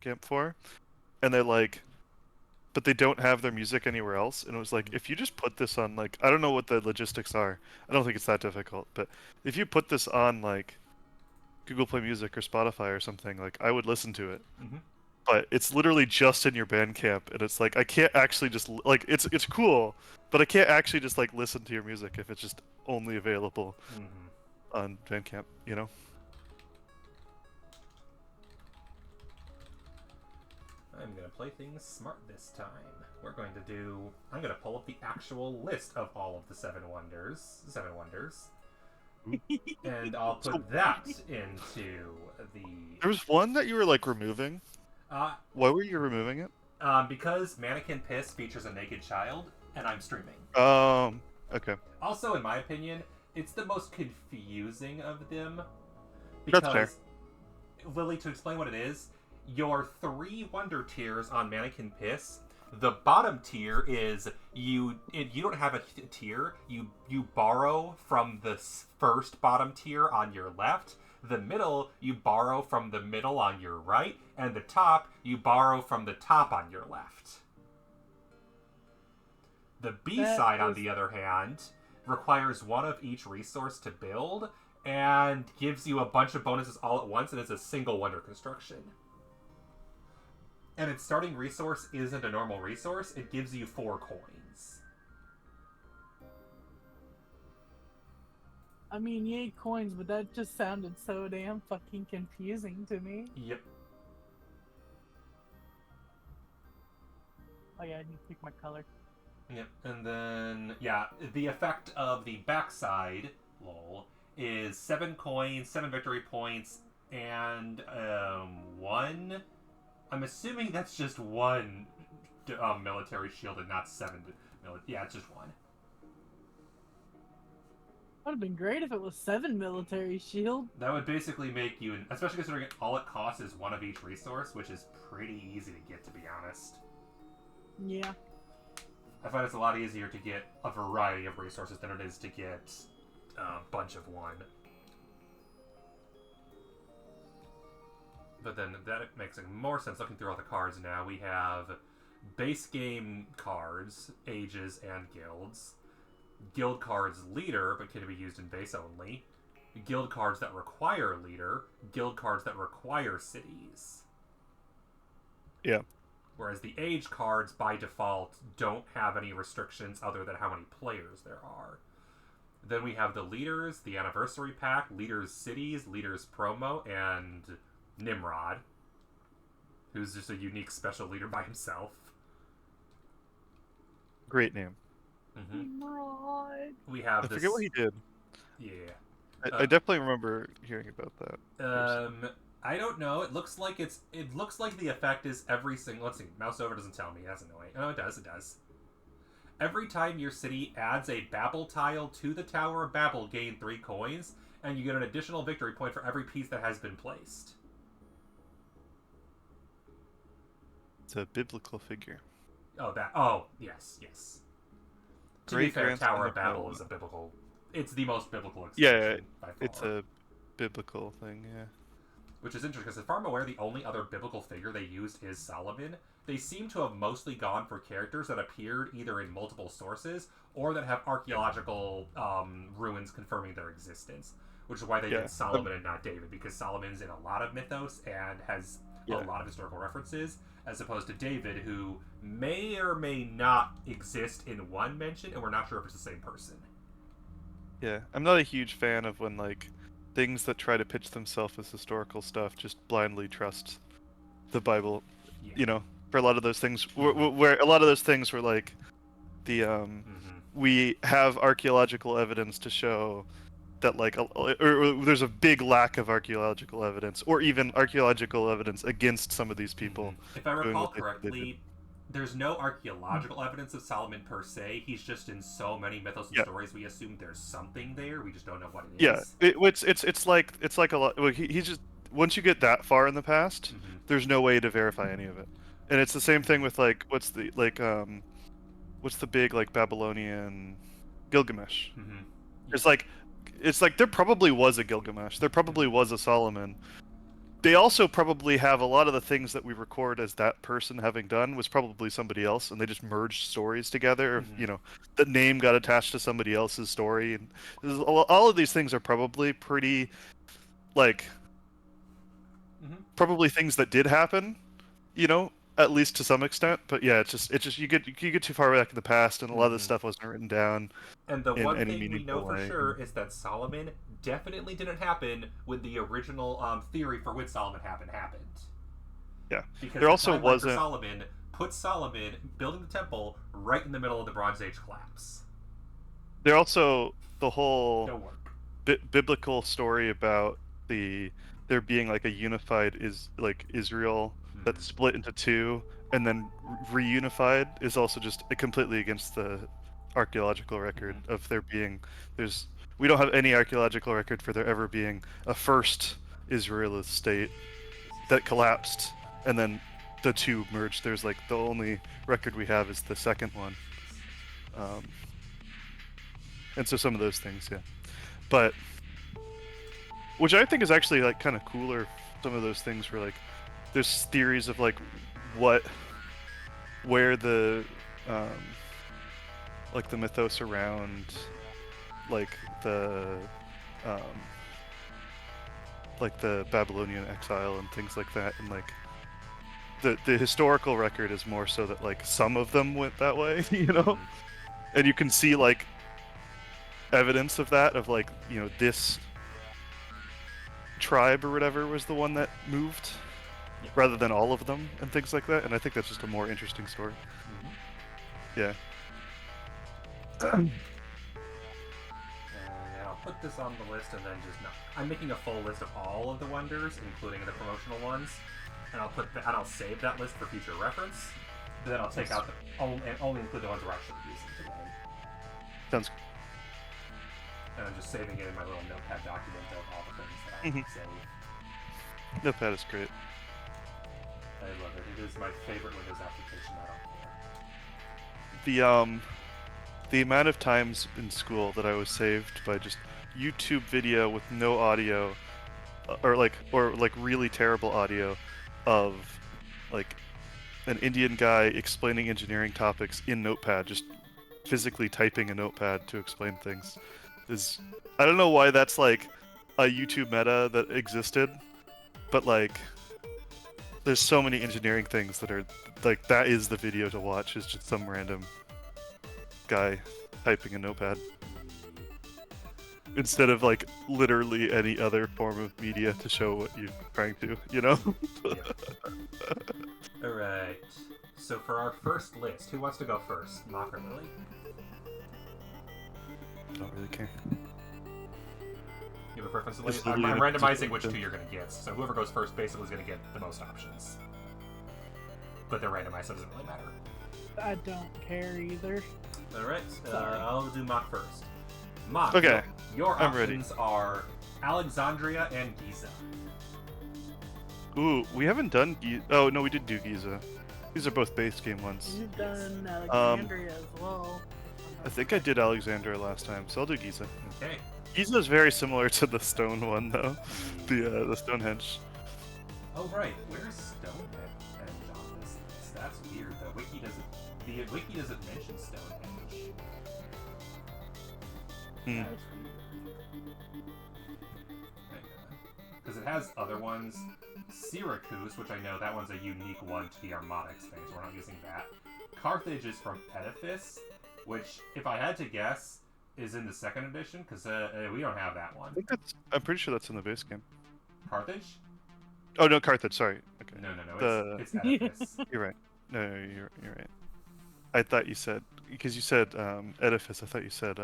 Bandcamp for, and they're like, but they don't have their music anywhere else. And it was like, if you just put this on, like, I don't know what the logistics are. I don't think it's that difficult, but if you put this on like Google Play Music or Spotify or something, like I would listen to it. Hmm. But it's literally just in your Bandcamp, and it's like I can't actually just like it's cool, but I can't actually just like listen to your music if it's just only available Hmm. on Bandcamp, you know? I'm gonna play things smart this time. We're going to do. I'm gonna pull up the actual list of all of the Seven Wonders, and I'll So put that into the. there was one that you were like removing. Uh, Why were you removing it? because Mannequin Piss features a naked child, and I'm streaming. Um, okay, Also, in my opinion, it's the most confusing of them that's fair. because, Lily, to explain what it is, your three wonder tiers on Mannequin Piss. The bottom tier is you don't have a tier. You borrow from the first bottom tier on your left. The middle you borrow from the middle on your right, and the top you borrow from the top on your left. The B That side, on is the other hand, requires one of each resource to build and gives you a bunch of bonuses all at once, and it's a single wonder construction. And its starting resource isn't a normal resource, it gives you 4 coins. I mean, yay coins, but that just sounded so damn fucking confusing to me. Yep. Oh yeah, I need to pick my color. Yep. And then, yeah, the effect of the backside, lol, is 7 coins, 7 victory points, and 1. I'm assuming that's just 1 military shield and not 7. Yeah, it's just 1. Would have been great if it was 7 military shield. That would basically make you, especially considering all it costs is 1 of each resource, which is pretty easy to get, to be honest. Yeah. I find it's a lot easier to get a variety of resources than it is to get a bunch of 1. But then that makes more sense looking through all the cards now. We have base game cards, ages, and guilds. Guild cards leader, but can be used in base only. Guild cards that require leader. Guild cards that require cities. Yeah. Whereas the age cards, by default, don't have any restrictions other than how many players there are. Then we have the leaders, the anniversary pack, leaders cities, leaders promo, and Nimrod, who's just a unique special leader by himself. Great name. Mm-hmm. Right. We have I this. forget what he did. Yeah. I definitely remember hearing about that. I don't know. It looks like the effect is every single. Let's see. Mouse over doesn't tell me. That's annoying. Oh, it does. It does. Every time your city adds a Babel tile to the Tower of Babel, gain 3 coins, and you get an additional victory point for every piece that has been placed. It's a biblical figure. Oh, that. Oh, yes, yes. To be Great fair, grandson Tower of of Babel Noah. is a biblical. It's the most biblical Yeah, expansion by far. it's a biblical thing. Yeah. Which is interesting because, as far as I'm aware, the only other biblical figure they used is Solomon. They seem to have mostly gone for characters that appeared either in multiple sources or that have archaeological ruins confirming their existence. Which is why they did Solomon and not David, because Solomon's in a lot of mythos and has a lot of historical references, as opposed to David, who may or may not exist in one mention, and we're not sure if it's the same person. Yeah, I'm not a huge fan of when like things that try to pitch themselves as historical stuff just blindly trust the Bible. Yeah. You know, for a lot of those things, where a lot of those things were like the we have archaeological evidence to show that like or there's a big lack of archaeological evidence, or even archaeological evidence against some of these people. If I recall doing what they correctly, there's no archaeological evidence of Solomon per se. He's just in so many mythos and stories. We assume there's something there. We just don't know what it is. It's like a lot. Well, he's just once you get that far in the past, there's no way to verify any of it. And it's the same thing with like what's the big like Babylonian Gilgamesh? It's like there probably was a Gilgamesh. There probably was a Solomon. they also probably have a lot of the things that we record as that person having done was probably somebody else, and they just merged stories together. Mhm. You know, the name got attached to somebody else's story, and all of these things are probably pretty, like, probably things that did happen. You know, at least to some extent. But yeah, it's just you get too far back in the past, and a lot of this stuff wasn't written down And the in one any thing we know meaningful for way. sure is that Solomon definitely didn't happen when the original theory for when Solomon happened. Yeah, Because there the also timeline for wasn't. Solomon put Solomon building the temple right in the middle of the Bronze Age collapse. There also the whole No work. biblical story about there being like a unified Israel that's split into two and then reunified is also just completely against the archaeological record of there being there's we don't have any archaeological record for there ever being a first Israelite state that collapsed and then the two merged. There's like the only record we have is the second one. Um, and so some of those things, yeah. But which I think is actually like kind of cooler. Some of those things where like there's theories of like what where um like the mythos around like um the Babylonian exile and things like that, and like the historical record is more so that like some of them went that way, you know, and you can see like evidence of that of like, you know, this tribe or whatever was the one that moved rather than all of them and things like that, and I think that's just a more interesting story. Yeah. And I'll put this on the list and then just not. I'm making a full list of all of the wonders, including the promotional ones, and I'll save that list for future reference. But then I'll take out and only include the ones we're actually using today. Sounds. And I'm just saving it in my little notepad document of all the things that I save. Notepad is great. I love it. It is my favorite Windows application. I don't care. The amount of times in school that I was saved by just YouTube video with no audio, or like really terrible audio, of like an Indian guy explaining engineering topics in Notepad, just physically typing a Notepad to explain things, is I don't know why that's like a YouTube meta that existed, but like there's so many engineering things that are like that is the video to watch, is just some random guy typing a Notepad instead of like literally any other form of media to show what you're trying to, you know. All right. So for our first list, who wants to go first, Mock or Lily? Don't really care. You have a preference to Lily? It's I'm literally randomizing which two you're going to get. So whoever goes first basically is going to get the most options. But they're randomized, so it doesn't really matter. I don't care either. All right. Sorry. I'll do Mock first. Mock. Okay. Your I'm ready. options are Alexandria and Giza. Ooh, we haven't done Giza. Oh no, we did do Giza. These are both base game ones. You've done Alexandria as well. I think I did Alexandria last time, so I'll do Giza. Okay. Giza is very similar to the stone one, though. The Stonehenge. Oh right, where's Stonehenge on this list? That's weird. The wiki doesn't mention Stonehenge. Because it has other ones. Syracuse, which I know that one's a unique one to the Armada expansion. We're not using that. Carthage is from Edifice, which, if I had to guess, is in the second edition, because we don't have that one. I'm pretty sure that's in the base game. Carthage? Oh no, Carthage. Sorry. Okay. No. It's Edifice. You're right. No, you're right. I thought you said because you said Edifice. I thought you said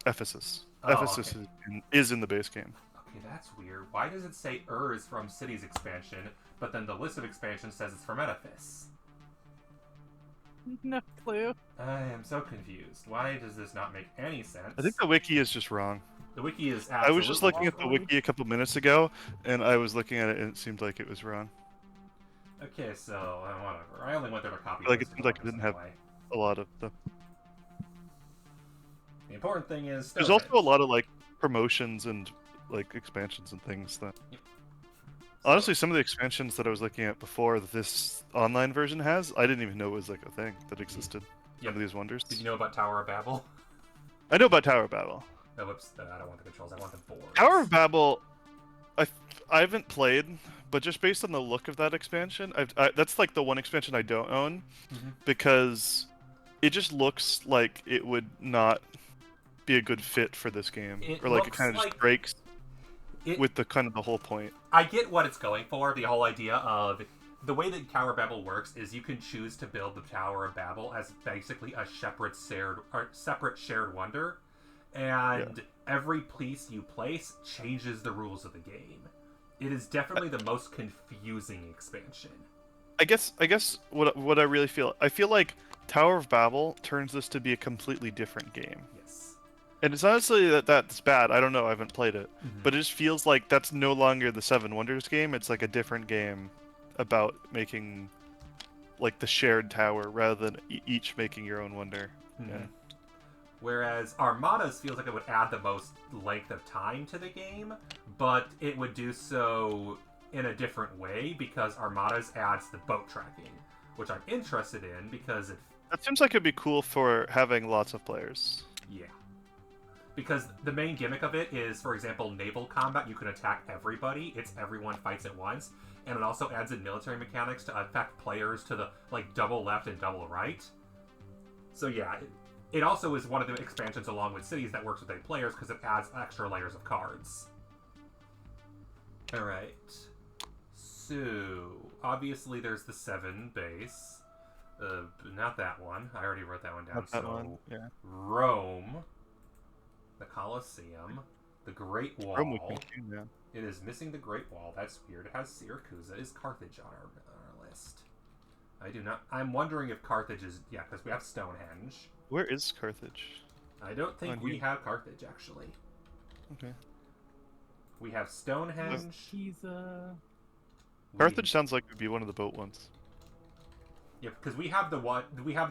Ephesus. Oh, Ephesus okay. is in the base game. Okay, that's weird. Why does it say is from Cities expansion, but then the list of expansions says it's from Edifice? No clue. I am so confused. Why does this not make any sense? I think the wiki is just wrong. The wiki is absolutely I was just looking at the wrong. wiki a couple minutes ago, and I was looking at it, and it seemed like it was wrong. Okay, so whatever. I only went there to copy. Like it seemed like it didn't have a lot of the. The important thing is There's also a lot of like promotions and like expansions and things that. Honestly, some of the expansions that I was looking at before that this online version has, I didn't even know it was like a thing that existed. Some of these wonders. Did you know about Tower of Babel? I know about Tower of Babel. Oh, whoops, I don't want the controls, I want the boards. Tower of Babel, I haven't played, but just based on the look of that expansion, that's like the one expansion I don't own, because it just looks like it would not be a good fit for this game, or like it kind of just breaks with the kind of the whole point. I get what it's going for. The whole idea of the way that Tower of Babel works is you can choose to build the Tower of Babel as basically a separate shared wonder, and every piece you place changes the rules of the game. It is definitely the most confusing expansion. I guess what I really feel, I feel like Tower of Babel turns this to be a completely different game. Yes. And it's not necessarily that's bad. I don't know. I haven't played it, but it just feels like that's no longer the Seven Wonders game. It's like a different game about making like the shared tower rather than each making your own wonder. Yeah. Whereas Armadas feels like it would add the most length of time to the game, but it would do so in a different way because Armadas adds the boat tracking, which I'm interested in because that seems like it'd be cool for having lots of players. Yeah. Because the main gimmick of it is, for example, naval combat. You can attack everybody. It's everyone fights at once. And it also adds in military mechanics to affect players to the, like, double left and double right. So yeah, it also is one of the expansions along with cities that works with 8 players because it adds extra layers of cards. Alright. So, obviously there's the 7 base. Not that one. I already wrote that one down. Not that one. Yeah. Rome. The Colosseum, the Great Wall. Yeah. It is missing the Great Wall. That's weird. It has Syracuse. Is Carthage on our list? I do not. I'm wondering if Carthage is. Yeah, because we have Stonehenge. Where is Carthage? I don't think we have Carthage, actually. Okay. We have Stonehenge. Pisa. Carthage sounds like it would be one of the boat ones. Yeah, because we have the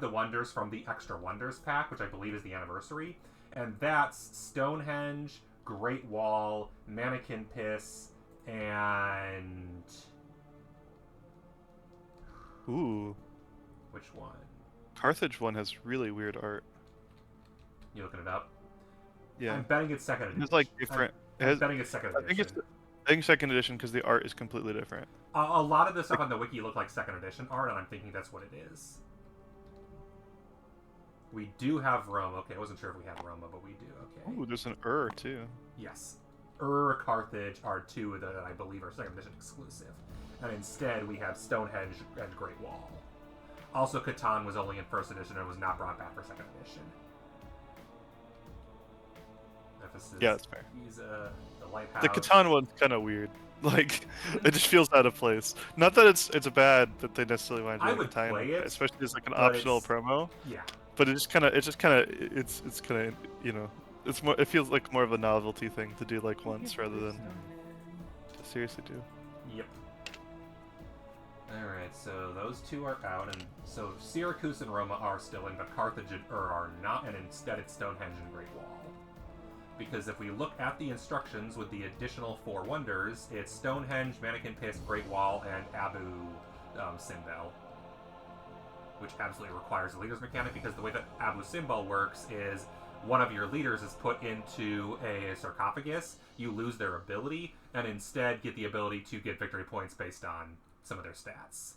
wonders from the Extra Wonders pack, which I believe is the anniversary. And that's Stonehenge, Great Wall, Mannequin Piss, and... Ooh. Which one? Carthage one has really weird art. You looking it up? Yeah. I'm betting it's second edition. It's like different. I'm betting it's second edition. I think second edition because the art is completely different. A lot of the stuff on the wiki look like second edition art, and I'm thinking that's what it is. We do have Rome. Okay, I wasn't sure if we had Roma, but we do. Okay. Ooh, there's an too. Yes. Carthage are 2 that I believe are second edition exclusive. And instead, we have Stonehenge and Great Wall. Also, Catan was only in first edition and was not brought back for second edition. Ephesus, yeah, that's fair. Pisa, the Lighthouse. The Catan one's kind of weird. Like, it just feels out of place. Not that it's bad that they necessarily want to do a tie in, especially as like an optional promo. Yeah. But it's kind of you know, it's more. It feels like more of a novelty thing to do like once rather than to seriously do. Yep. All right, so those 2 are out, and so Syracuse and Roma are still in, but Carthage are not, and instead it's Stonehenge and Great Wall. Because if we look at the instructions with the additional 4 wonders, it's Stonehenge, Mannequin Piss, Great Wall, and Abu Simbel. Which absolutely requires a leader's mechanic, because the way that Abu Simbel works is one of your leaders is put into a sarcophagus, you lose their ability, and instead get the ability to get victory points based on some of their stats.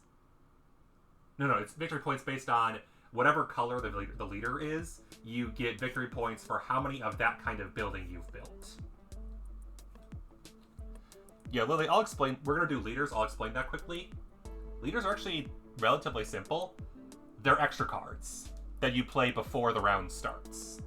No, it's victory points based on whatever color the leader is, you get victory points for how many of that kind of building you've built. Yeah, Lily, I'll explain. We're going to do leaders. I'll explain that quickly. Leaders are actually relatively simple. They're extra cards that you play before the round starts.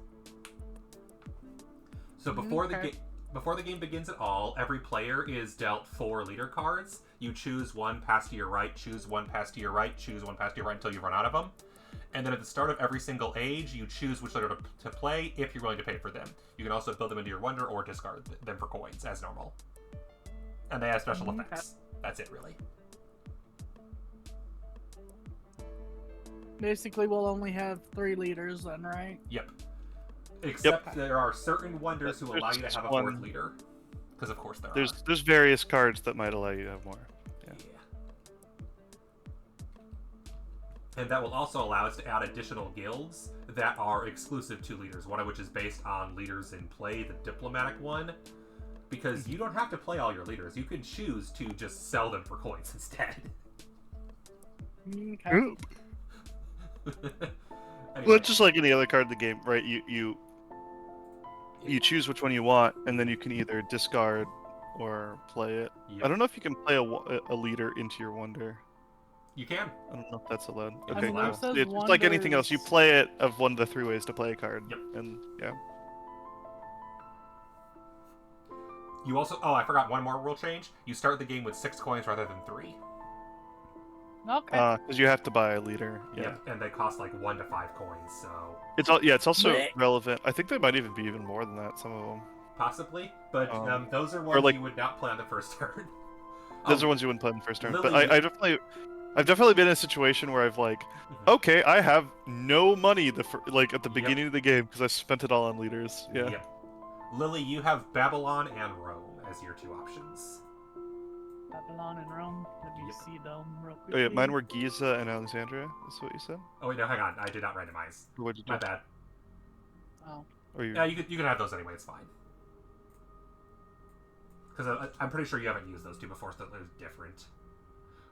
So before the game begins at all, every player is dealt 4 leader cards. You choose 1, pass to your right, choose 1, pass to your right, choose 1, pass to your right until you run out of them. And then at the start of every single age, you choose which leader to play if you're willing to pay for them. You can also build them into your wonder or discard them for coins as normal. And they have special effects. That's it, really. Basically, we'll only have 3 leaders then, right? Yep. Except there are certain wonders who allow you to have a 4th leader. Because of course there are. There's various cards that might allow you to have more. Yeah. And that will also allow us to add additional guilds that are exclusive to leaders, one of which is based on leaders in play, the diplomatic one. Because you don't have to play all your leaders. You can choose to just sell them for coins instead. Okay. Anyway. Well, it's just like any other card in the game, right? You choose which one you want, and then you can either discard or play it. Yep. I don't know if you can play a leader into your wonder. You can. I don't know if that's allowed. It's Okay, allowed. cool. It says It's like anything else. You wonders. play it of one of the 3 ways to play a card. Yep. And yeah. You also... Oh, I forgot one more rule change. You start the game with 6 coins rather than 3. Okay. Because you have to buy a leader. Yeah. Yep. And they cost like 1 to 5 coins, so... It's also Blech. relevant. I think they might even be even more than that. Some of them. Possibly. But those are or ones like- you would not play on the first turn. Those are ones you wouldn't play in the first turn. But Lily- I've definitely been in a situation where I've like, okay, I have no money at the Yep. beginning of the game because I spent it all on leaders. Yeah. Yep. Lily, you have Babylon and Rome as your 2 options. Babylon and Rome. Let me Yep. see them real Oh yeah, quickly. mine were Giza and Alexandria. That's what you said. Oh wait, no, hang on. I did not randomize. Or what'd you do? My bad. Oh. Or you? Yeah, you can have those anyway. It's fine. Because I'm pretty sure you haven't used those 2 before, so they're different.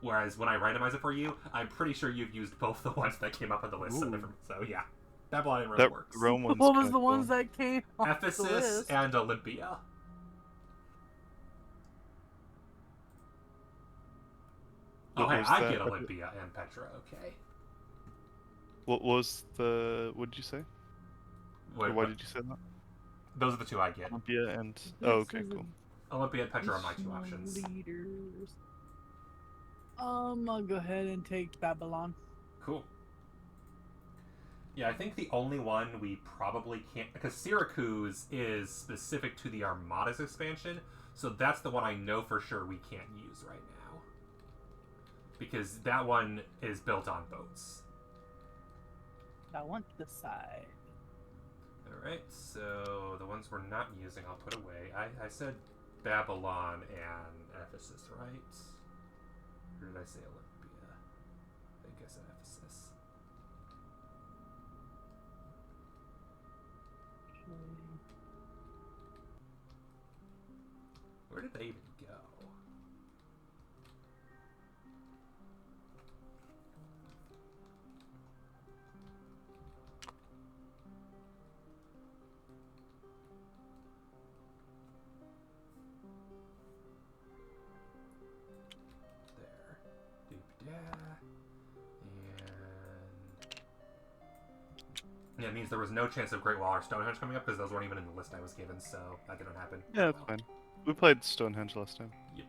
Whereas when I randomize it for you, I'm pretty sure you've used both the ones that came up on the list. So, Ooh. so yeah, Babylon and Rome That works. Rome one's What was kinda the ones cool. that came off the Ephesus list? and Olympia. Oh, What hey, was I that? get Olympia and Petra. Okay. What was the? What did you say? Or why did you say that? Those are the 2 I get. Olympia and. This Oh, okay, is a cool. Olympia and Petra are my 2 additional options. Leaders. I'll go ahead and take Babylon. Cool. Yeah, I think the only one we probably can't... Because Syracuse is specific to the Armadas expansion, so that's the one I know for sure we can't use right now. Because that one is built on boats. I want the side. Alright, so the ones we're not using I'll put away. I said Babylon and Ephesus, right? Or did I say Olympia? I think I said Ephesus. Where did they even go? There. Doop-da. And... Yeah, it means there was no chance of Great Wall or Stonehenge coming up because those weren't even in the list I was given, so that didn't happen. Yeah, that's fine. We played Stonehenge last time. Yep.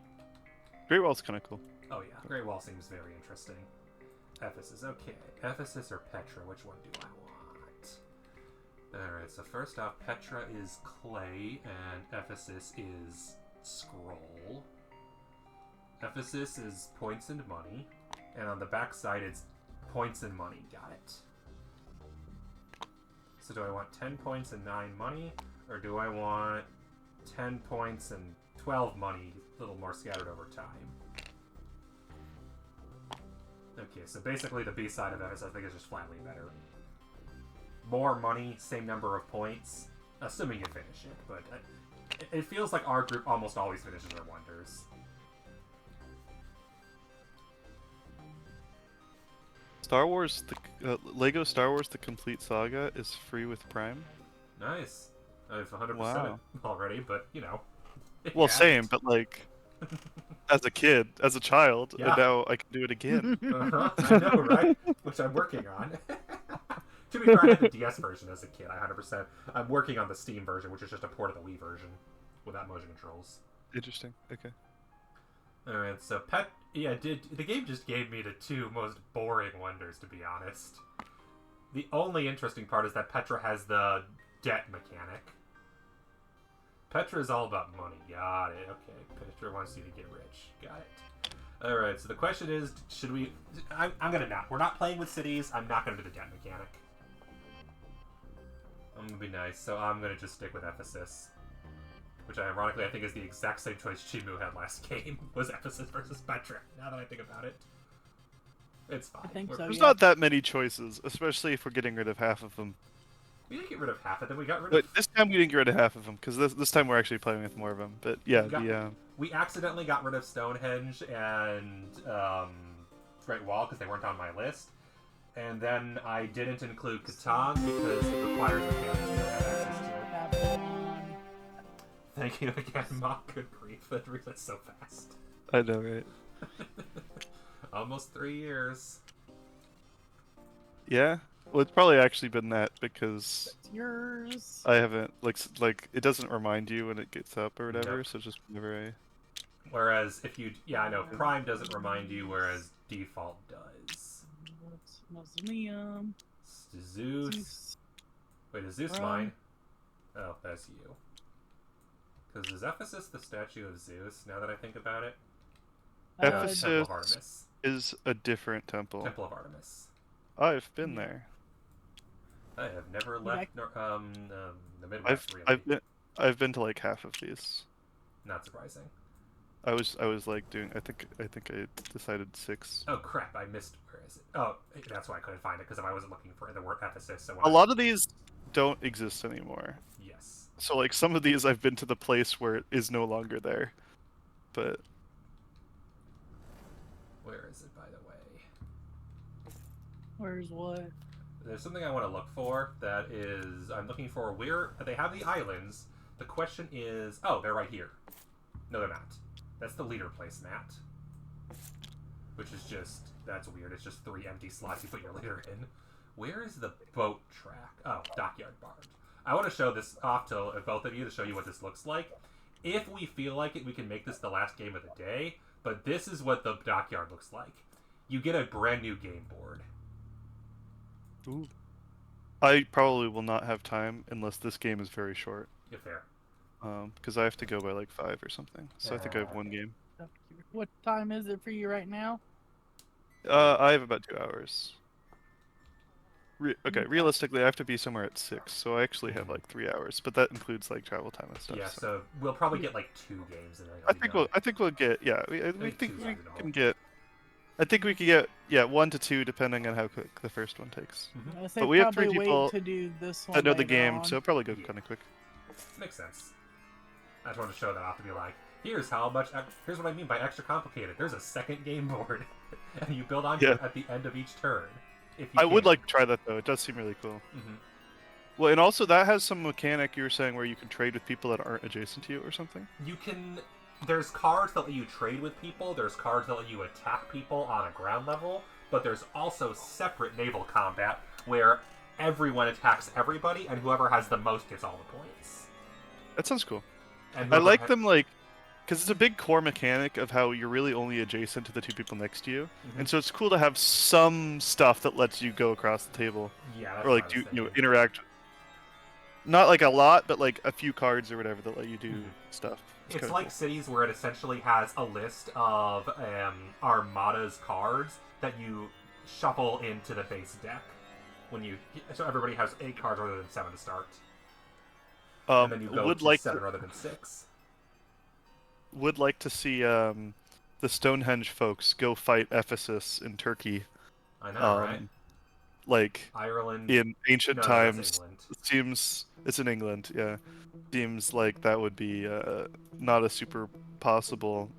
Great Wall's kind of cool. Oh yeah, Great Wall seems very interesting. Ephesus, okay. Ephesus or Petra, which one do I want? Alright, so first off, Petra is clay, and Ephesus is scroll. Ephesus is points and money, and on the back side it's points and money, got it. So do I want 10 points and 9 money, or do I want 10 points and 12 money, a little more scattered over time? Okay, so basically the B side of Ephesus I think is just flatly better. More money, same number of points, assuming you finish it, but it feels like our group almost always finishes their wonders. Star Wars, Lego Star Wars: The Complete Saga is free with Prime. Nice. I've 100% Wow. already, but, you know. if Well, you same, haven't. but like, as a kid, as a child, Yeah. and now I can do it again. Uh-huh, I know, right? Which I'm working on. To be fair, I had the DS version as a kid, 100%. I'm working on the Steam version, which is just a port of the Wii version, without motion controls. Interesting. Okay. Alright, so the game just gave me the 2 most boring wonders, to be honest. The only interesting part is that Petra has the debt mechanic. Petra is all about money. Got it. Okay. Petra wants you to get rich. Got it. Alright, so the question is, should we... I'm gonna not. We're not playing with cities. I'm not gonna do the debt mechanic. I'm gonna be nice, so I'm gonna just stick with Ephesus. Which ironically I think is the exact same choice Chimu had last game, was Ephesus versus Petra, now that I think about it. It's fine. I think so. There's Yeah. not that many choices, especially if we're getting rid of half of them. We didn't get rid of half of them, we got rid But of... this time we didn't get rid of half of them, because this time we're actually playing with more of them. But yeah, We accidentally got rid of Stonehenge and Great Wall because they weren't on my list. And then I didn't include Catan because it requires mechanics we don't have access to. Babylon. Thank you again, Mock. Good grief. That resets so fast. I know, right? Almost 3 years. Yeah. Well, it's probably actually been that because It's yours. I haven't like it doesn't remind you when it gets up or whatever. Nope. So just whenever I. Whereas if you, yeah, I know Prime doesn't remind you, whereas Default does. Mausoleum. Zeus. Wait, is Zeus Rome. mine? Oh, that's you. Because is Ephesus the statue of Zeus? Now that I think about it. No, it's Temple of Ephesus Artemis. is a different temple. Temple of Artemis. I've been there. I have never left the Midwest. I've been to like half of these. Not surprising. I was like doing. I think I decided 6. Oh crap! I missed. Where is it? Oh, that's why I couldn't find it because I wasn't looking for the word Ephesus. So A lot of these don't exist anymore. Yes. So like some of these I've been to the place where it is no longer there. But Where is it, by the way? Where's what? There's something I want to look for. That is, I'm looking for where they have the islands. The question is, oh, they're right here. No, they're not. That's the leader placemat. Which is just, that's weird. It's just 3 empty slots you put your leader in. Where is the boat track? Oh, dockyard barge. I want to show this off to both of you to show you what this looks like. If we feel like it, we can make this the last game of the day. But this is what the dockyard looks like. You get a brand new game board. ooh. I probably will not have time unless this game is very short. If there. Because I have to go by like 5 or something. So I think I have 1 game. What time is it for you right now? I have about 2 hours. Okay, realistically, I have to be somewhere at 6, so I actually have like 3 hours, but that includes like travel time and stuff. Yeah, so so we'll probably get like 2 games in there. I think we'll get we think think two's we reasonable. can get. I think we could get 1 to 2 depending on how quick the first one takes. I say But we have probably 3 people wait to do this one That know the later game, on. so it'll probably go Yeah. kind of quick. Makes sense. I just want to show that off to be like, here's how much. Here's what I mean by extra complicated. There's a second game board, and you build on Yeah. it at the end of each turn. If you I would can. like to try that though. It does seem really cool. Mhm. Well, and also that has some mechanic you were saying where you can trade with people that aren't adjacent to you or something. You can. There's cards that let you trade with people. There's cards that let you attack people on a ground level. But there's also separate naval combat where everyone attacks everybody, and whoever has the most gets all the points. That sounds cool. And I whoever like ha- them like, because it's a big core mechanic of how you're really only adjacent to the 2 people next to you, Mhm. and so it's cool to have some stuff that lets you go across the table Yeah, that's or like what I was do thinking. interact. Not like a lot, but like a few cards or whatever that let you do Mhm. stuff. It's kinda like cool. Cities, where it essentially has a list of Armada's cards that you shuffle into the base deck. So everybody has 8 cards rather than 7 to start, and then you go would to like 7 rather than 6. would like to see the Stonehenge folks go fight Ephesus in Turkey, I know, right? like Ireland. in ancient No, that's times. England. It seems it's in England, yeah. Seems like that would be not a super possible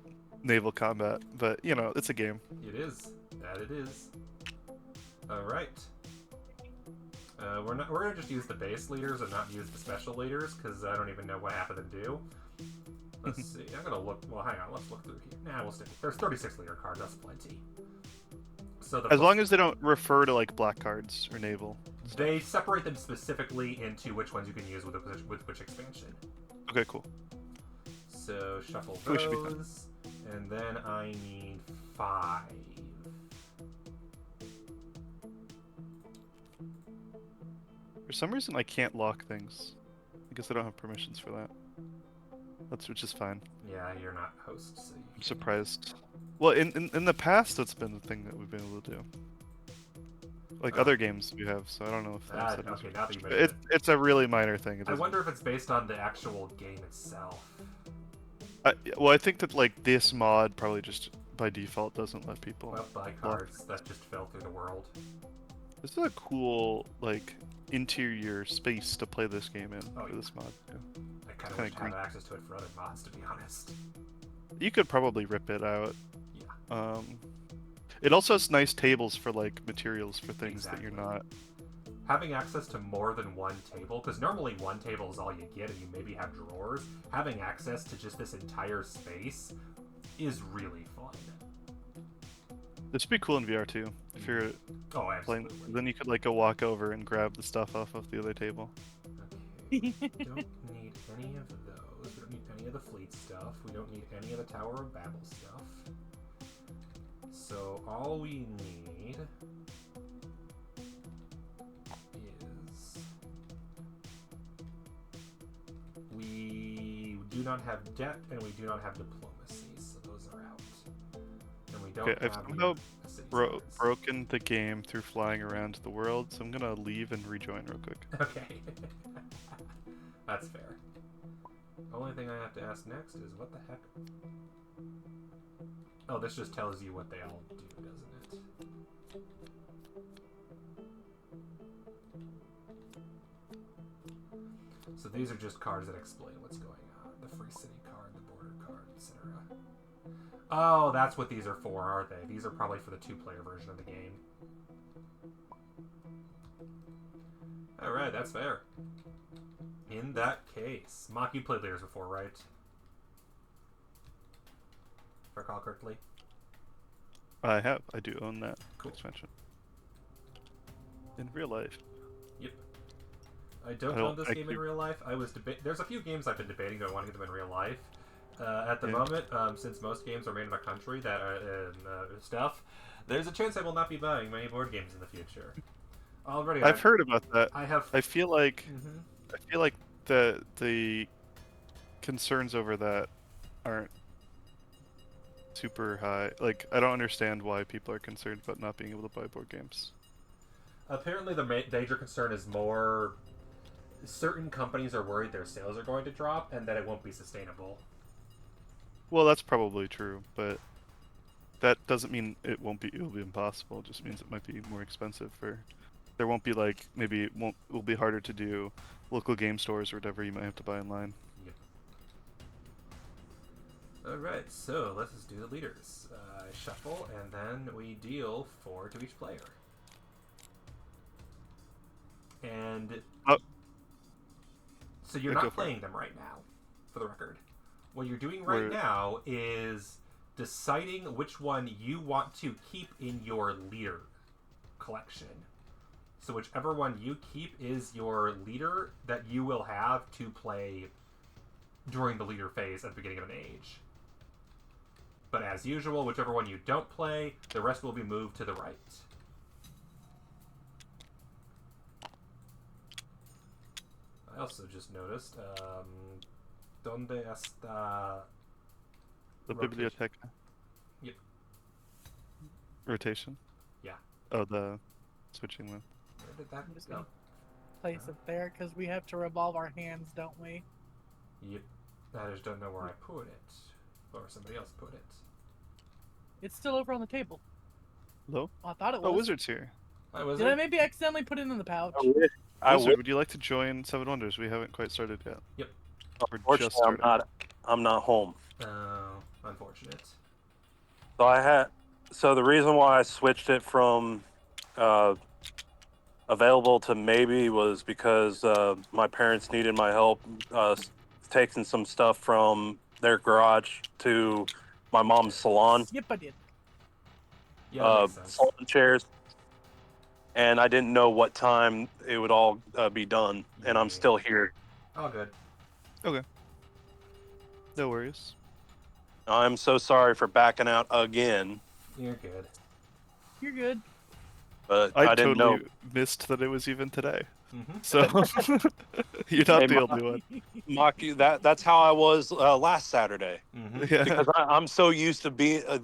naval combat, but you know, it's a game. It is. That it is. All right. We're gonna just use the base leaders and not use the special leaders because I don't even know what half of them do. Let's see. I'm gonna look. Well, hang on. Let's look through here. Nah, we'll stick. There's 36 leader cards. That's plenty. So As long as they don't refer to like black cards or naval. they separate them specifically into which ones you can use with which expansion. Okay, cool. So shuffle We should be fine. those, and then I need 5. For some reason, I can't lock things. I guess I don't have permissions for that. Which is fine. Yeah, you're not host, so you I'm can- surprised. Well, in the past, that's been the thing that we've been able to do. like Oh. other games we have. So I don't know if that is. Okay, now that you mention it. It's a really minor thing. It I doesn't. wonder if it's based on the actual game itself. Well, I think that like this mod probably just by default doesn't let people. Well, buy cards that just fell through the world. This is a cool like interior space to play this game in Oh, for yeah. this mod. Yeah. I kind of Kinda wish I had green. access to it for other mods, to be honest. You could probably rip it out. Yeah. It also has nice tables for like materials for things that Exactly. you're not. Having access to more than one table, because normally one table is all you get and you maybe have drawers, having access to just this entire space is really fun. This would be cool in VR too. If you're Oh, playing, absolutely. then you could like go walk over and grab the stuff off of the other table. Okay. We don't need any of those. We don't need any of the fleet stuff. We don't need any of the Tower of Babel stuff. So all we need is we do not have debt and we do not have diplomacy, so those are out. And we don't Okay, I've have somehow a city Bro science. broken the game through flying around the world, so I'm gonna leave and rejoin real quick. Okay. That's fair. Only thing I have to ask next is what the heck? Oh, this just tells you what they all do, doesn't it? So these are just cards that explain what's going on. The free city card, the border card, etc. Oh, that's what these are for, are they? These are probably for the two-player version of the game. Alright, that's fair. In that case, Mock, you played Leaders before, right? If I recall correctly. I have. I do own that Cool. expansion. In real life. Yep. I don't own this game in real life. There's a few games I've been debating do I want to get them in real life. At the moment, since most games are made in a country that are stuff, there's a chance I will not be buying many board games in the future. Already, I've heard about that. I have. I feel like Mhm. the concerns over that aren't super high. Like I don't understand why people are concerned about not being able to buy board games. Apparently, the major concern is more. Certain companies are worried their sales are going to drop and that it won't be sustainable. Well, that's probably true, but that doesn't mean it won't be. It'll be impossible. It just means it might be more expensive. There won't be like maybe it will be harder to do local game stores or whatever. You might have to buy online. Yep. All right, so let's just do the leaders. Shuffle, and then we deal 4 to each player. And so you're not playing them right now, for the record. What you're doing right now is deciding which one you want to keep in your leader collection. So whichever one you keep is your leader that you will have to play during the leader phase at the beginning of an age. But as usual, whichever one you don't play, the rest will be moved to the right. I also just noticed, ¿dónde está The rotation? biblioteca. Yep. Rotation. Yeah. Oh, the switching one. Where did that I'm just go? gonna place it there because we have to revolve our hands, don't we? Yep. I just don't know where I put it. Or somebody else put it. It's still over on the table. Hello? Oh, I thought it was. Oh, Wizard's here. Hi, Wizard. Did I maybe accidentally put it in the pouch? Wizard, would you like to join Seven Wonders? We haven't quite started yet. Yep. We're just Unfortunately, starting. I'm not home. Oh, unfortunate. So the reason why I switched it from available to maybe was because my parents needed my help taking some stuff from their garage to my mom's salon. Yep, I did. Yeah, that makes sense. Salon chairs. And I didn't know what time it would all be done, and I'm still here. All good. No worries. I'm so sorry for backing out again, You're good. You're good. but I didn't totally know. missed that it was even today. Mm-hmm. So you're not Hey, the only one. Mock you. That's how I was last Saturday. Mm-hmm. Yeah. Because I'm so used to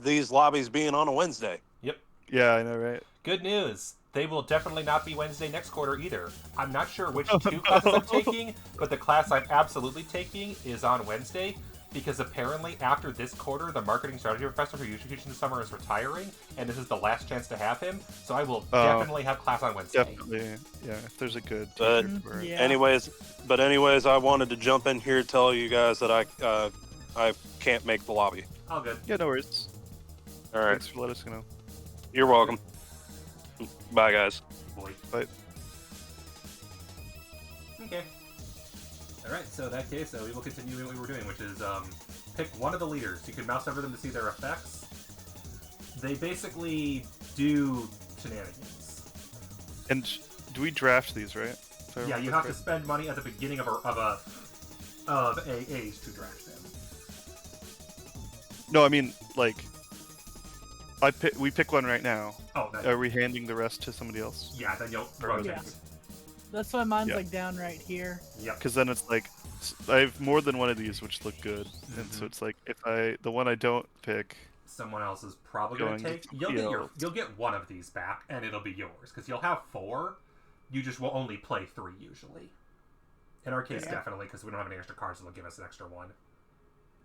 these lobbies being on a Wednesday. Yep. Yeah, I know, right? Good news. They will definitely not be Wednesday next quarter either. I'm not sure which Oh, two classes I'm no. taking, but the class I'm absolutely taking is on Wednesday because apparently after this quarter, the marketing strategy professor who usually teaches in the summer is retiring, and this is the last chance to have him. So I will Oh, definitely have class on Wednesday. definitely. Yeah, if there's a good But teacher for it. Yeah. anyways, I wanted to jump in here to tell you guys that I can't make the lobby. All good. Yeah, no worries. All right, Thanks for letting us know. you're welcome. Bye, guys. Boy. Bye. Okay. Alright, so in that case, we will continue what we were doing, which is pick one of the leaders. You can mouse over them to see their effects. They basically do shenanigans. And do we draft these, right? Yeah, you have to spend money at the beginning of a age to draft them. No, I mean, like, we pick one right now. Oh, that, Are we handing the rest to somebody else? yeah, then you'll Or- rotate. Yeah. That's why mine's Yeah. like down right here. Yep. Because then it's like, I have more than one of these which look good, and so Mhm. it's like if the one I don't pick, Someone else is probably going to Going take. to You'll get one of these back, and it'll be yours because you'll have 4. You just will only play 3 usually. In our case, Yeah. definitely because we don't have any extra cards, so they'll give us an extra 1.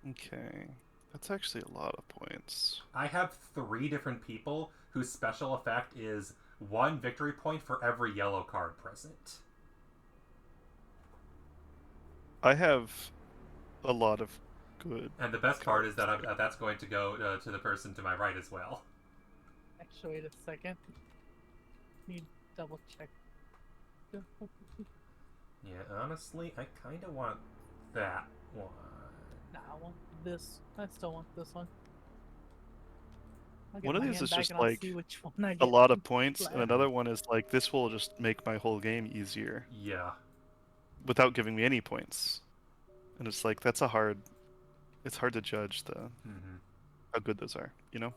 okay, that's actually a lot of points. I have 3 different people whose special effect is 1 victory point for every yellow card present. I have a lot of good. And the best part is that that's going to go to the person to my right as well. Actually, wait a second. Need to double check. Yeah, honestly, I kind of want that one. Nah, I want this. I still want this one. I'll get One of my these hand is back just and I'll like see which one I a get. lot of points, and Flat. another one is like this will just make my whole game easier Yeah. without giving me any points. And it's like it's hard to judge Mm-hmm. how good those are, you know?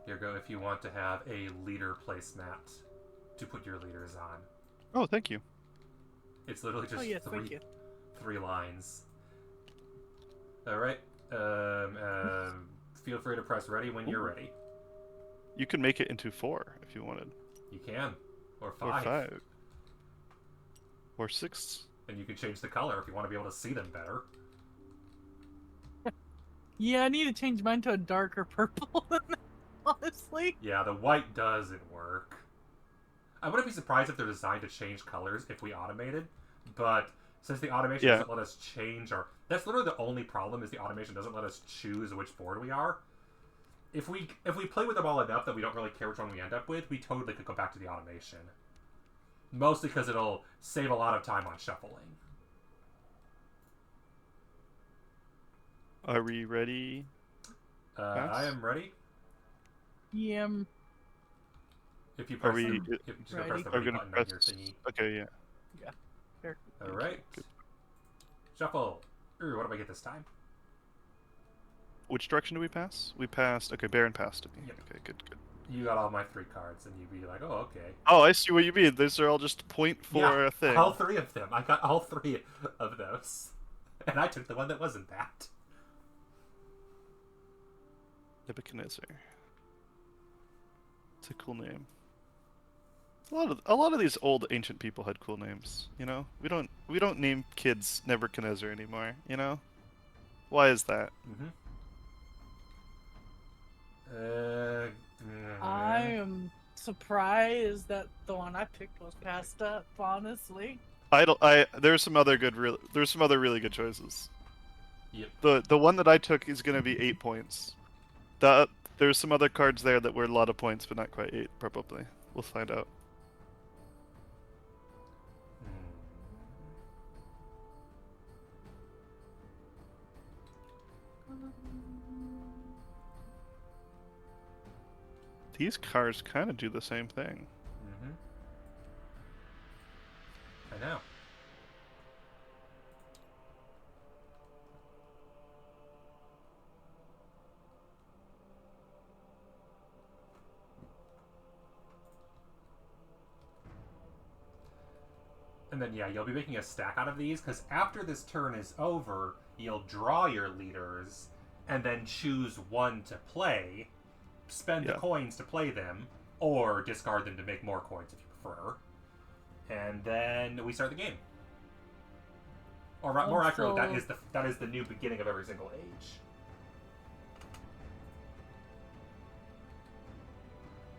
Here go if you want to have a leader placemat to put your leaders on. Oh, thank you. It's literally just Oh yes, thank you. 3 lines. Alright. Feel free to press ready when you're ready. You could make it into 4 if you wanted, You can. Or or 5. 5, or 6. And you can change the color if you want to be able to see them better. Yeah, I need to change mine to a darker purple than that, honestly. Yeah, the white doesn't work. I wouldn't be surprised if they're designed to change colors if we automated, but since the automation Yeah. doesn't let us change our... That's literally the only problem, is the automation doesn't let us choose which board we are. If we play with them all enough that we don't really care which one we end up with, we totally could go back to the automation. Mostly because it'll save a lot of time on shuffling. Are we ready? Pass? I am ready. Yeah, If you Are press, we? the, if you Ready. press the Are we ready gonna button press? on your thingy. Okay, yeah. here. Alright. Good. Shuffle. Ooh, what do I get this time? Which direction do we pass? We passed. Okay, Baron passed to me. Yep. Okay, good. You got all my 3 cards, and you'd be like, oh, okay. Oh, I see what you mean. Those are all just point for Yeah, a thing. all 3 of them. I got all 3 of those. And I took the one that wasn't that. Nebuchadnezzar. It's a cool name. A lot of these old ancient people had cool names. You know, we don't name kids Nebuchadnezzar anymore. You know, why is that? Mm-hmm. I am surprised that the one I picked was passed up, honestly. There's some other really good choices. Yep. The one that I took is gonna be 8 points. There's some other cards there that were a lot of points, but not quite 8. Probably, we'll find out. These cards kind of do the same thing. Mm-hmm. I know. And then, yeah, you'll be making a stack out of these, because after this turn is over, you'll draw your leaders, and then choose one to play, spend the Yeah. coins to play them, or discard them to make more coins if you prefer. And then we start the game. Or more accurately, that is the new beginning of every single age.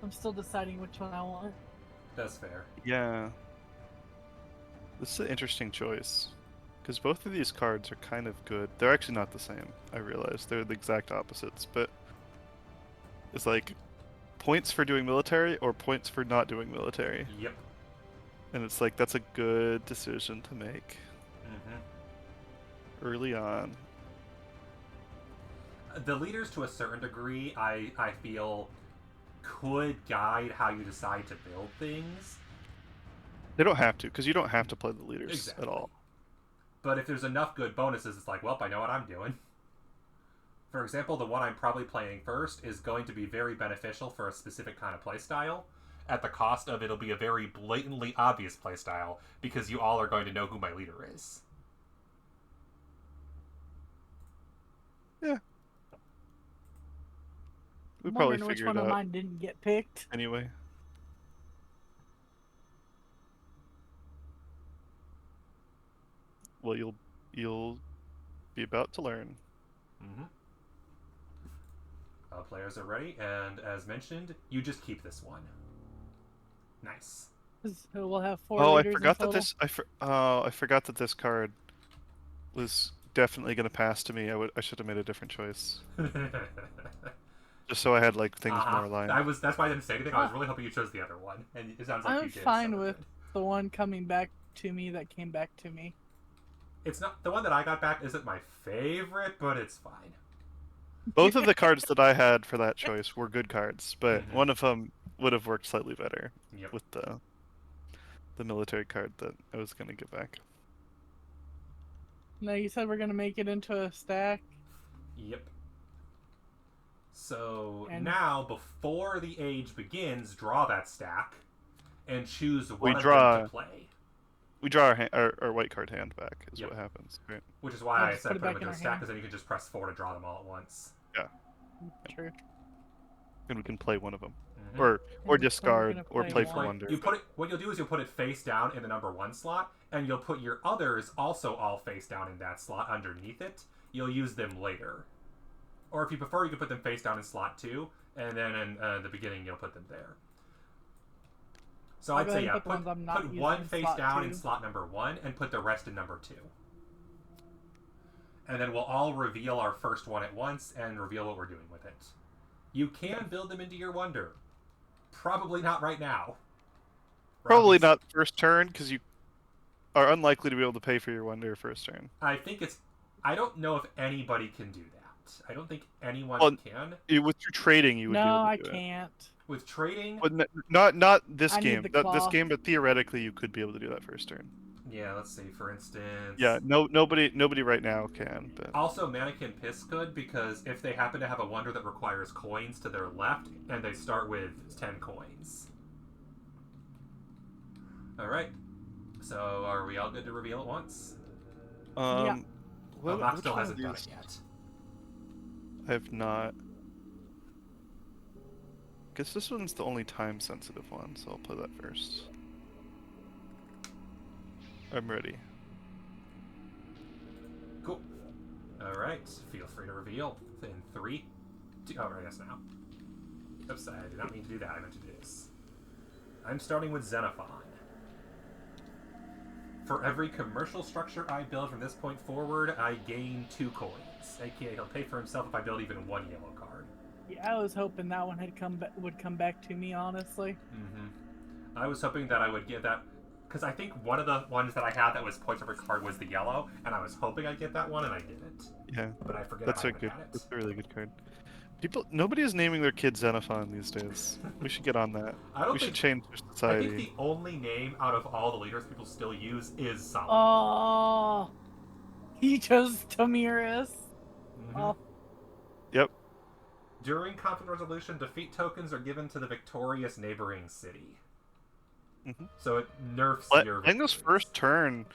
I'm still deciding which one I want. That's fair. Yeah. This is an interesting choice. Because both of these cards are kind of good. They're actually not the same, I realize. They're the exact opposites, but it's like points for doing military or points for not doing military. Yep. And it's like, that's a good decision to make early on. The leaders, to a certain degree, I feel, could guide how you decide to build things. They don't have to, because you don't have to play the leaders Exactly. at all. But if there's enough good bonuses, it's like, well, I know what I'm doing. For example, the one I'm probably playing first is going to be very beneficial for a specific kind of playstyle. At the cost of it'll be a very blatantly obvious playstyle, because you all are going to know who my leader is. Yeah. We I'm probably wondering which figured one it of out mine didn't get picked. anyway. Well, you'll be about to learn. Players are ready, and as mentioned, you just keep this one. Nice. So we'll have 4 Oh, I leaders forgot in that total. I forgot that this card was definitely going to pass to me. I should have made a different choice. Just so I had like things more aligned. That's why I didn't say anything. I was really hoping you chose the other one, and it sounds like I'm you did. fine so with good. the one coming back to me that came back to me. It's not the one that I got back. Isn't my favorite, but it's fine. Both of the cards that I had for that choice were good cards, but one of them would have worked slightly better with the military card that I was going to get back. No, you said we're gonna make it into a stack. Yep. So And- now, before the age begins, draw that stack and choose We one of draw- them to play. We draw our white card hand back, is Yep. what happens. Right? Which is why I'll I just said put it put them back into in a our stack, hand. because then you can just press 4 to draw them all at once. True. And we can play one of them. Mhm. Or we're discard, gonna or play play one. for wonder. What you'll do is you'll put it face down in the number 1 slot, and you'll put your others also all face down in that slot underneath it. You'll use them later. Or if you prefer, you can put them face down in slot 2, and then in the beginning you'll put them there. So I'll I'd go say, ahead yeah, and put the ones I'm not put using one in face slot down 2. in slot number 1, and put the rest in number 2. And then we'll all reveal our first one at once, and reveal what we're doing with it. You can build them into your wonder. Probably not right now. Probably Robbie's- not first turn, because you are unlikely to be able to pay for your wonder first turn. I think it's... I don't know if anybody can do that. I don't think anyone Well, can. With your trading, you would be No, able I to do it. can't. With trading... But not this I need game. the This claw. game, but theoretically, you could be able to do that first turn. Yeah, let's see, for instance... Yeah, nobody right now can. But Also, Mannequin Piss could, because if they happen to have a wonder that requires coins to their left, and they start with 10 coins. Alright. So, are we all good to reveal at once? Yeah. Well, Max which still one of hasn't done it these? yet. I have not. Guess this one's the only time-sensitive one, so I'll play that first. I'm ready. Cool. Alright, feel free to reveal. In 3, 2... Oh, right, yes, now. Oops, I did not mean to do that. I meant to do this. I'm starting with Xenophon. For every commercial structure I build from this point forward, I gain 2 coins. AKA, he'll pay for himself if I build even 1 yellow card. Yeah, I was hoping that one would come back to me, honestly. I was hoping that I would get that, because I think one of the ones that I had that was points every card was the yellow, and I was hoping I'd get that one, and I didn't. Yeah, But I forget that's I a would good. have it. That's a really good card. Nobody is naming their kid Xenophon these days. We should get on that. I don't We think- should change I society. think the only name out of all the leaders people still use is Solomon. Oh, he chose Tamiris. Oh, Yep. During conflict resolution, defeat tokens are given to the victorious neighboring city. So it nerfs your Playing this victories. first turn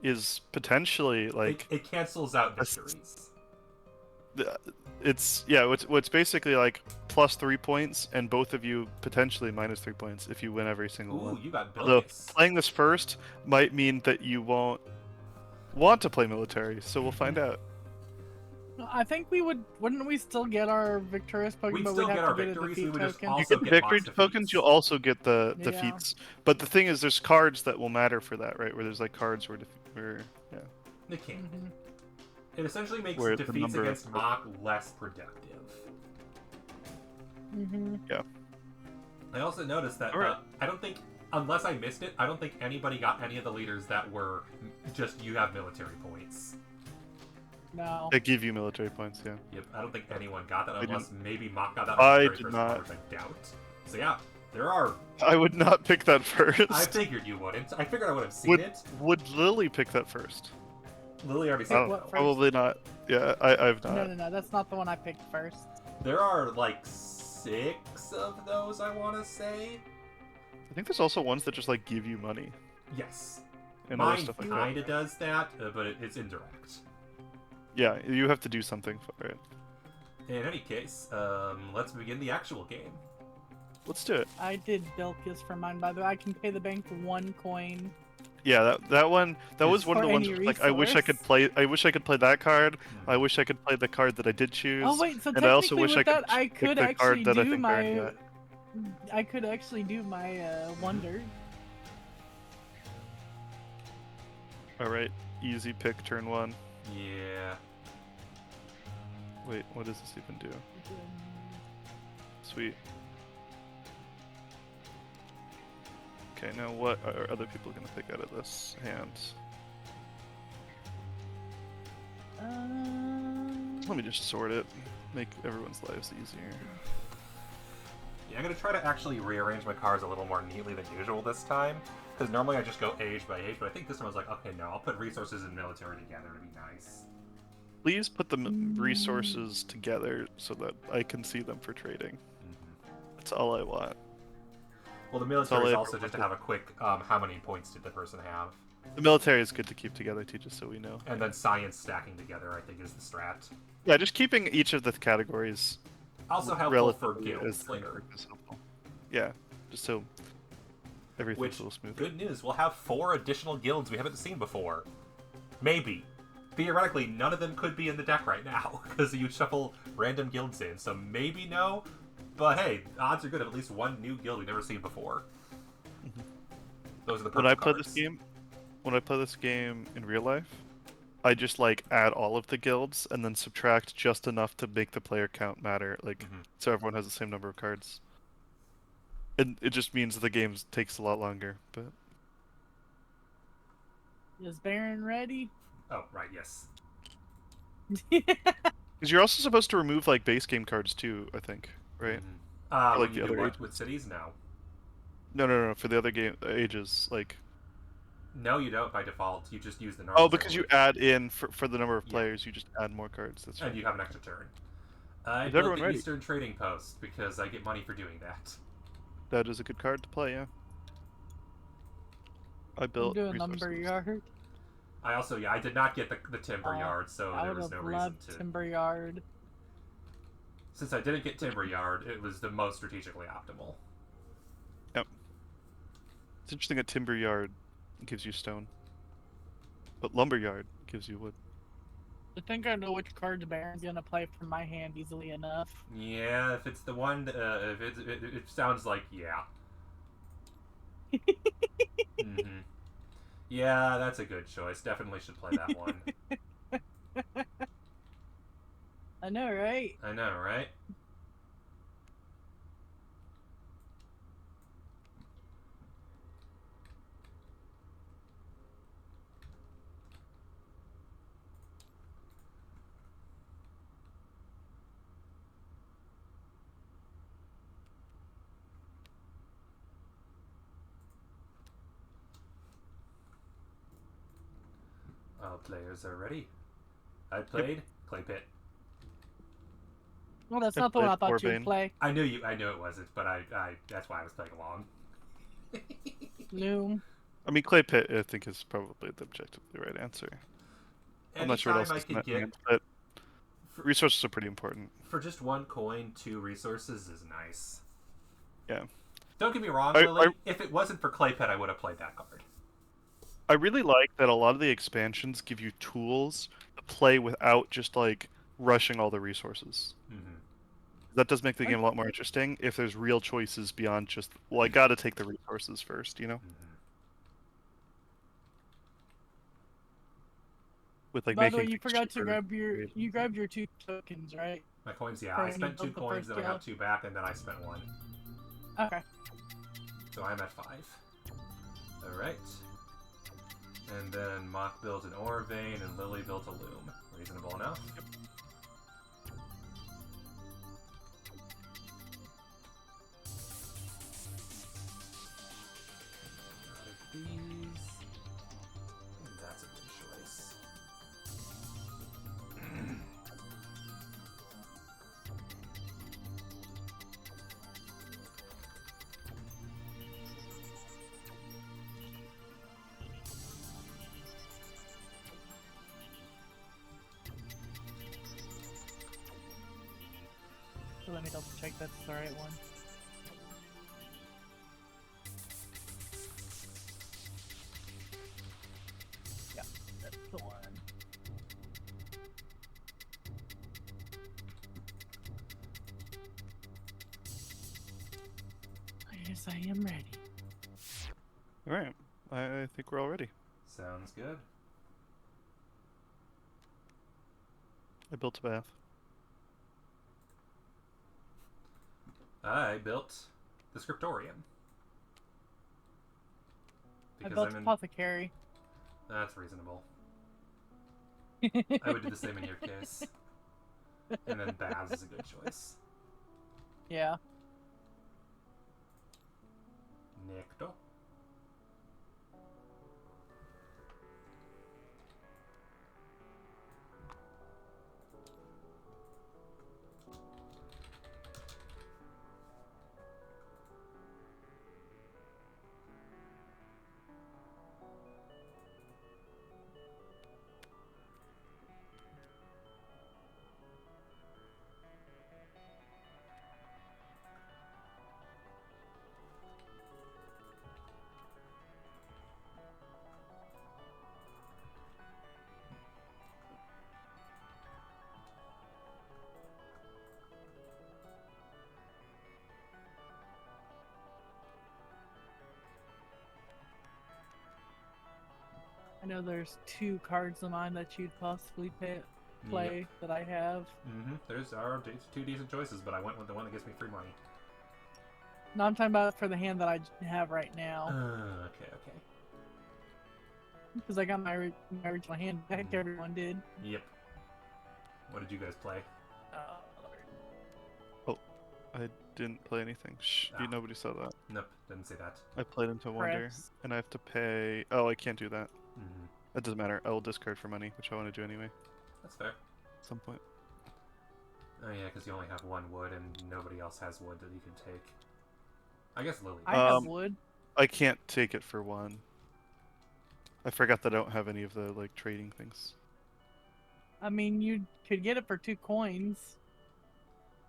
is potentially like It cancels out victories. it's what's basically like plus 3 points, and both of you potentially minus 3 points if you win every single Ooh, one. you got Although Billius. playing this first might mean that you won't want to play military, so we'll find out. I think we wouldn't we still get our victorious Pokemon, We'd but still we'd get have our to get a victories, we defeat would just token. also- You get the get victory box tokens, defeats. you'll also get the Yeah. defeats. But the thing is, there's cards that will matter for that, right? Where there's like cards where yeah. The king. Mhm. It essentially makes Where the defeats number of- against Mach less productive. Mhm. I also noticed that Alright. I don't think, unless I missed it, I don't think anybody got any of the leaders that were just you have military points. No. They give you military points, yeah. Yep, I don't think anyone got that I unless maybe Mach got that I on the very did first not. card, which I doubt. So yeah, there are. I would not pick that first. I figured you wouldn't. I figured I would have seen Would it. would Lily pick that first? Lily already Pick said what no. first? Probably not. Yeah, I've not. No, that's not the one I picked first. There are like 6 of those, I want to say. I think there's also ones that just like give you money Yes. and other Mine stuff like that. kinda does that, but it's indirect. Yeah, you have to do something for it. In any case, let's begin the actual game. Let's do it. I did Bilkis for mine, by the way. I can pay the bank 1 coin. Yeah, that one was For one of the ones any where, like I wish I could play. I wish I could play that card. I wish I could play the card that I did choose. Oh wait, so and I also technically wish with I could that, I pick could the actually card that I do think Baron my. got. I could actually do my wonder. All right, easy pick turn 1. Yeah. Wait, what does this even do? Sweet. Okay, now what are other people gonna pick out of this hand? Let me just sort it. Make everyone's lives easier. Yeah, I'm gonna try to actually rearrange my cards a little more neatly than usual this time. Because normally I just go age by age, but I think this one was like, okay, no, I'll put resources and military together to be nice. Please put the resources together so that I can see them for trading. That's all I want. Well, the all military is I also ever just to wanted. have a quick, how many points did the person have? The military is good to keep together too, just so we know. And then science stacking together, I think, is the strat. Yeah, just keeping each of the categories Also helpful for relatively guilds as later. as helpful. Yeah, just so everything's Which, a little smooth. good news, we'll have 4 additional guilds we haven't seen before. Maybe. Theoretically, none of them could be in the deck right now, because you shuffle random guilds in, so maybe no, but hey, odds are good of at least 1 new guild we've never seen before. Those are the When I purple play cards. this game in real life, I just like add all of the guilds and then subtract just enough to make the player count matter, like so everyone has the same number of cards. And it just means the game takes a lot longer, but Is Baron ready? Oh, right, yes. because you're also supposed to remove like base game cards too, I think, right? When like you the do other what ages. with cities? No. No, for the other game ages, like No, you don't by default. You just use the normal. oh, because you add in for the number of Yeah. players, you just add more cards. That's And right. you have an extra turn. I Is built everyone the ready? Eastern Trading Post because I get money for doing that. That is a good card to play, yeah. I I'm built doing resources. lumberyard. I also, yeah, I did not get the timber Oh, yard, so I there would was have no reason loved to. timber yard. Since I didn't get timber yard, it was the most strategically optimal. It's interesting that timber yard gives you stone, but lumber yard gives you wood. I think I know which cards Baron's gonna play from my hand easily enough. Yeah, if it's the one, if it sounds like yeah. Yeah, that's a good choice. Definitely should play that one. I know, right? I know, right? All players are ready. I played Clay Pit. Well, that's I not the one I played thought you Warbane. would play. I knew it wasn't, but I that's why I was playing along. Loom. I mean, clay pit, I think, is probably the objectively right answer. I'm not sure what else Anytime I is in could that get hand, but Resources are pretty important. For just 1 coin, 2 resources is nice. Yeah. Don't get me wrong, I- Lily. I- If it wasn't for Claypet, I would have played that card. I really like that a lot of the expansions give you tools to play without just like rushing all the resources. Mm-hmm. That does make the game a lot more interesting if there's real choices beyond just, well, I gotta take the resources first, you know? Mm-hmm. With like By the way, making you things forgot to cheaper. grab your 2 tokens, right? My coins, yeah. For I when you spent 2 build the coins, first then I got guild. 2 back, and then I spent 1. Okay. So I'm at 5. Alright. And then Mock built an ore vein, and Lily built a loom. Reasonable enough. Yep. Out of these. And that's a good choice. So let me double check that's the right one. Yeah, that's the one. Yes, I am ready. All right, I think we're all ready. Sounds good. I built a bath. I built the scriptorium. I Because built I'm in... apothecary. That's reasonable. I would do the same in your case. And then baths is a good choice. Yeah. Necto. I know there's 2 cards of mine that you'd possibly play that I have. Mm-hmm. There's our 2 decent choices, but I went with the one that gives me free money. No, I'm talking about for the hand that I have right now. Okay. Because I got my original hand back, everyone did. Yep. What did you guys play? I didn't play anything. Shh, Ah. nobody saw that. Nope, didn't say that. I played into Wonder, Preps. and I have to pay. Oh, I can't do that. Mm-hmm. That doesn't matter. I will discard for money, which I want to do anyway That's fair. at some point. Oh yeah, because you only have 1 wood and nobody else has wood that you can take. I guess Lily. I have Um, wood. I can't take it for 1. I forgot that I don't have any of the like trading things. I mean, you could get it for 2 coins.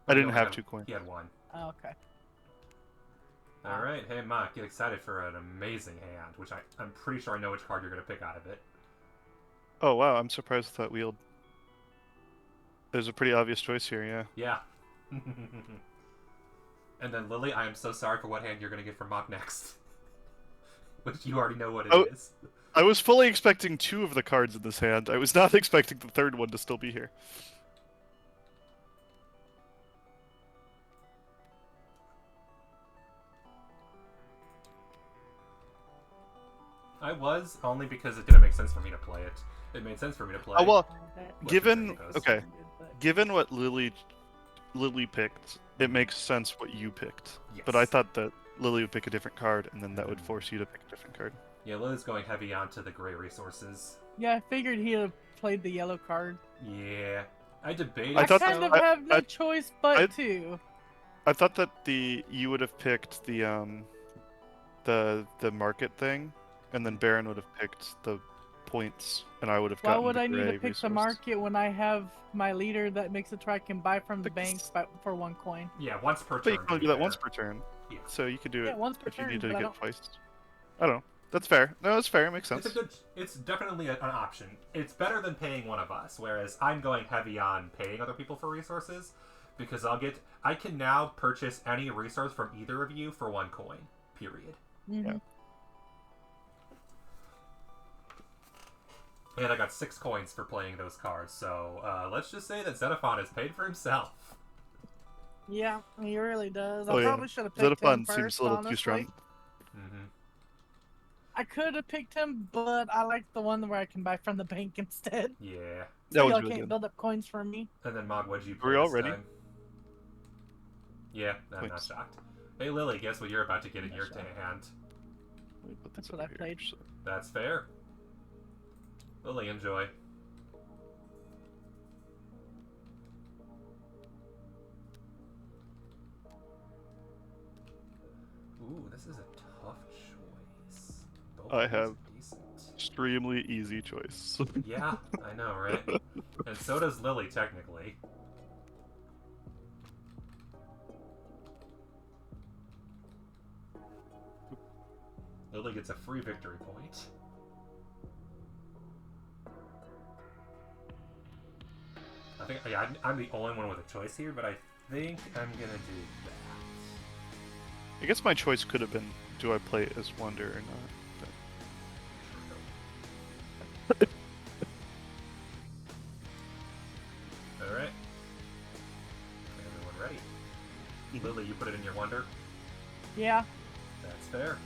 I He didn't only have had- 2 coins. He had 1. Oh, okay. Alright, hey Mark, get excited for an amazing hand, which I'm pretty sure I know which card you're going to pick out of it. Oh wow, I'm surprised with that wheel. There's a pretty obvious choice here, yeah. Yeah. And then Lily, I am so sorry for what hand you're going to get from Mock next. Which you already know what it is. I was fully expecting 2 of the cards in this hand. I was not expecting the 3rd one to still be here. I was, only because it didn't make sense for me to play it. It made sense for me to play. Oh well, That- given Post. okay, but- given what Lily picked, it makes sense what you picked. Yes. But I thought that Lily would pick a different card, and then that would force you to pick a different card. Yeah, Lily's going heavy onto the gray resources. Yeah, I figured he'd have played the yellow card. Yeah. I debated. I I, thought kind that- of have no I- choice but I- to. I thought that you would have picked the market thing, and then Baron would have picked the points, and I would have Why gotten would the I need to gray pick the resource. market when I have my leader that makes it so I can buy from the bank for 1 coin? Yeah, once per But turn. you can to only be do that fair. once per turn. Yeah. So you could do Yeah, it once per if you turn, need to but I get don't. twice. I don't know. That's fair. No, it's fair. It makes sense. It's a good. It's definitely an option. It's better than paying one of us. Whereas I'm going heavy on paying other people for resources, because I can now purchase any resource from either of you for 1 coin. Period. Mm-hmm. Yeah. And I got 6 coins for playing those cards. So let's just say that Xenophon has paid for himself. Yeah, he really does. Oh, I yeah. probably should have picked him Xenophon first, seems a little honestly. too strong. Mm-hmm. I could have picked him, but I like the one where I can buy from the bank instead. Yeah. So That was y'all really can't good. build up coins for me. And then Mog, what'd you Are play we all this ready? time? Yeah, I'm not Points. shocked. Hey Lily, guess what you're about to get in Not your shocked. hand? Let me put this That's what over I here, played. so- That's fair. Lily, enjoy. Ooh, this is a tough choice. Both I of these have- are decent. Extremely easy choice. Yeah, I know, right? And so does Lily, technically. Lily gets a free victory point. I think, yeah, I'm the only one with a choice here, but I think I'm gonna do that. I guess my choice could have been, do I play it as Wonder or not? Alright. Everyone ready? Lily, you put it in your wonder? Yeah. That's fair.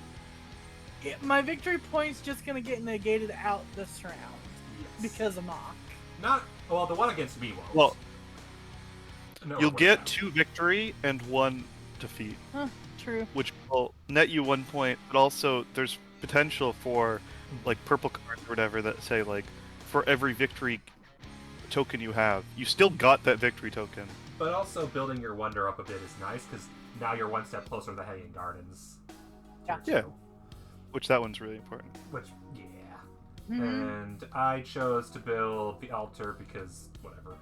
My victory point's just gonna get negated out this round Yes. because of Mock. Not... Well, the one against me won't. Well, No, you'll what get about? 2 victory and 1 defeat, Huh, true. which will net you 1 point, but also there's potential for like purple cards or whatever that say like for every victory token you have, you still got that victory token. But also, building your wonder up a bit is nice, because now you're one step closer to the Hanging Gardens. Yeah. Tier Yeah. 2, Which that one's really important. Which, yeah. Mhm. And I chose to build the altar because, whatever.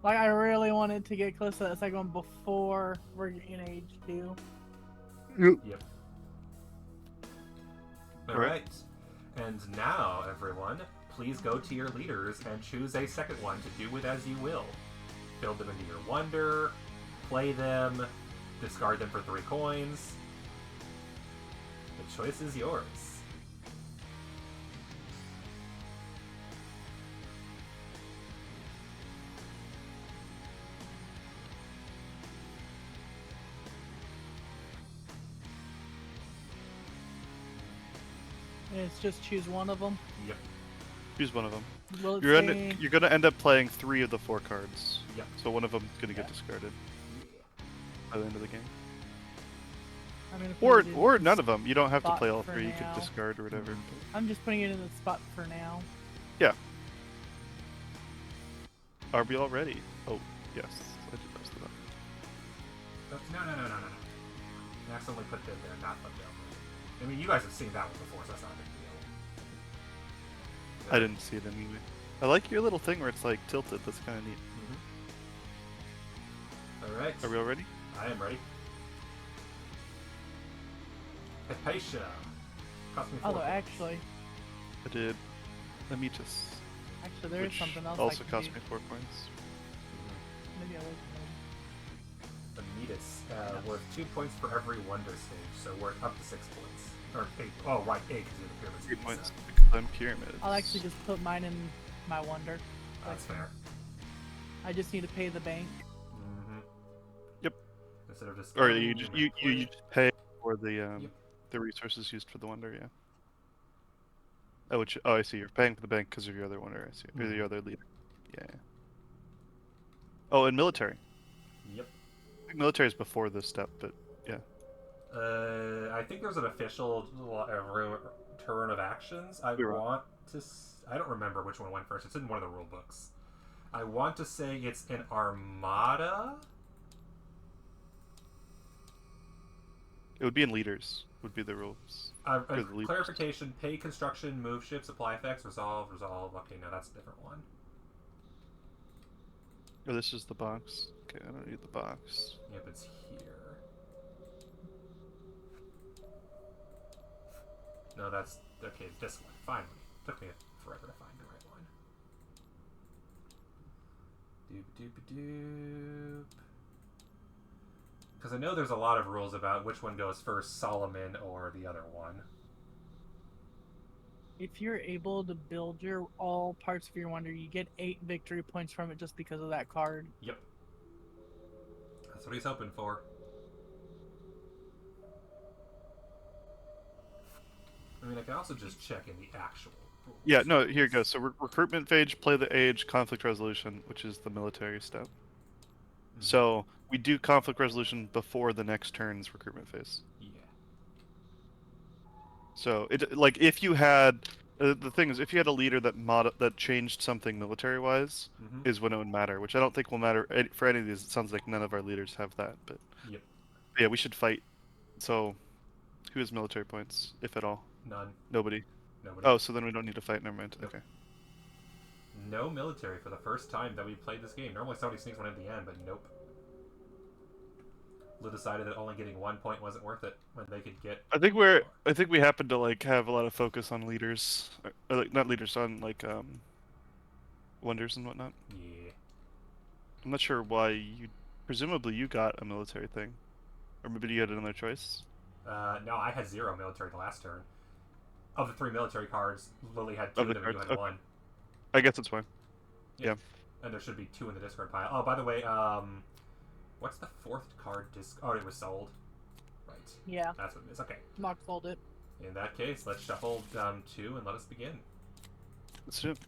Like, I really wanted to get close to that second one before we're in age 2. Yep. Alright. Alright. And now, everyone, please go to your leaders and choose a second one to do with as you will. Build them into your wonder, play them, discard them for 3 coins. The choice is yours. And it's just choose one of them. Yep. Choose one of them. Will it You're say... you're gonna end up playing 3 of the 4 cards. Yep. So one of them's gonna get Yeah. discarded Yeah. by the end of the game. I'm gonna put Or it in or the none of them. You don't have to spot play all for 3. You now. could discard or whatever. I'm just putting it in the spot for now. Are we all ready? Oh, yes. I did mess it up. No. I accidentally put them there, not put them. I mean, you guys have seen that one before, so that's not a big deal. I didn't see it anyway. I like your little thing where it's like tilted. That's kind of neat. Alright. Are we all ready? I am ready. Hypatia. Cost me 4 Although, points. actually, I did Amitus, there is which something else also I can cost do. me 4 points. Maybe I will. Amitus, worth 2 points for every wonder stage, so we're up to 6 points. Or 8. Oh, right, 8 because you're the pyramids. 3 so points because I'm pyramids. I'll actually just put mine in my wonder. That's fair. I just need to pay the bank. Mm-hmm. Yep. Instead of just... Or you just you quit. just pay for the Yep. the resources used for the wonder, yeah. Oh, I see. You're paying for the bank because of your other wonder. I see. Or Mhm. the other leader. Yeah. Oh, and military. Yep. I think military is before this step, but yeah. I think there's an official turn of actions. I You're right. want to... I don't remember which one went first. It's in one of the rule books. I want to say it's an armada? It would be in leaders. Would be the rules. For the leaders. Clarification: pay, construction, move ships, apply effects, resolve. Okay, no, that's a different one. Oh, this is the box. Okay, I don't need the box. Yep, it's here. No, that's okay. It's this one. Finally, took me forever to find the right one. Doop doop doop. Because I know there's a lot of rules about which one goes first, Solomon or the other one. If you're able to build all parts of your wonder, you get 8 victory points from it just because of that card. Yep. That's what he's hoping for. I mean, I can also just check in the actual rules. Yeah, no, here it goes. So recruitment phase, play the age, conflict resolution, which is the military step. So we do conflict resolution before the next turn's recruitment phase. Yeah. So it like if you had the thing is if you had a leader that changed something military wise is when it would matter, which I don't think will matter for any of these. It sounds like none of our leaders have that, but Yep. Yeah, we should fight. So who has military points, if at all? None. Nobody. Nobody. Oh, so then we don't need to fight. Never mind. Nope. Okay. No military for the first time that we played this game. Normally somebody sneaks one in the end, but nope. Lou decided that only getting 1 point wasn't worth it when they could get. I think we happen to like have a lot of focus on leaders, or like not leaders, on like wonders and whatnot. Yeah. I'm not sure why you. Presumably you got a military thing, or maybe you had another choice. No, I had 0 military the last turn. Of the 3 military cards, Lily had 2 Of the of them, and you cards, had okay. 1. I guess that's fine. Yeah. And there should be 2 in the discard pile. Oh, by the way, what's the 4th card Oh, it was sold. Right. Yeah. That's what it is. Okay. Mock sold it. In that case, let's shuffle 2 and let us begin. Let's do it.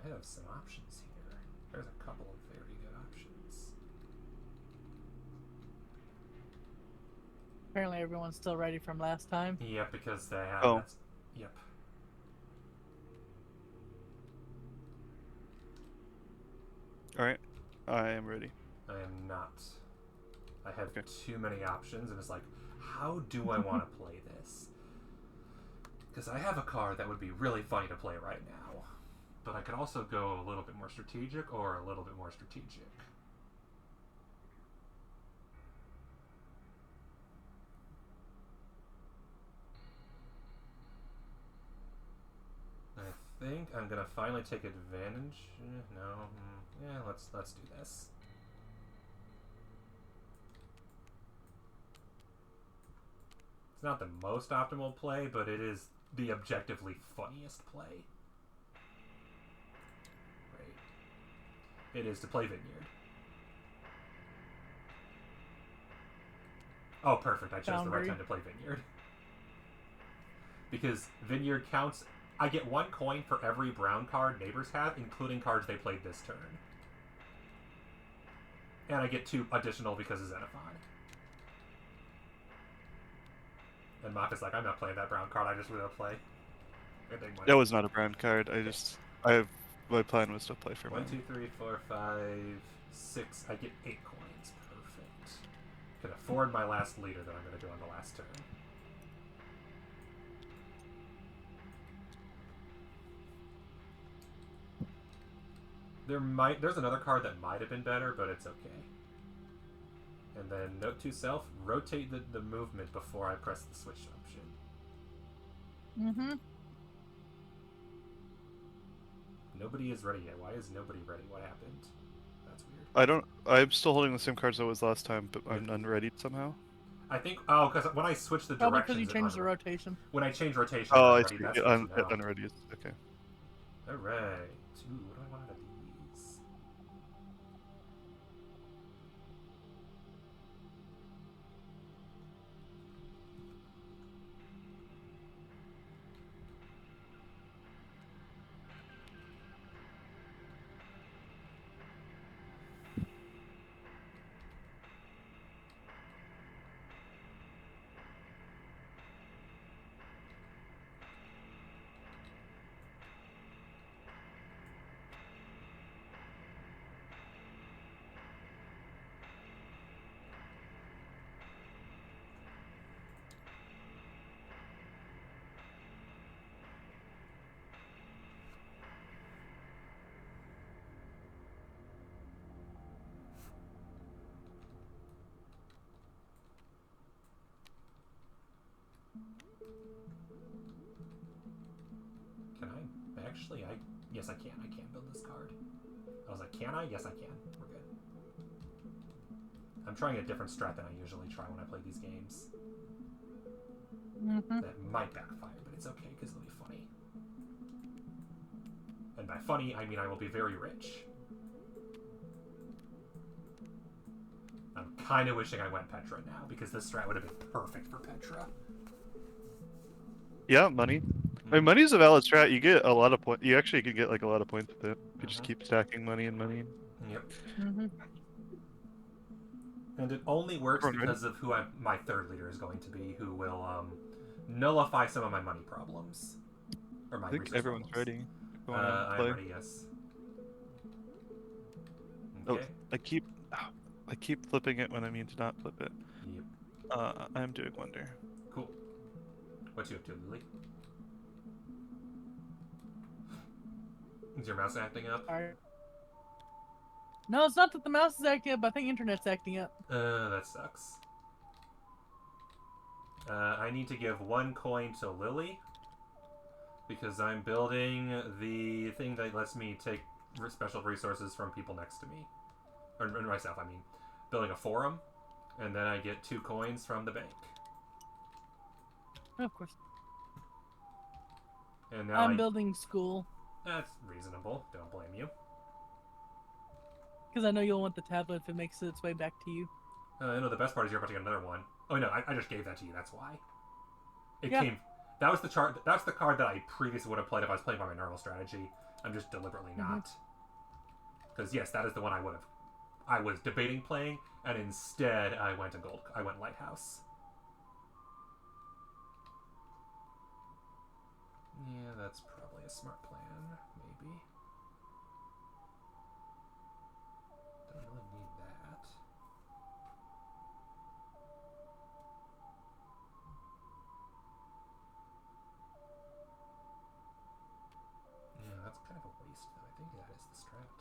I have some options here. There's a couple of very good options. Apparently everyone's still ready from last time. Yep, because they have. Oh. Yep. All right, I am ready. I am not. I have Okay. too many options, and it's like, how do I want to play this? Because I have a card that would be really funny to play right now, but I could also go a little bit more strategic or a little bit more strategic. I think I'm gonna finally take advantage. No, yeah, let's do this. It's not the most optimal play, but it is the objectively funniest play. Right. It is to play Vineyard. Oh, perfect. I chose the right time to play Vineyard. Because Vineyard counts. I get 1 coin for every brown card neighbors have, including cards they played this turn. And I get 2 additional because of Xenophon. And Mach is like, I'm not playing that brown card, I just want to play. That was not a brown card. My plan was to play for 1, 2, 3, 4, 5, 6. I get 8 coins. Perfect. Can afford my last leader that I'm going to do on the last turn. There's another card that might have been better, but it's okay. And then note to self, rotate the movement before I press the switch option. Mm-hmm. Nobody is ready yet. Why is nobody ready? What happened? That's weird. I don't. I'm still holding the same cards I was last time, but I'm Yep. unreadied somehow. I think, oh, because when I switched the Probably because directions, you it changed the unread. rotation. When I changed rotation, Oh, it I unready. see. That's good to know. Unready. Okay. Alright. Ooh, what do I want out of these? Can I? Actually, yes, I can. I can build this card. I was like, can I? Yes, I can. We're good. I'm trying a different strat than I usually try when I play these games. Mm-hmm. That might backfire, but it's okay because it'll be funny. And by funny, I mean I will be very rich. I'm kind of wishing I went Petra now, because this strat would have been perfect for Petra. Yeah, money. I mean, money's a valid strat. You get a lot of points. You actually could get like a lot of points with it. You just keep stacking money and money. Yep. Mm-hmm. And it only works Everyone ready? because of who my third leader is going to be, who will nullify some of my money problems. Or my I think resource everyone's problems. ready. If you want to I'm play. ready, yes. Oh, Okay. I keep flipping it when I mean to not flip it. Yep. I'm doing wonder. Cool. What you up to, Lily? Is your mouse acting up? Alright. No, it's not that the mouse is acting up. I think internet's acting up. That sucks. I need to give 1 coin to Lily, because I'm building the thing that lets me take special resources from people next to me. Or myself, I mean. Building a forum, and then I get 2 coins from the bank. Of course. And now I'm building school. That's reasonable. Don't blame you. Because I know you'll want the tablet if it makes its way back to you. I know the best part is you're about to get another one. Oh no, I just gave that to you. That's why. It Yeah. came. That was the chart. That's the card that I previously would have played if I was playing by my normal strategy. I'm just deliberately not. Because yes, that is the one I would have. I was debating playing, and instead I went to gold. I went lighthouse. Yeah, that's probably a smart plan. Maybe. Don't really need that. Yeah, that's kind of a waste, though. I think that is the strat.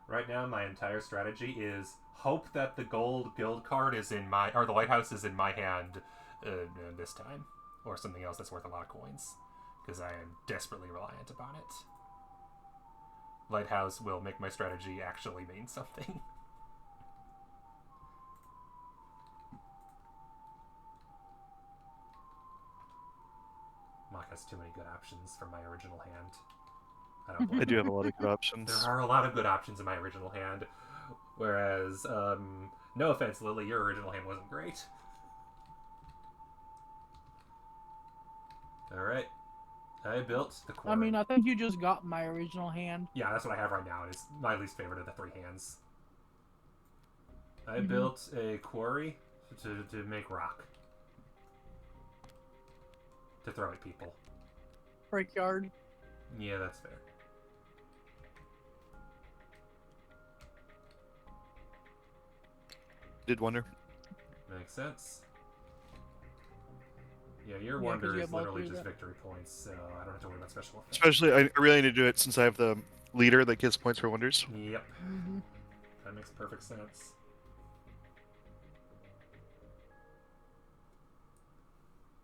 Right now, my entire strategy is hope that the gold guild card is in my, or the lighthouse is in my hand this time, or something else that's worth a lot of coins, because I am desperately reliant upon it. Lighthouse will make my strategy actually mean something. Mock has too many good options from my original hand. I don't blame I do him. have a lot of good options. There are a lot of good options in my original hand, whereas, no offense, Lily, your original hand wasn't great. Alright. I built the quarry. I mean, I think you just got my original hand. Yeah, that's what I have right now. It's my least favorite of the 3 hands. I built a quarry to make rock. To throw at people. Brickyard. Yeah, that's fair. Did wonder. Makes sense. Yeah, your 'cause wonder you is have all literally three of just that. victory points, so I don't have to worry about special effects. Especially, I really need to do it since I have the leader that gives points for wonders. Yep, Mm-hmm. that makes perfect sense.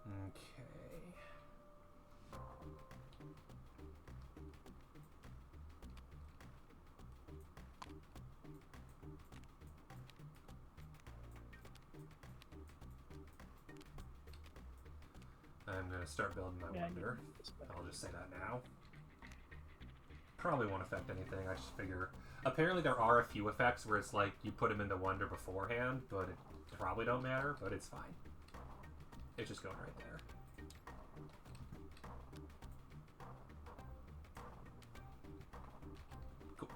Okay. I'm gonna start building my wonder. I'll just say that now. Probably won't affect anything. I just figure. Apparently, there are a few effects where it's like you put them into wonder beforehand, but it probably don't matter. But it's fine. It's just going right there. Cool.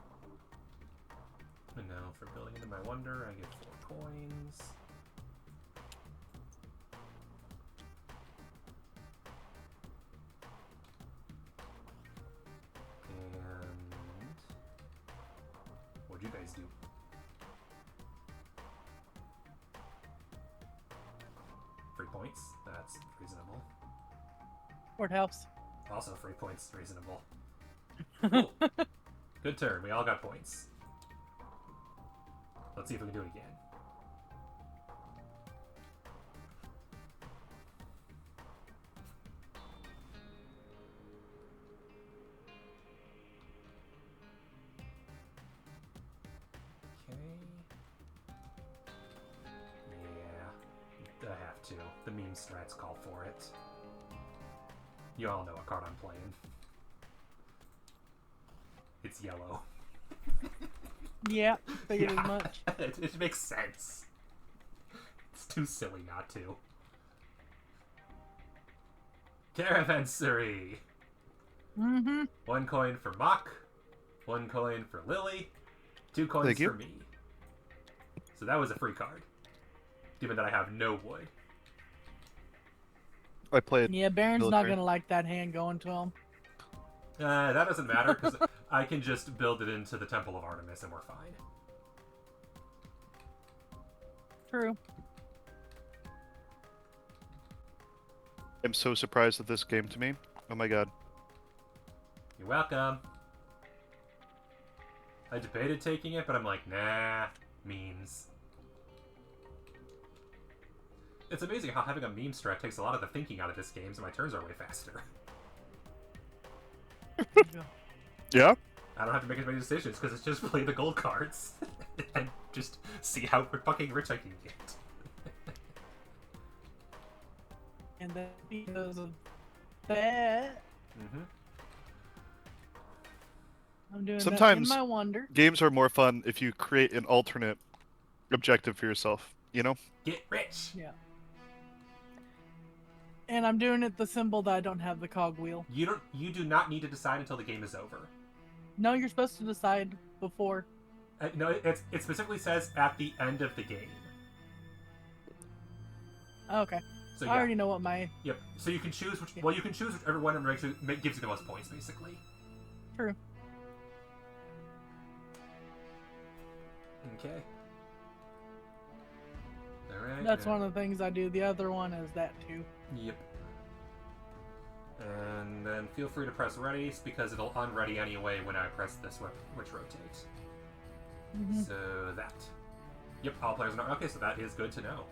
And now for building into my wonder, I get 4 coins. And what'd you guys do? Free points? That's reasonable. Courthouse. Also 3 points, reasonable. Cool. Good turn. We all got points. Let's see if we can do it again. Yeah, I have to. The meme strats call for it. You all know what card I'm playing. It's yellow. Yeah, figured Yeah, as much. it makes sense. It's too silly not to. Caravansary! Mm-hmm. 1 coin for Mock, 1 coin for Lily, 2 coins Thank you. for me. So that was a free card. Given that I have no wood. I played. Yeah, Baron's not military. gonna like that hand going to him. That doesn't matter, because I can just build it into the Temple of Artemis and we're fine. True. I'm so surprised at this game to me. Oh my god. You're welcome. I debated taking it, but I'm like, nah, memes. It's amazing how having a meme strat takes a lot of the thinking out of this game, so my turns are way faster. Yeah? I don't have to make as many decisions, because it's just play the gold cards. And just see how fucking rich I can get. And then because of that, Mm-hmm. I'm doing Sometimes- that in my wonder. Games are more fun if you create an alternate objective for yourself, you know? Get rich! Yeah. And I'm doing it the symbol that I don't have the cog wheel. You do not need to decide until the game is over. No, you're supposed to decide before. No, it specifically says at the end of the game. Okay. So I yeah. already know what my... Yep. So you can choose which. Well, you can choose whichever one gives you the most points, basically. True. Okay. All right. That's one of the things I do. The other one is that too. Yep. And then feel free to press ready because it'll unready anyway when I press this which rotates. Mhm. So that. Yep, all players know. Okay, so that is good to know.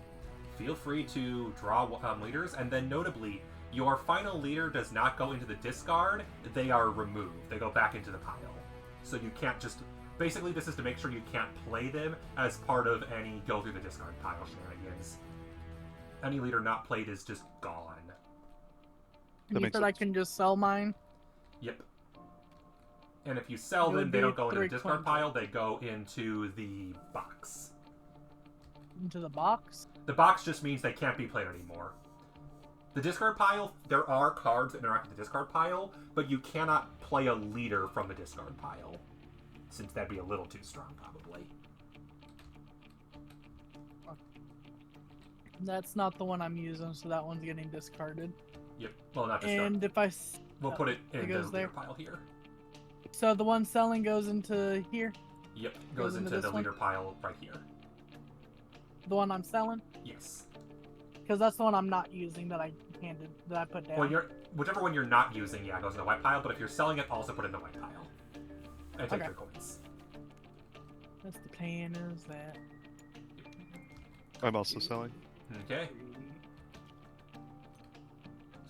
Feel free to draw leaders, and then notably, your final leader does not go into the discard. They are removed. They go back into the pile. So you can't just... Basically, this is to make sure you can't play them as part of any go through the discard pile shenanigans. Any leader not played is just gone. You makes said I sense. can just sell mine. Yep. And if you sell It would them, they be don't go into the 3 discard coins. pile, they go into the box. Into the box. The box just means they can't be played anymore. The discard pile, there are cards that interact with the discard pile, but you cannot play a leader from the discard pile. Since that'd be a little too strong, probably. That's not the one I'm using, so that one's getting discarded. Yep. Well, not discard. And if I... We'll put it in the goes leader there. pile here. So the one selling goes into here? Yep. Goes Goes into into this the one? leader pile right here. The one I'm selling? Yes. because that's the one I'm not using that I put down. Well, whichever one you're not using, yeah, goes in the white pile. But if you're selling it, also put it in the white pile. And take Okay. your coins. That's the plan. Is that? I'm also selling. Okay.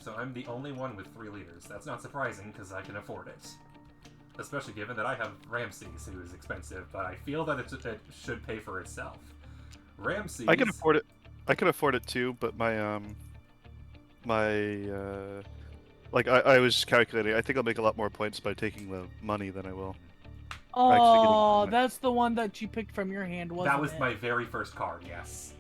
So I'm the only one with 3 leaders. That's not surprising because I can afford it. Especially given that I have Ramses, who is expensive, but I feel that it should pay for itself. Ramses. I can afford it. I can afford it too, but I was calculating. I think I'll make a lot more points by taking the money than I will. Actually getting Oh, money. that's the one that you picked from your hand, wasn't it? That was my very first card, yes.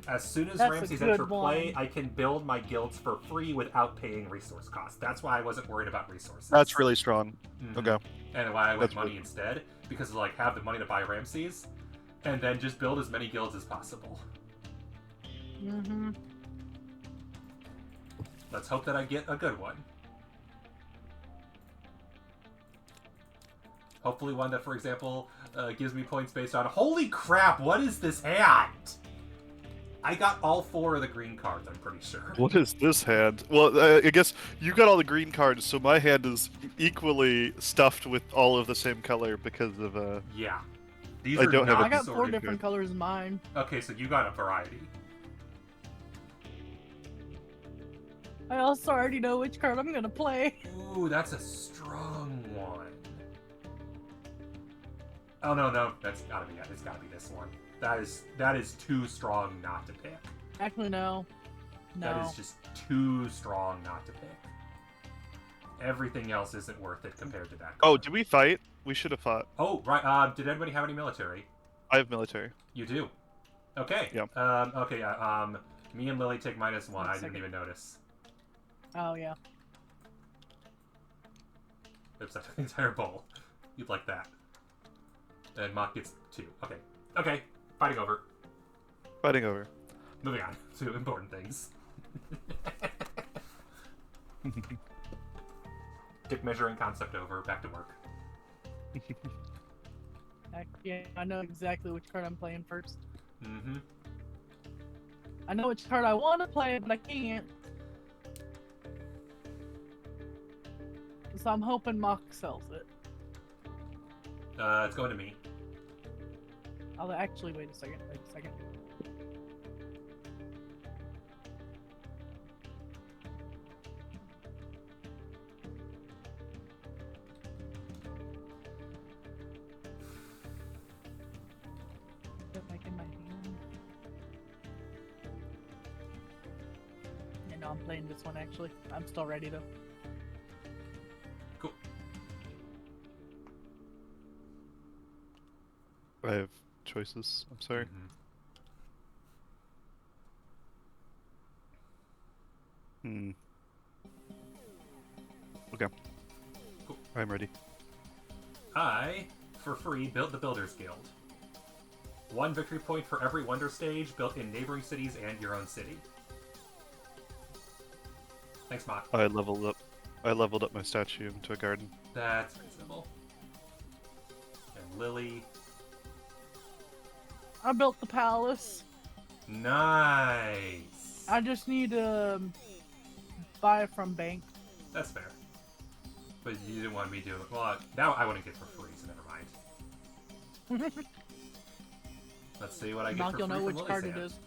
As soon as That's a Ramses good enter play, one. I can build my guilds for free without paying resource costs. That's why I wasn't worried about resources. That's really strong. Mhm. Okay. And why I went That's money really- instead, because like have the money to buy Ramses, and then just build as many guilds as possible. Mm-hmm. Let's hope that I get a good one. Hopefully one that, for example, gives me points based on... Holy crap, what is this hat? I got all 4 of the green cards, I'm pretty sure. What is this hand? Well, I guess you got all the green cards, so my hand is equally stuffed with all of the same color because of Yeah. These I are don't have not a I got 4 sorted. different colors in mine. Okay, so you got a variety. I also already know which card I'm gonna play. Ooh, that's a strong one. Oh no, that's gotta be it. It's gotta be this one. That is too strong not to pick. Actually, no. That No. is just too strong not to pick. Everything else isn't worth it compared to that. Oh, card. did we fight? We should have fought. Oh, right. Did anybody have any military? I have military. You do. Okay. Yep. Okay. Yeah. Me and Lily take -1. I didn't Second. even notice. Oh yeah. Oops, I took the entire bowl. You'd like that. And Mach gets 2. Okay. Okay. Fighting over. Fighting over. Moving on to important things. Dick measuring concept over. Back to work. Yeah, I know exactly which card I'm playing first. Mm-hmm. I know which card I want to play, but I can't. So I'm hoping Mock sells it. It's going to me. I'll actually wait a second. Put it back in my hand. Yeah, no, I'm playing this one actually. I'm still ready though. Cool. I have choices. I'm sorry. Mhm. Okay. Cool. I'm ready. I, for free, built the Builders Guild. 1 victory point for every wonder stage built in neighboring cities and your own city. Thanks, Mach. I leveled up my statue into a garden. That's reasonable. And Lily. I built the palace. Nice. I just need to buy it from bank. That's fair. But you didn't want me to. Well, now I wouldn't get for free, so never mind. Let's see what I get Knock, for you'll free know from which Lily's card it hand. is.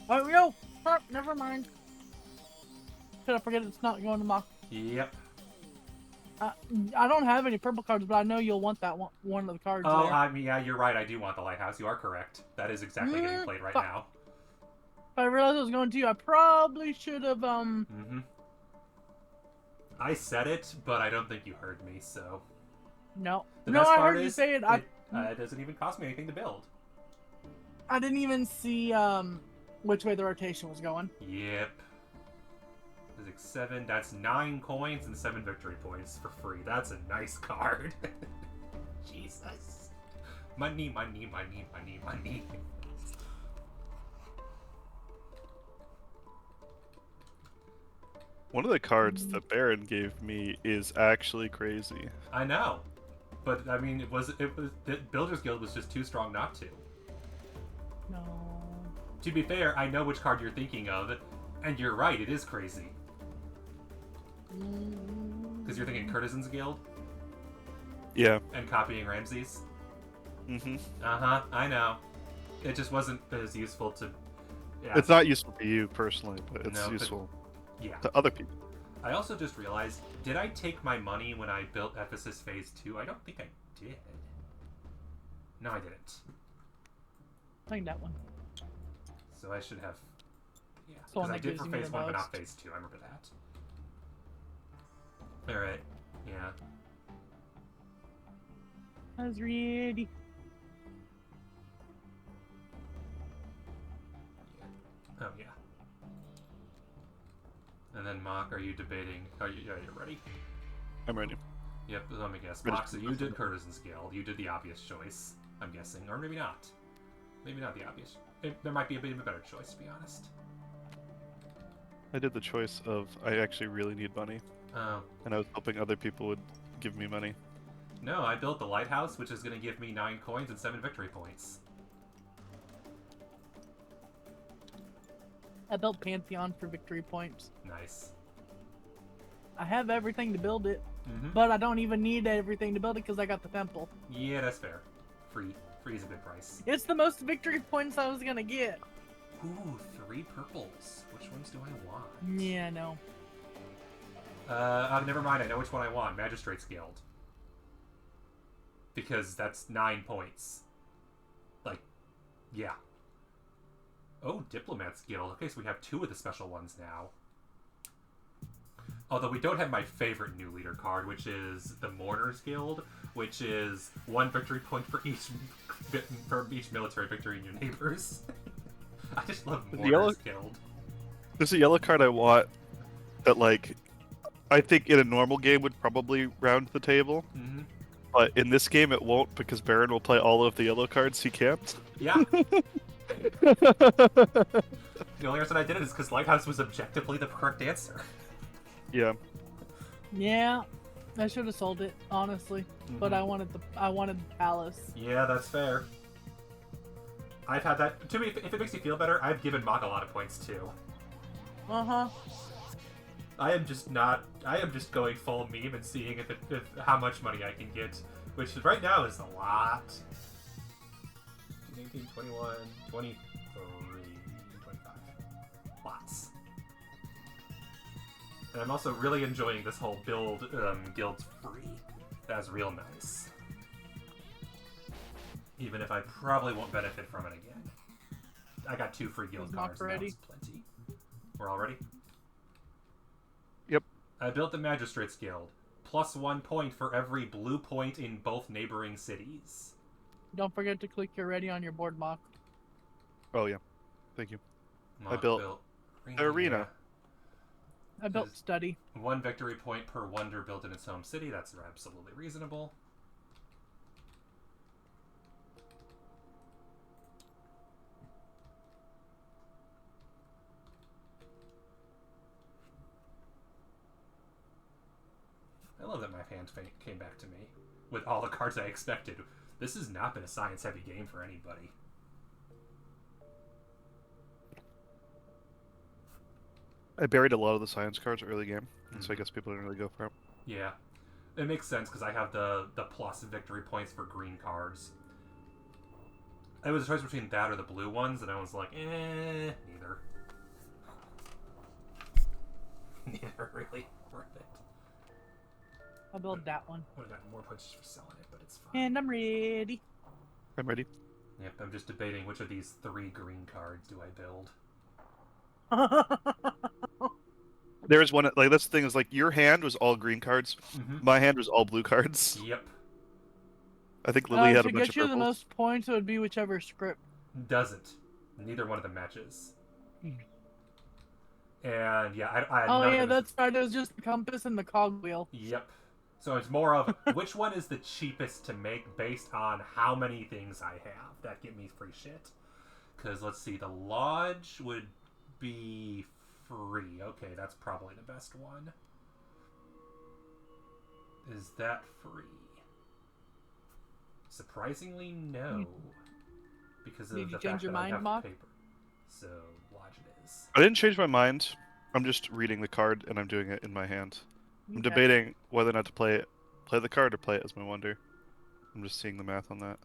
Oh, yo! Oh, never mind. Should I forget it's not going to Mock? Yep. I don't have any purple cards, but I know you'll want that one of the cards Oh, there. I mean, yeah, you're right. I do want the lighthouse. You are correct. That is exactly getting played right fuck. now. If I realized I was going to, I probably should have, Mm-hmm. I said it, but I don't think you heard me, so... No. The No, best I part heard you is say it. it doesn't even cost me anything to build. I didn't even see, which way the rotation was going. Yep. Physics 7, that's 9 coins and 7 victory points for free. That's a nice card. Jesus. Money, money, money, money, money. One of the cards that Baron gave me is actually crazy. I know. But, I mean, the Builders Guild was just too strong not to. No. To be fair, I know which card you're thinking of, and you're right, it is crazy. Because you're thinking Courtesan's Guild? Yeah. And copying Ramses? Mm-hmm. Uh-huh, I know. It just wasn't as useful to... Yeah. It's not useful to you personally, but it's No, but- useful Yeah. to other people. I also just realized, did I take my money when I built Ephesus Phase 2? I don't think I did. No, I didn't. I think that one. So I should have... Yeah, It's the one because I that did gives for me Phase the 1, but not most. Phase 2. I remember that. Alright, yeah. I was ready. Oh, yeah. And then, Mock, are you debating... Are you ready? I'm ready. Yep, let me guess. Ready. Mock, so you did Courtesan's Guild. You did the obvious choice, I'm guessing. Or maybe not. Maybe not the obvious. There might be a bit of a better choice, to be honest. I did the choice of I actually really need money, Oh. and I was hoping other people would give me money. No, I built the lighthouse, which is going to give me 9 coins and 7 victory points. I built Pantheon for victory points. Nice. I have everything to build it, Mm-hmm. but I don't even need everything to build it because I got the temple. Yeah, that's fair. Free. Free is a good price. It's the most victory points I was gonna get. Ooh, 3 purples. Which ones do I want? Yeah, no. Never mind. I know which one I want. Magistrate's Guild. Because that's 9 points. Like, yeah. Oh, Diplomat's Guild. Okay, so we have 2 of the special ones now. Although we don't have my favorite new leader card, which is the Mourners Guild, which is 1 victory point for each military victory in your neighbors. I just love The Mourners yellow- Guild. There's a yellow card I want that, like, I think in a normal game would probably round the table, Mm-hmm. but in this game it won't because Baron will play all of the yellow cards he can't. Yeah. The only reason I did it is because Lighthouse was objectively the correct answer. Yeah. Yeah, I should have sold it honestly, but Mhm. I wanted the palace. Yeah, that's fair. I've had that. To me, if it makes you feel better, I've given Mock a lot of points too. Uh-huh. I am just going full meme and seeing if how much money I can get, which right now is a lot. 19, 21, 23, 25. Lots. And I'm also really enjoying this whole build guilds free. That's real nice. Even if I probably won't benefit from it again. I got 2 free guild Is cards. Mock Now ready? it's plenty. We're all ready? Yep. I built the Magistrate's Guild. Plus 1 point for every blue point in both neighboring cities. Don't forget to click your ready on your board, Mock. Oh yeah. Thank you. Mock built the arena. I built Is- study. 1 victory point per wonder built in its home city. That's absolutely reasonable. I love that my hand came back to me with all the cards I expected. This has not been a science-heavy game for anybody. I buried a lot of the science cards early game, so I guess people didn't really go for it. Yeah. It makes sense because I have the plus victory points for green cards. It was a choice between that or the blue ones, and I was like, neither. Neither really worth it. I built that one. Would have gotten more points just for selling it, but it's fine. And I'm ready. I'm ready. Yep, I'm just debating which of these 3 green cards do I build. There's one like that's the thing is like your hand was all green cards, Mm-hmm. my hand was all blue cards. Yep. I think Lily had a to bunch get of you the purples. most points, it would be whichever script. Doesn't. Neither one of them matches. Hmm. And yeah, I Oh none of yeah, them is- that's right. It was just the compass and the cogwheel. Yep. So it's more of which one is the cheapest to make based on how many things I have that get me free shit. Because let's see, the lodge would be free. Okay, that's probably the best one. Is that free? Surprisingly, no. Because of Did you the change fact your that I mind, have Mock? paper. So watch it is. I didn't change my mind. I'm just reading the card and I'm doing it in my hand. I'm Okay. debating whether or not to play the card or play it as my wonder. I'm just seeing the math on that.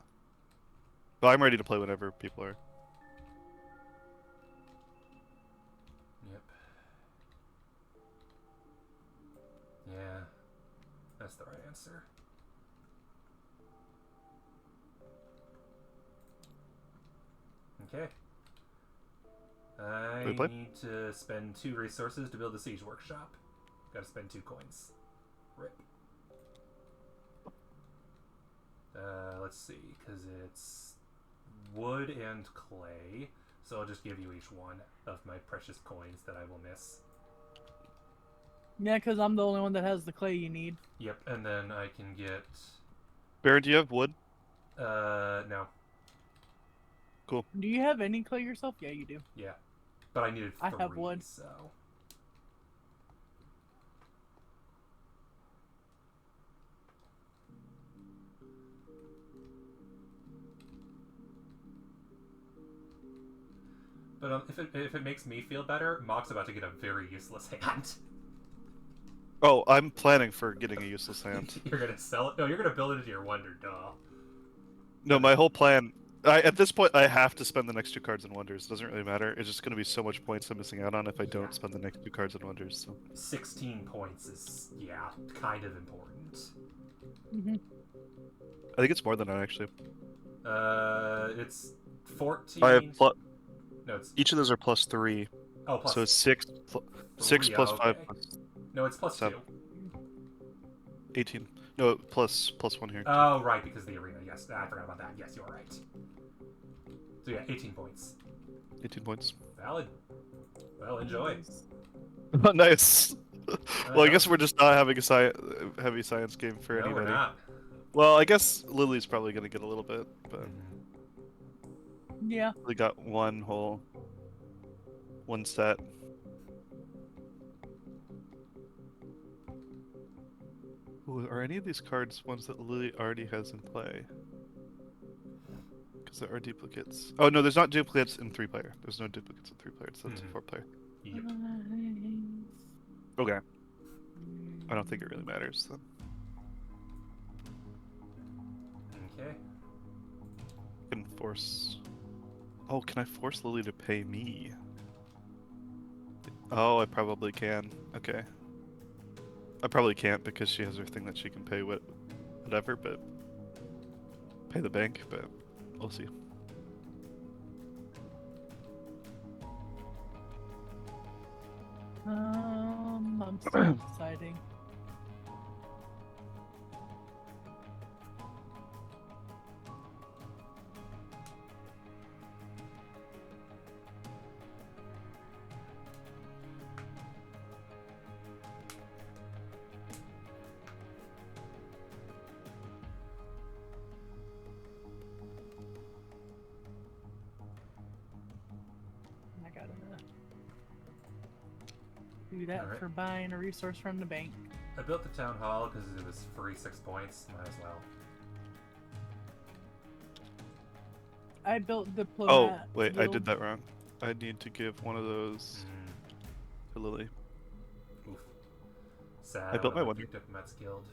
But I'm ready to play whenever people are. Yep. Yeah, that's the right answer. Okay. I we play? need to spend 2 resources to build the siege workshop. Gotta spend 2 coins. Rip. Let's see, because it's wood and clay, so I'll just give you each one of my precious coins that I will miss. Yeah, because I'm the only one that has the clay you need. Yep, and then I can get... Baron, do you have wood? No. Cool. Do you have any clay yourself? Yeah, you do. Yeah. But I needed 3, I have wood. so... But if it makes me feel better, Mock's about to get a very useless hand. Oh, I'm planning for getting a useless hand. You're gonna sell it? No, you're gonna build it into your wonder, duh. No, my whole plan. At this point, I have to spend the next 2 cards in wonders. It doesn't really matter. It's just going to be so much points I'm missing out on if I don't spend the next 2 cards in wonders. So 16 points is, yeah, kind of important. Mm-hmm. I think it's more than that actually. It's 14. I have No, it's each of those are +3, oh plus so it's 6 plus 5 okay. plus No, it's plus 7. 2. 18. No, plus 1 here. Oh, right, because of the arena. Yes, I forgot about that. Yes, you are right. So yeah, 18 points. 18 points. Valid. Well, enjoy. Nice. Well, I guess we're just not having a heavy science game for No, anybody. we're not. Well, I guess Lily's probably gonna get a little bit, but Yeah. we got one set. Ooh, are any of these cards ones that Lily already has in play? Because there are duplicates. Oh no, there's not duplicates in 3-player. There's no duplicates in 3-player. So that's a 4-player. Yep. Okay. I don't think it really matters then. Okay. Can force. Oh, can I force Lily to pay me? Oh, I probably can. Okay. I probably can't because she has her thing that she can pay whatever, but pay the bank, but we'll see. I'm still deciding. I gotta do that Alright. for buying a resource from the bank. I built the town hall because it was free 6 points. Might as well. I built Oh, diplomat. wait, I guild. did that wrong. I need to give one of those to Lily. Oof. Sad. I built my would've wonder. picked up Mets Guild.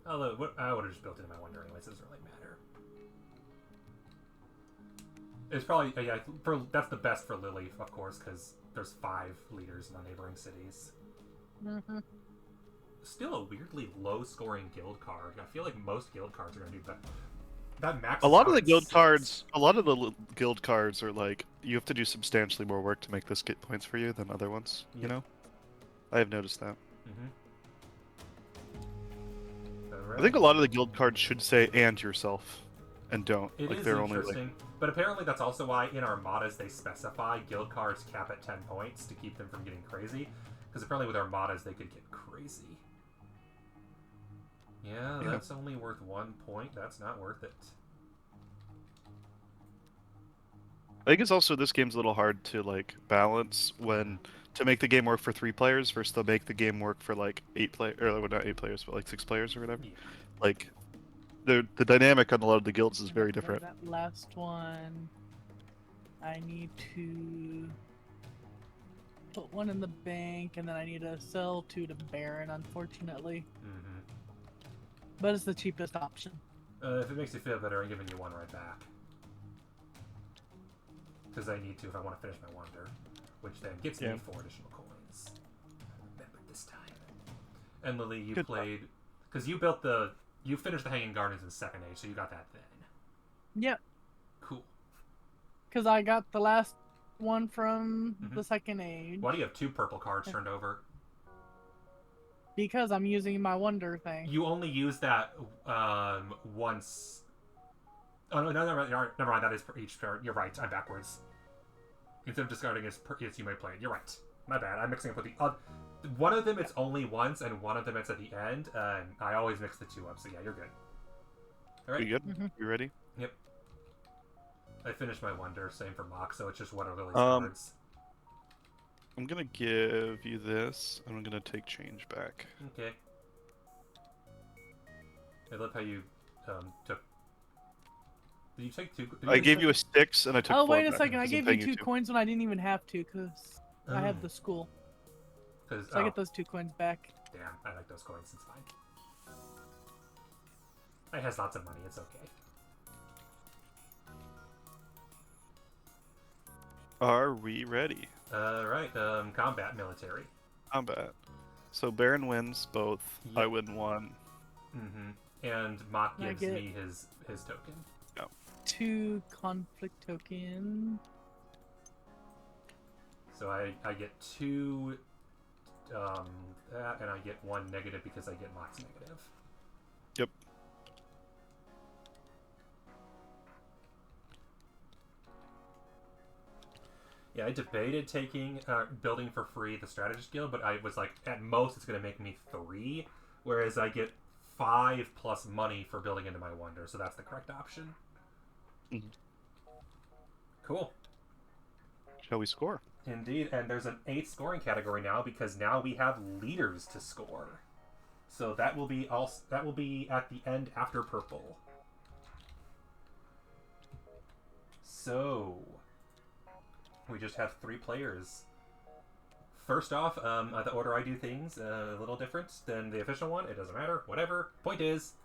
Although I would have just built it in my wonder anyways. It doesn't really matter. It's probably yeah. That's the best for Lily, of course, because there's 5 leaders in the neighboring cities. Mm-hmm. Still a weirdly low-scoring guild card. I feel like most guild cards are gonna do that. That max. A lot of the guild cards are like you have to do substantially more work to make this get points for you than other ones. Yep. You know, I have noticed that. I think a lot of the guild cards should say "and yourself," and don't. It like is they're only interesting, but apparently that's also why in Armadas they specify guild cards cap at 10 points to keep them from getting crazy. Because apparently with Armadas they could get crazy. Yeah, Yeah. that's only worth 1 point. That's not worth it. I think it's also this game's a little hard to like balance when to make the game work for 3 players versus to make the game work for like 8 players, or well, not 8 players, but like 6 players or whatever. Yeah. Like the dynamic on a lot of the guilds is very different. That last one. I need to put one in the bank, and then I need to sell two to Baron, unfortunately. Mm-hmm. But it's the cheapest option. If it makes you feel better, I'm giving you one right back. Because I need to if I want to finish my wonder. Which then gets me 4 additional coins. Remember this time. And Lily, you played... Because you built the... You finished the Hanging Gardens in 2nd Age, so you got that then. Yep. Cool. Because I got the last one from the 2nd Age. Why do you have 2 purple cards turned over? Because I'm using my wonder thing. You only use that once. Oh no, never mind. That is per each pair. You're right. I'm backwards. Instead of discarding as you may play it. You're right. My bad. I'm mixing up with the other. One of them it's only once, and one of them it's at the end. And I always mix the 2 up. So yeah, you're good. All right. You good? You ready? Yep. I finished my wonder. Same for Mock. So it's just one of Lily's cards. I'm gonna give you this, and I'm gonna take change back. Okay. I love how you took. Did you take 2? I gave you a 6, and I took 4 wait a back, second. I 'cause gave I'm you paying 2 coins when I didn't even have to, because I have the school. So I get those 2 coins back. Damn, I like those coins. It's fine. It has lots of money. It's okay. Are we ready? Right. Combat military. Combat. So Baron wins both. Yep. I win 1. Mm-hmm. And Mock I gives get- me his token. 2 conflict token. So I get 2 that, and I get 1 negative because I get Mock's negative. Yep. Yeah, I debated taking building for free the strategist guild, but I was like, at most it's going to make me 3, whereas I get 5 plus money for building into my wonder, so that's the correct option. Mhm. Cool. Shall we score? Indeed, and there's an 8th scoring category now because now we have leaders to score. So that will be at the end after purple. So we just have 3 players. First off, the order I do things a little different than the official one. It doesn't matter. Whatever. Point is,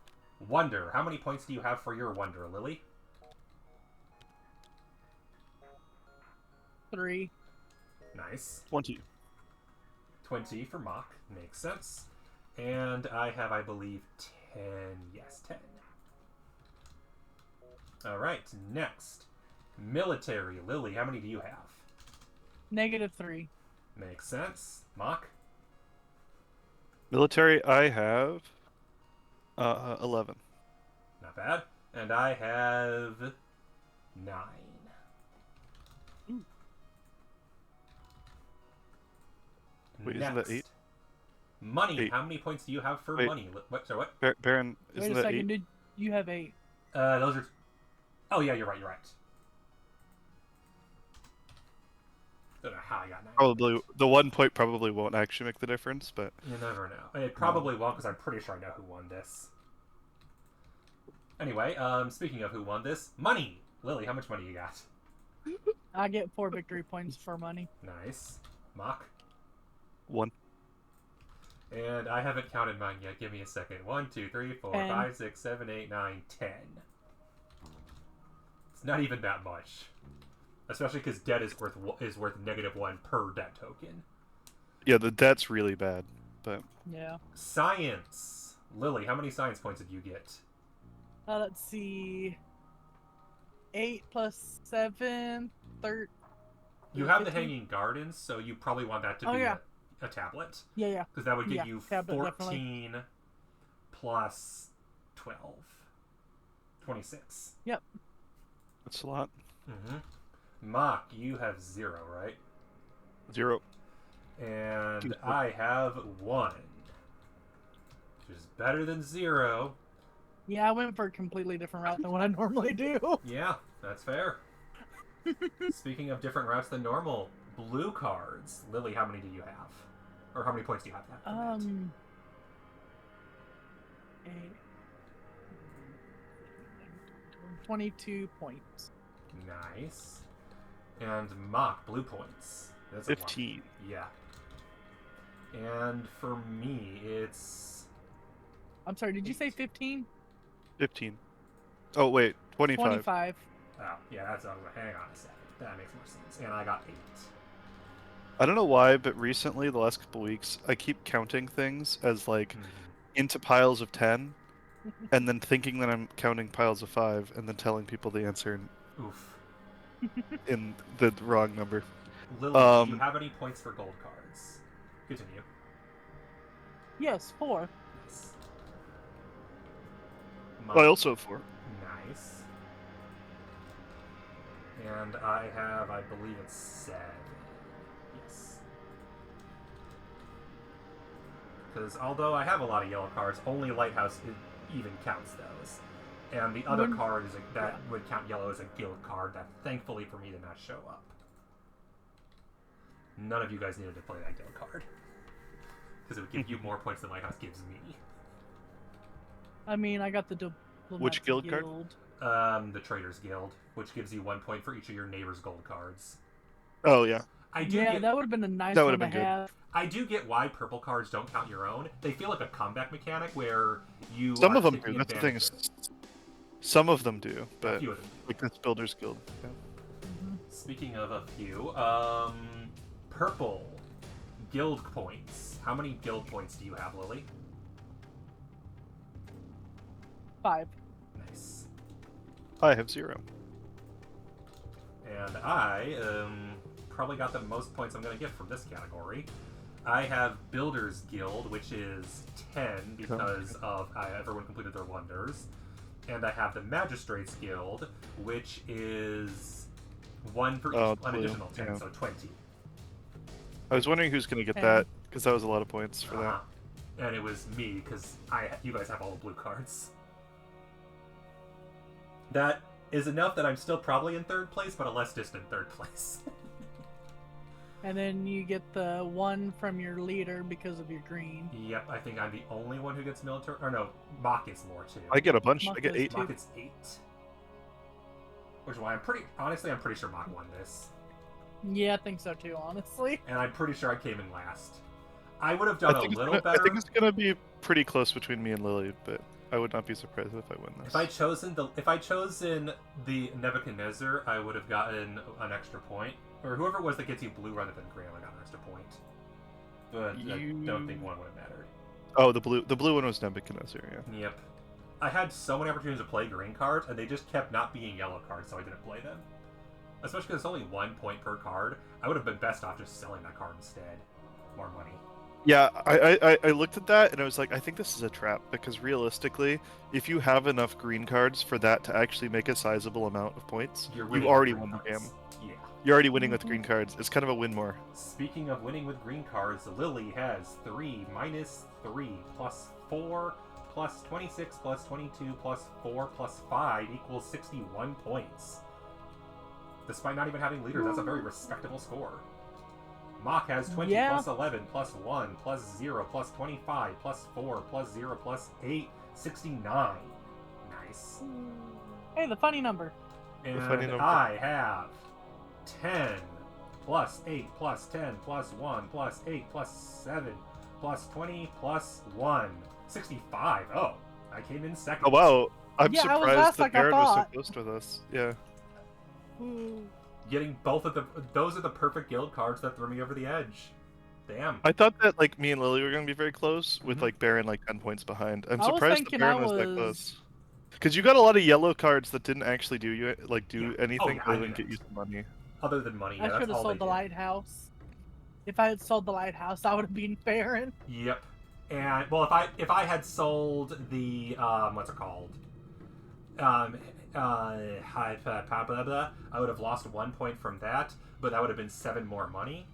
wonder. How many points do you have for your wonder, Lily? 3. Nice. 20. 20 for Mock. Makes sense. And I have, I believe, 10. Yes, 10. Alright, next. Military. Lily, how many do you have? -3. Makes sense. Mock? Military, I have 11. Not bad. And I have 9. Wait, isn't that 8? Money. 8. How many points do you have for Wait. money? What? Sorry, what? Baron, Wait isn't a that second, 8? dude. You have 8. Those are... Oh, yeah, you're right, Don't know how I got 9. Probably, the 1 point probably won't actually make the difference, but... You never know. It probably won't, because I'm pretty sure I know who won this. Anyway, speaking of who won this, money! Lily, how much money you got? I get 4 victory points for money. Nice. Mock? 1. And I haven't counted mine yet. Give me a second. 1, 2, 3, 4, 10. 5, 6, 7, 8, 9, 10. It's not even that much. Especially because debt is worth -1 per debt token. Yeah, the debt's really bad, but... Yeah. Science! Lily, how many science points did you get? Let's see. 8 plus 7, 13. You have the 15. Hanging Gardens, so you probably want that to be yeah. a tablet. Yeah. Because that would give Yeah, you tablet, 14 plus 12. 26. Yep. That's a lot. Mm-hmm. Mock, you have 0, right? 0. And I have 1. Which is better than 0. Yeah, I went for a completely different route than what I normally do. Yeah, that's fair. Speaking of different routes than normal, blue cards. Lily, how many do you have? Or how many points do you have for that? 22 points. Nice. And Mock, blue points. That's a lot. 15. Yeah. And for me, it's... I'm sorry, did you say 15? 15. Oh, wait. 25. 25. Oh, yeah, that's... hang on a second. That makes more sense. And I got 8. I don't know why, but recently, the last couple weeks, I keep counting things as, like, into piles of 10, and then thinking that I'm counting piles of 5, and then telling people the answer Oof. in the wrong number. Lily, do you have any points for gold cards? Continue. Yes, 4. Nice. I also have 4. Nice. And I have, I believe it's 7. Yes. Because although I have a lot of yellow cards, only Lighthouse even counts those. And the other card is that would count yellow as a guild card that thankfully for me did not show up. None of you guys needed to play that guild card. Because it would give you more points than Lighthouse gives me. I mean, I got the Diplomat Which guild card? The Traders Guild, which gives you 1 point for each of your neighbor's gold cards. Oh, yeah. That would have been a nice That one would to have been good. have. I do get why purple cards don't count your own. They feel like a comeback mechanic where you Some are of them taking do. That's the thing. advantage of it. Some of them do, A but few of them do. like this Builders Guild. Yeah. Speaking of a few, purple guild points. How many guild points do you have, Lily? 5. Nice. I have 0. And I probably got the most points I'm going to get from this category. I have Builders Guild, which is 10 because of everyone completed their wonders. And I have the Magistrates Guild, which is 1 for each, an additional 10, so 20. I was wondering who's going to get that, because that was a lot of points for that. And it was me, because you guys have all the blue cards. That is enough that I'm still probably in 3rd place, but a less distant 3rd place. And then you get the 1 from your leader because of your green. Yep, I think I'm the only one who gets military... Or no, Mock gets more, too. I get a bunch. Mock I get 8. Mock gets 8. Which is why honestly, I'm pretty sure Mock won this. Yeah, I think so too, honestly. And I'm pretty sure I came in last. I would have done a little better. I think it's gonna be pretty close between me and Lily, but I would not be surprised if I win this. If I chosen the Nebuchadnezzar, I would have gotten an extra point. Or whoever it was that gets you blue rather than green, I got an extra point. But I don't think one would have mattered. Oh, the blue one was Nebuchadnezzar, yeah. Yep. I had so many opportunities to play green cards, and they just kept not being yellow cards, so I didn't play them. Especially because it's only 1 point per card. I would have been best off just selling that card instead. More money. Yeah, I looked at that and I was like, I think this is a trap, because realistically, if you have enough green cards for that to actually make a sizable amount of points, you already won the game. Yeah. You're already winning with green cards. It's kind of a win more. Speaking of winning with green cards, Lily has 3 minus 3 plus 4 plus 26 plus 22 plus 4 plus 5 equals 61 points. Despite not even having leaders, that's a very respectable score. Mock has 20 plus 11 plus 1 plus 0 plus 25 plus 4 plus 0 plus 8, 69. Nice. Hey, the funny number. And I have 10 plus 8 plus 10 plus 1 plus 8 plus 7 plus 20 plus 1. 65. Oh, I came in second. Oh, wow. I'm Yeah, I was surprised last that like I Baron was so thought. close with us. Yeah. Getting both of those are the perfect guild cards that threw me over the edge. Damn. I thought that like me and Lily were gonna be very close, with like Baron like 10 points behind. I'm I was surprised that thinking Baron I was that was- close. Because you got a lot of yellow cards that didn't actually do you anything yeah, I other knew than get that. you some money. Other than money, yeah, I that's should have all sold they the did. lighthouse. If I had sold the lighthouse, I would have been Baron. Yep. And well, if I had sold the what's it called? I would have lost 1 point from that, but that would have been 7 more money,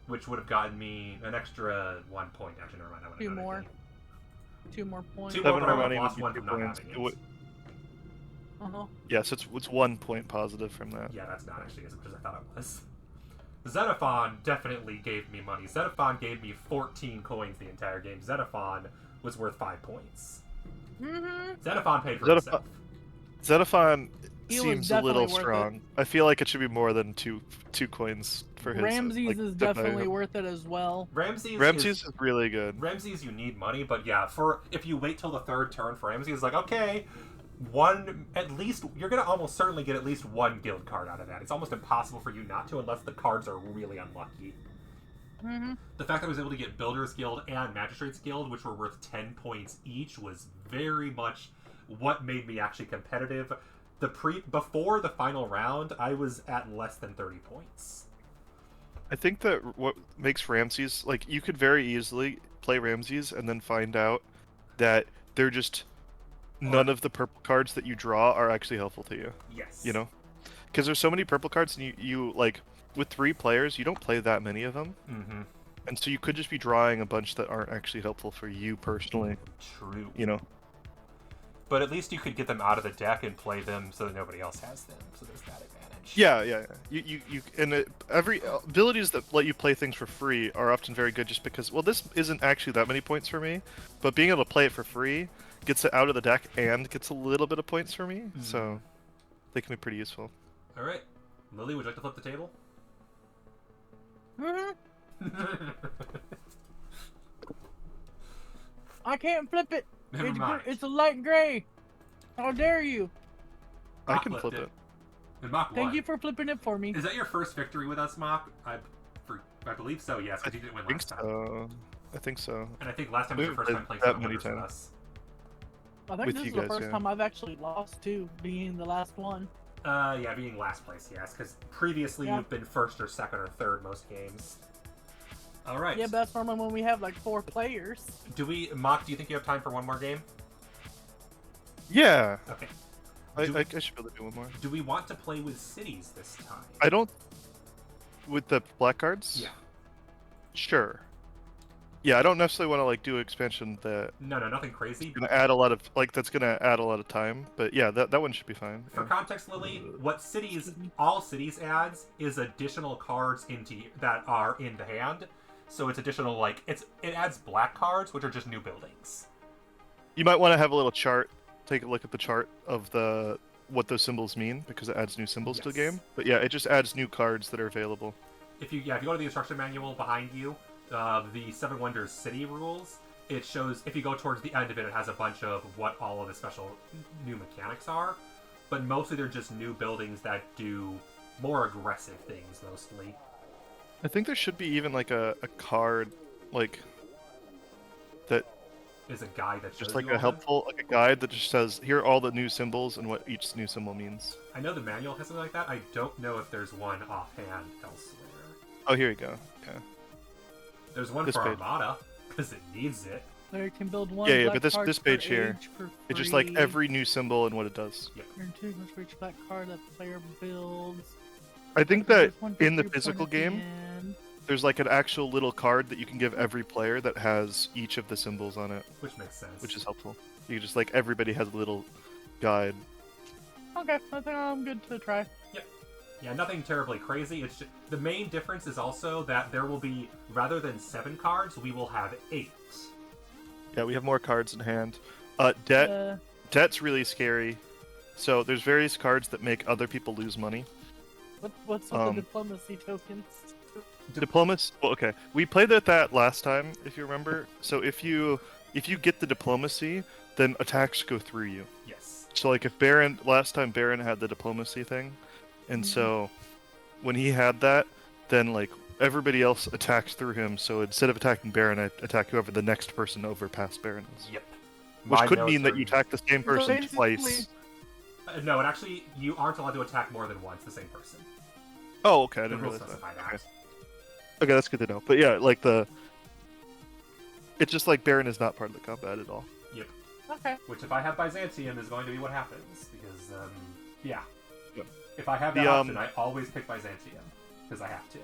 which would have gotten me an extra 1 point. Actually, never mind. I would have 2 done more. anything. 2 more points. 2 7 more, but I more would have money lost would be 1 2 from not points. having it. Yes, it's 1 point positive from that. Yeah, that's not actually as much as I thought it was. Xenophon definitely gave me money. Xenophon gave me 14 coins the entire game. Xenophon was worth 5 points. Mm-hmm. Xenophon paid for Xenophon- himself. Xenophon He was seems a definitely little worth strong. I feel like it should be more than two coins for it. his. Ramses like, is to buy definitely him. worth it as well. Ramses Ramses is really good. Ramses, you need money, but yeah, for if you wait till the third turn for Ramses, it's like okay, at least you're gonna almost certainly get at least one guild card out of that. It's almost impossible for you not to unless the cards are really unlucky. Mm-hmm. The fact that I was able to get Builders Guild and Magistrates Guild, which were worth 10 points each, was very much what made me actually competitive. Before the final round, I was at less than 30 points. I think that what makes Ramses, like, you could very easily play Ramses and then find out that they're just none of the purple cards that you draw are actually helpful to you. Yes. You know, because there's so many purple cards, and you like with 3 players, you don't play that many of them, and so you could just be drawing a bunch that aren't actually helpful for you personally. True. You know. But at least you could get them out of the deck and play them so that nobody else has them. So there's that advantage. Yeah. You and every abilities that let you play things for free are often very good, just because this isn't actually that many points for me, but being able to play it for free gets it out of the deck and gets a little bit of points for me, so they can be pretty useful. All right, Lily, would you like to flip the table? I can't flip it. Never mind. It's a light gray. How dare you? I can flip it. And Mock Thank won. you for flipping it for me. Is that your first victory with us, Mock? I believe so. Yes, because you didn't win last time. I think so. And I think last time was your first time playing that Seven many Wonders with times. us. I think with this you is the guys, first yeah. time I've actually lost too, being the last one. Yeah, being last place, yes, because previously Yeah. you've been first or second or third most games. All right. Yeah, but that's normally when we have like 4 players. Mock, do you think you have time for one more game? Yeah, Okay. I should be able to do one more. Do we want to play with cities this time? I don't. With the black cards? Yeah. Sure. Yeah, I don't necessarily want to like do an expansion that No, nothing crazy. gonna add a lot of that's gonna add a lot of time. But yeah, that one should be fine. For Yeah. context, Lily, what all cities adds is additional cards that are in the hand. So it's additional it adds black cards, which are just new buildings. You might want to have a little chart. Take a look at the chart of what those symbols mean, because it adds new symbols to the Yes. game. But yeah, it just adds new cards that are available. If you go to the instruction manual behind you, the Seven Wonders city rules, it shows, if you go towards the end of it, it has a bunch of what all of the special new mechanics are, but mostly they're just new buildings that do more aggressive things, mostly. I think there should be even like a card that Is a guide that shows just like you a all helpful a guide that just says here are all the new symbols and what each new symbol means. them. I know the manual has something like that. I don't know if there's one offhand elsewhere. Oh, here you go. Yeah. There's one This for page. Armada, because it needs it. Player can build one. Yeah, black but card this per page here, age for it's just like free. every new symbol and what it does. Earn 2 points for each black card that the player builds. I think that There's one for in the free point physical at the game, end. there's like an actual little card that you can give every player that has each of the symbols on it, Which makes sense. which is helpful. You just like everybody has a little guide. Okay, I think I'm good to try. Yeah, nothing terribly crazy. It's just, the main difference is also that there will be, rather than 7 cards, we will have 8. Yeah, we have more cards in hand. Uh, Debt's really scary. So there's various cards that make other people lose money. what's with the diplomacy tokens? Diplomacy. Well, okay, we played that last time, if you remember. So if you get the diplomacy, then attacks go through you. Yes. So like if last time Baron had the diplomacy thing, and so when he had that, then like everybody else attacks through him. So instead of attacking Baron, I attack whoever the next person over past Baron is. Yep. Which My could notes mean that are- you attack the same person basically- twice. No, and actually, you aren't allowed to attack more than once the same person. Oh, okay, I The didn't rules realize that. specify that. Okay, that's good to know. But yeah, like it's just like Baron is not part of the combat at all. Yep. Okay. Which, if I have Byzantium, is going to be what happens. Because, yeah. Yep. If I have that The, option, I always pick Byzantium. Because I have to.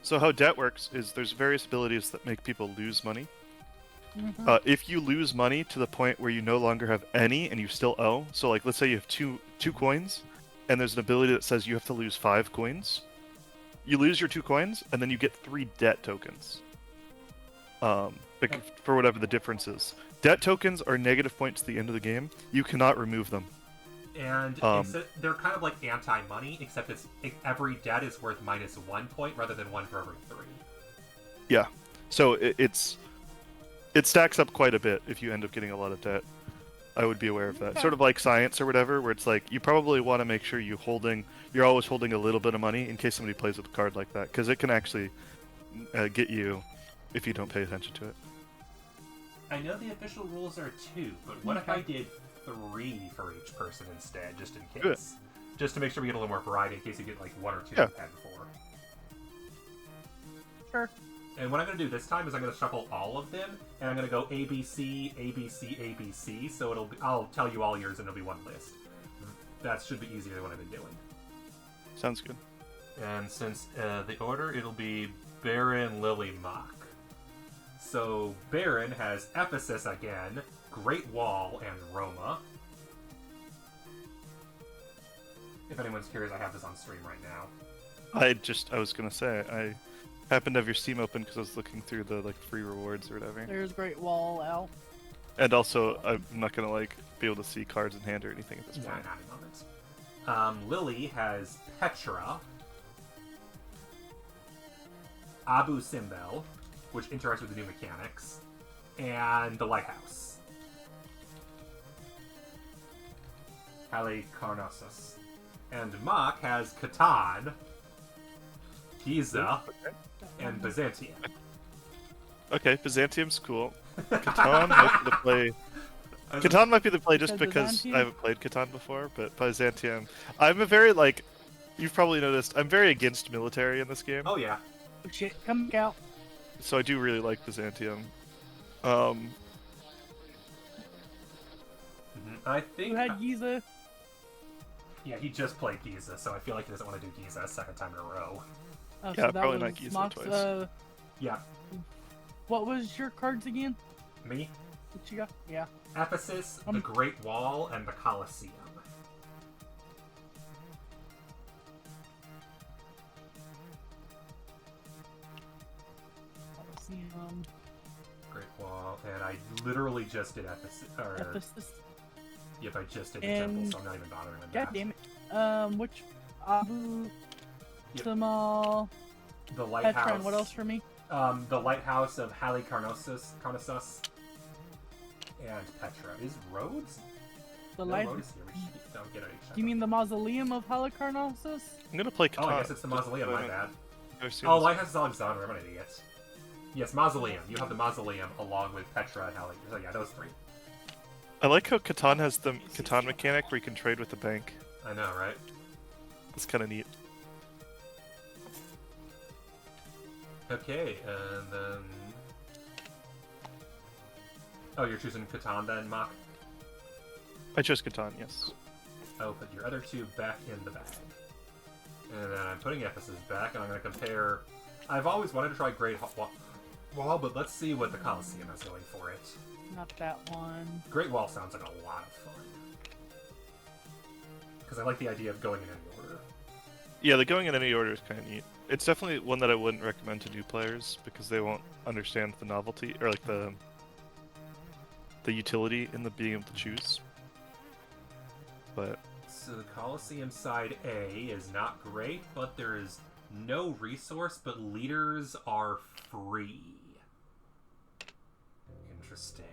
So how debt works is there's various abilities that make people lose money. Mhm. If you lose money to the point where you no longer have any and you still owe, so like let's say you have two coins, and there's an ability that says you have to lose 5 coins. You lose your 2 coins, and then you get 3 debt tokens. For whatever the difference is. Debt tokens are negative points at the end of the game. You cannot remove them. And they're kind of like anti-money, except every debt is worth -1 point rather than 1 for every 3. Yeah, so it stacks up quite a bit if you end up getting a lot of debt. I would be aware of that. Okay. Sort of like science or whatever, where it's like you probably want to make sure you're always holding a little bit of money in case somebody plays with a card like that, because it can actually get you if you don't pay attention to it. I know the official rules are 2, but what if I did 3 for each person instead, just in case? Good. Just to make sure we get a little more variety in case you get like 1 or 2 Yeah. you've had before. Sure. And what I'm going to do this time is I'm going to shuffle all of them, and I'm going to go ABC, ABC, ABC, so I'll tell you all yours and it'll be one list. That should be easier than what I've been doing. Sounds good. And since the order, it'll be Baron, Lily, Mock. So Baron has Ephesus again, Great Wall, and Roma. If anyone's curious, I have this on stream right now. I was gonna say, I happened to have your Steam open because I was looking through the like free rewards or whatever. There's Great Wall out. And also, I'm not gonna like be able to see cards in hand or anything at this Yeah, point. not a moment. Lily has Petra, Abu Simbel, which interacts with the new mechanics, and the Lighthouse. Halicarnassus. And Mock has Catan, Giza, and Byzantium. Okay, Byzantium's cool. Catan might be the play. Catan might be the play just Said because Byzantium? I haven't played Catan before, but Byzantium. I'm a very like. You've probably noticed I'm very against military in this game, Oh yeah. Oh, shit, come back out. so I do really like Byzantium. I think... You had Giza. Yeah, he just played Giza, so I feel like he doesn't want to do Giza a second time in a row. Oh, Yeah, so that probably not was Giza Mock's, twice. Yeah. What was your cards again? Me, What you got? Yeah. Ephesus, the Great Wall, and the Colosseum. Great Wall, and I literally just did Ephesus. Ephesus. Yep, I just did the And- temple, so I'm not even bothering with God that. damn it. Which Abu Yep. Samal The lighthouse. Petra and what else for me? The lighthouse of Halicarnassus, and Petra. Is Rhodes? The No, light. Rhodes here. We should don't get it. You mean the mausoleum of Halicarnassus? I'm gonna play Catan. Oh, I guess it's the mausoleum. My bad. I've seen Oh, this. lighthouse is Alexander. I'm an idiot. Yes, mausoleum. You have the mausoleum along with Petra and Hali. So yeah, those 3. I like how Catan has the Catan mechanic where you can trade with the bank. I know, right? It's kind of neat. Okay, and then... Oh, you're choosing Catan then, Mock? I chose Catan, yes. I'll put your other 2 back in the bag. And then I'm putting Ephesus back, and I'm going to compare... I've always wanted to try Great Wall, but let's see what the Colosseum is going for it. Not that one. Great Wall sounds like a lot of fun. Because I like the idea of going in any order. Yeah, the going in any order is kind of neat. It's definitely one that I wouldn't recommend to new players because they won't understand the novelty or like the utility in the being able to choose. But So the Colosseum side A is not great, but there is no resource, but leaders are free. Interesting.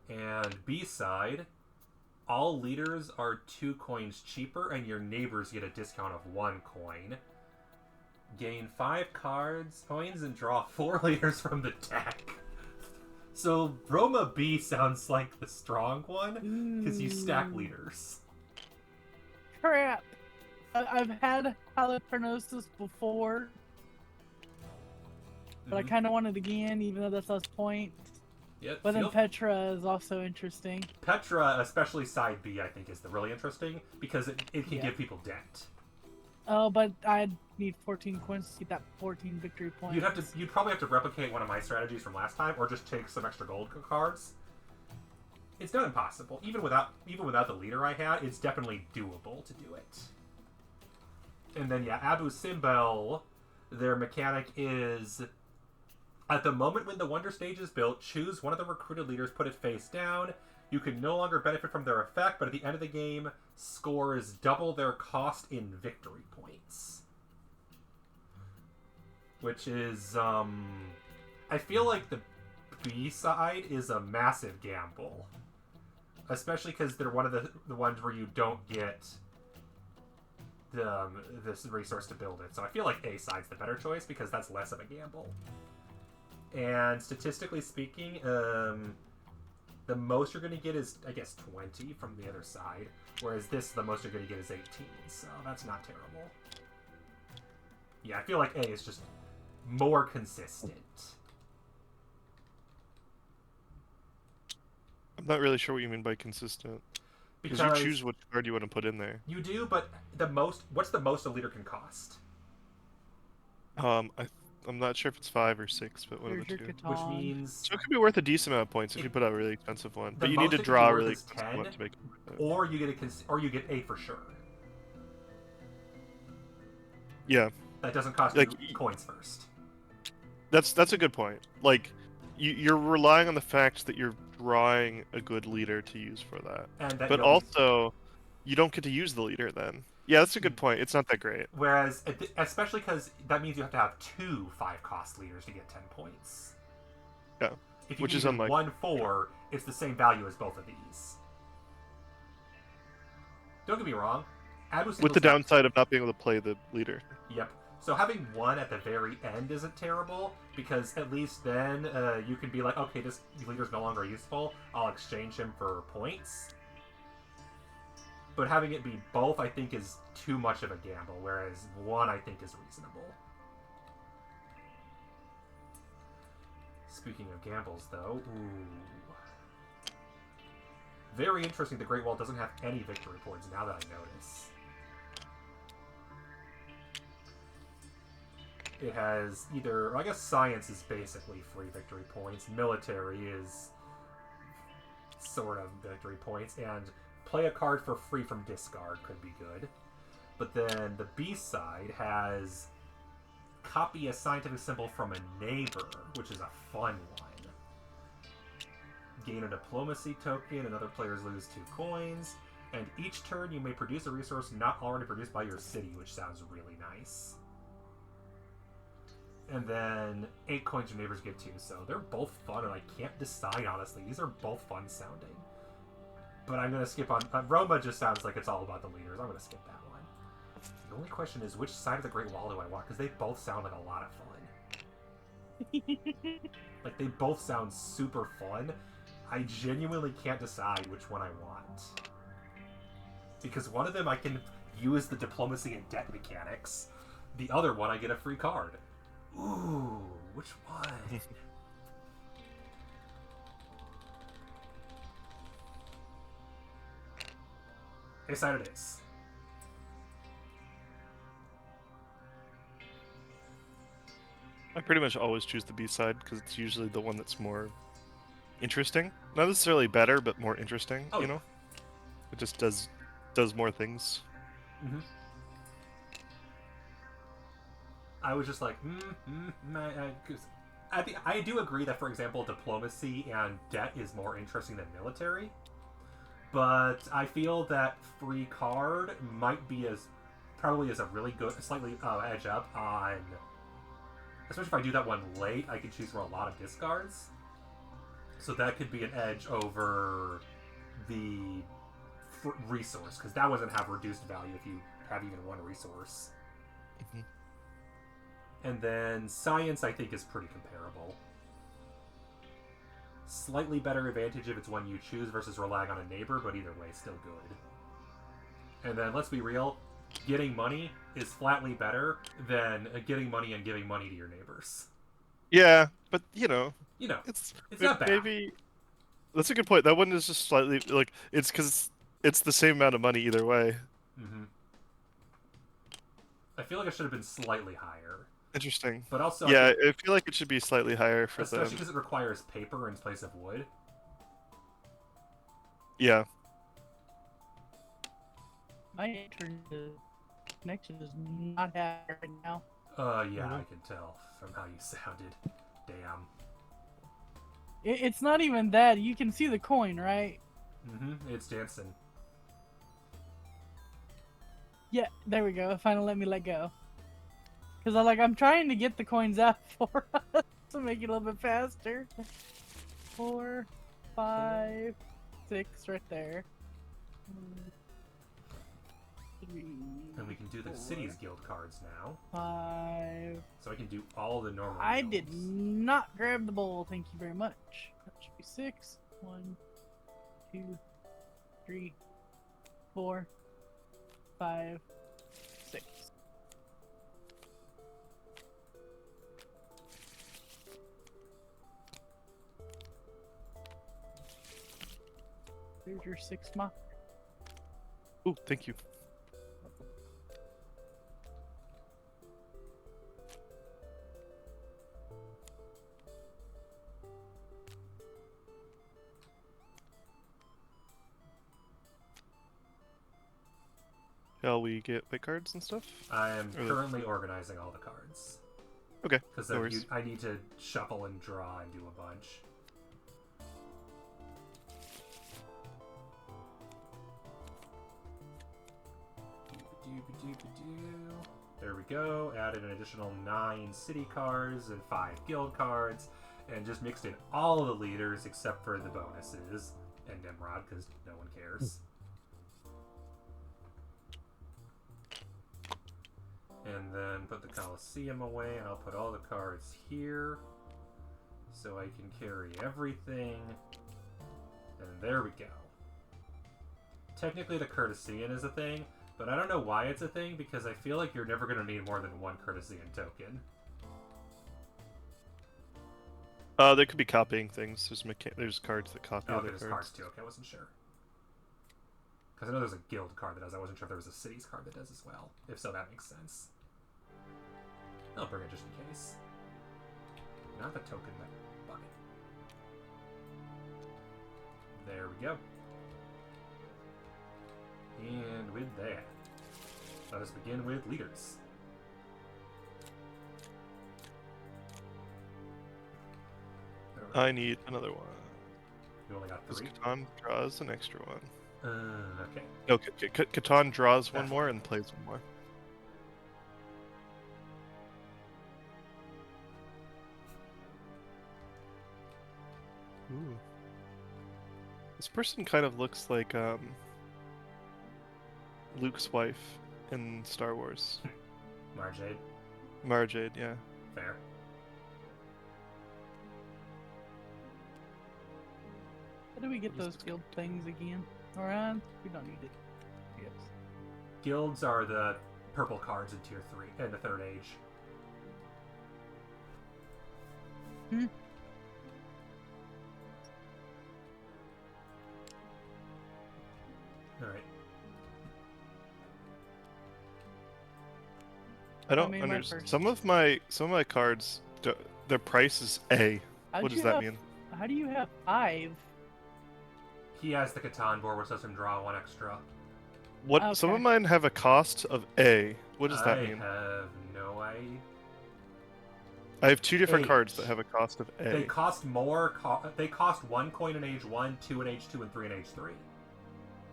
And B side, all leaders are 2 coins cheaper, and your neighbors get a discount of 1 coin. Gain 5 coins, and draw 4 leaders from the deck. So Roma B sounds like the strong one, because you stack leaders. Crap. I've had Halicarnassus before, but I Mhm. kind of want it again, even though that's less points. Yeah, But then Petra is also interesting. Petra, especially side B, I think is the really interesting because it can Yeah. give people debt. Oh, but I'd need 14 coins to get that 14 victory points. You'd probably have to replicate one of my strategies from last time, or just take some extra gold cards. It's not impossible. Even without the leader I had, it's definitely doable to do it. And then yeah, Abu Simbel, their mechanic is at the moment when the Wonder Stage is built, choose one of the recruited leaders, put it face down. You can no longer benefit from their effect, but at the end of the game, scores double their cost in victory points. Which is, I feel like the B side is a massive gamble. Especially because they're one of the ones where you don't get this resource to build it. So I feel like A side's the better choice because that's less of a gamble. And statistically speaking, the most you're going to get is, I guess, 20 from the other side. Whereas this, the most you're going to get is 18. So that's not terrible. Yeah, I feel like A is just more consistent. I'm not really sure what you mean by consistent. Because you choose which card you want to put in there. You do, but what's the most a leader can cost? I'm not sure if it's 5 or 6, but one of the two. Which means... So it could be worth a decent amount of points if you put out a really expensive one. But you need to most draw a it can be really worth is expensive 10, one to make it. or you get 8 for sure. Yeah. That doesn't cost Like, you coins first. That's a good point. Like, you're relying on the fact that you're drawing a good leader to use for that. And that but also, you don't get to use the leader then. Yeah, that's a good point. It's not that great. Whereas, especially because that means you have to have 2 5-cost leaders to get 10 points. Yeah. If you Which is do unlikely. 1 4, it's the same value as both of these. Don't get me wrong. With the downside of not being able to play the leader. Yep. So having 1 at the very end isn't terrible, because at least then you can be like, okay, this leader's no longer useful, I'll exchange him for points. But having it be both, I think, is too much of a gamble, whereas 1, I think, is reasonable. Speaking of gambles, though, ooh. Very interesting, the Great Wall doesn't have any victory points, now that I notice. It has either, I guess science is basically free victory points, military is sort of victory points, and play a card for free from discard could be good. But then the B side has copy a scientific symbol from a neighbor, which is a fun one. Gain a diplomacy token, and other players lose 2 coins. And each turn you may produce a resource not already produced by your city, which sounds really nice. And then 8 coins your neighbors get 2, so they're both fun, and I can't decide, honestly. These are both fun sounding. But I'm going to skip on... Roma just sounds like it's all about the leaders. I'm going to skip that one. The only question is, which side of the Great Wall do I want? Because they both sound like a lot of fun. Like, they both sound super fun. I genuinely can't decide which one I want. Because one of them I can use the diplomacy and debt mechanics. The other one I get a free card. Ooh, which one? A side it is. I pretty much always choose the B side because it's usually the one that's more interesting. Not necessarily better, but more interesting. Oh, you know, it just does more things. Mm-hmm. I was just like, I do agree that, for example, diplomacy and debt is more interesting than military. But I feel that free card might be probably a really good, slightly edge up on, especially if I do that one late, I can choose from a lot of discards. So that could be an edge over the resource, because that doesn't have reduced value if you have even 1 resource. Mm-hmm. And then science, I think, is pretty comparable. Slightly better advantage if it's one you choose versus relying on a neighbor, but either way, still good. And then, let's be real, getting money is flatly better than getting money and giving money to your neighbors. Yeah, but you know, it's not bad. Maybe that's a good point. That one is just slightly like it's because it's the same amount of money either way. Mm-hmm. I feel like it should have been slightly higher. Interesting. But also, yeah, I feel like it should be slightly higher for them. Especially because it requires paper in place of wood. Yeah. My internet connection is not happening right now. Yeah, I can tell from how you sounded. Damn. It's not even that. You can see the coin, right? It's dancing. Yeah, there we go. It finally let me let go. Cause I'm trying to get the coins out for us to make it a little bit faster. 4, 5, 6, right there. 3. And we can do the 4, Cities Guild cards now. 5. So I can do all the normal I guilds. did not grab the bowl. Thank you very much. That should be 6. 1, 2, 3, 4, 5, 6. There's your 6 mark. Ooh, thank you. Shall we get white cards and stuff? I am Or- currently organizing all the cards. Okay. Because No worries. I need to shuffle and draw and do a bunch. There we go. Added an additional 9 city cards and 5 guild cards. And just mixed in all of the leaders except for the bonuses. And Nimrod, because no one cares. And then put the Colosseum away, and I'll put all the cards here. So I can carry everything. And there we go. Technically the Courtesian is a thing, but I don't know why it's a thing, because I feel like you're never going to need more than one Courtesian token. They could be copying things. There's cards that copy Oh, other there's cards too. Okay, I wasn't sure. Because I know there's a guild card that does. I wasn't sure if there was a cities card that does as well. If so, that makes sense. I'll bring it just in case. Not the token, but bucket. There we go. And with that, let us begin with leaders. I need another one. You only got Because 3? Catan draws an extra one. Okay. No, Catan draws one That's more fine. and plays one more. Ooh. This person kind of looks like Luke's wife in Star Wars. Marjade. Mara Jade, yeah. Fair. How do we get What is those this guild things again? Alright, we don't need it. Yes. Guilds are the purple cards in tier 3 in the 3rd age. Hmm. Alright. I don't made my understand. first. Some of my cards, their price is A. How'd What does you that have- mean? How do you have 5? He has the Catan board, which lets him draw 1 extra. What? Some of Okay. mine have a cost of A. What does that mean? I have no idea. I have 2 different H. cards that have a cost of A. They cost more. They cost 1 coin in age 1, 2 in age 2, and 3 in age 3.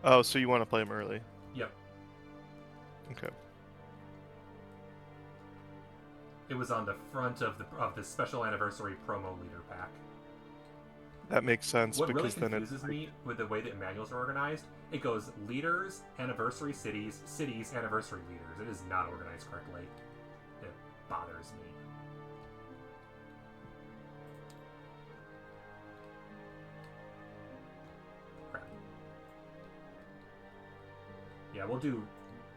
Oh, so you want to play them early? Yep. Okay. It was on the front of the special anniversary promo leader pack. That makes sense What really because then it's confuses me with the way that manuals are organized, it goes leaders, anniversary cities, cities, anniversary leaders. It is not organized correctly. It bothers me. Crap. Yeah, we'll do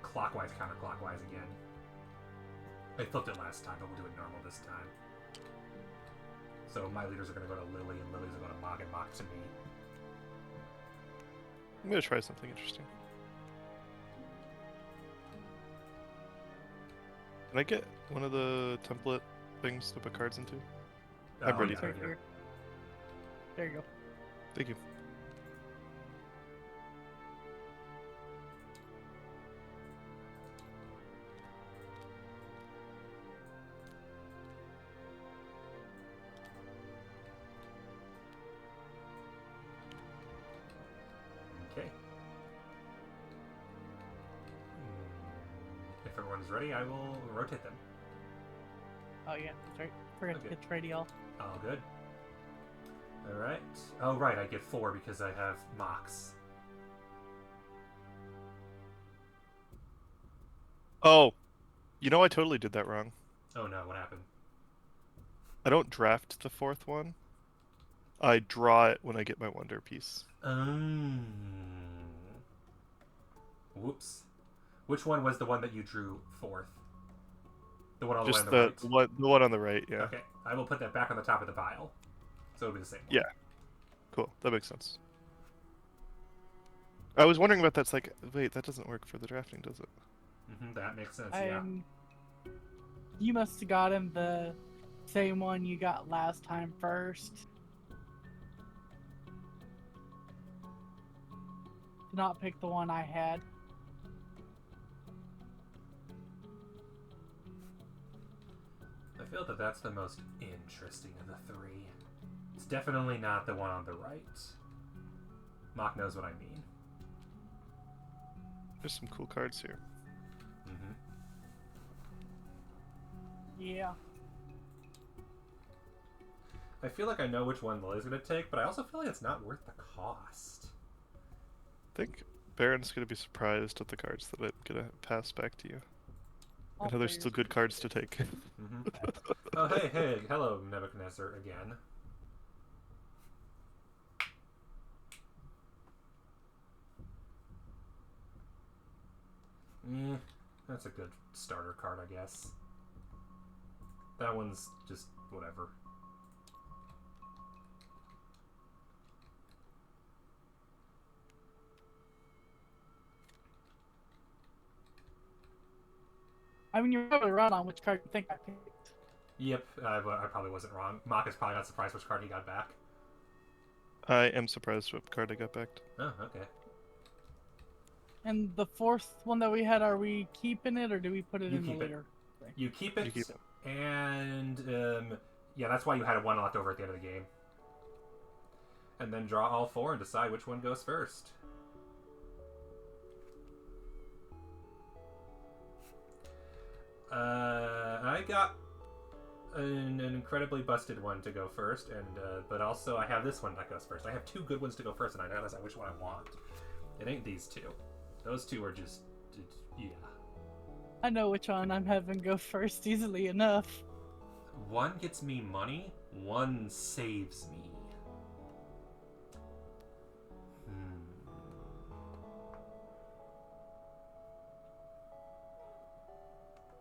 clockwise, counterclockwise again. I flipped it last time, but we'll do it normal this time. So my leaders are going to go to Lily, and Lily's are going to Mog, and Mog to me. I'm gonna try something interesting. Can I get one of the template things to put cards into? I'm ready yeah, for right it. here. There you go. Thank you. if everyone's ready, I will rotate them. Oh yeah, that's right. Forgot Okay. to get ready all. All good. All right. Oh right, I get 4 because I have Mox. Oh, you know I totally did that wrong. Oh no, what happened? I don't draft the fourth one. I draw it when I get my wonder piece. Whoops. Which one was the one that you drew 4th? The one all the way on Just the right? the one on the right, yeah. Okay, I will put that back on the top of the pile. So it'll be the same one. Yeah. Cool. That makes sense. I was wondering about that. It's like, wait, that doesn't work for the drafting, does it? That makes sense, yeah. You must have gotten the same one you got last time first. Did not pick the one I had. I feel that that's the most interesting of the 3. It's definitely not the one on the right. Mock knows what I mean. There's some cool cards here. Yeah. I feel like I know which one Lily's going to take, but I also feel like it's not worth the cost. I think Baron's gonna be surprised at the cards that I'm gonna pass back to you. I know there's still good cards to take. Oh, hey, hello, Nebuchadnezzar again. That's a good starter card, I guess. That one's just whatever. I mean, you're probably right on which card you think I picked. Yep, I probably wasn't wrong. Mock is probably not surprised which card he got back. I am surprised what card I got back. Oh, okay. And the fourth one that we had, are we keeping it or do we put it You in the keep it. later? You keep it, You keep it. and yeah, that's why you had 1 left over at the end of the game. And then draw all 4 and decide which one goes first. I got an incredibly busted one to go first, and but also I have this one that goes first. I have 2 good ones to go first, and I gotta decide which one I want. It ain't these 2. Those 2 are just, yeah. I know which one I'm having go first easily enough. One gets me money, one saves me.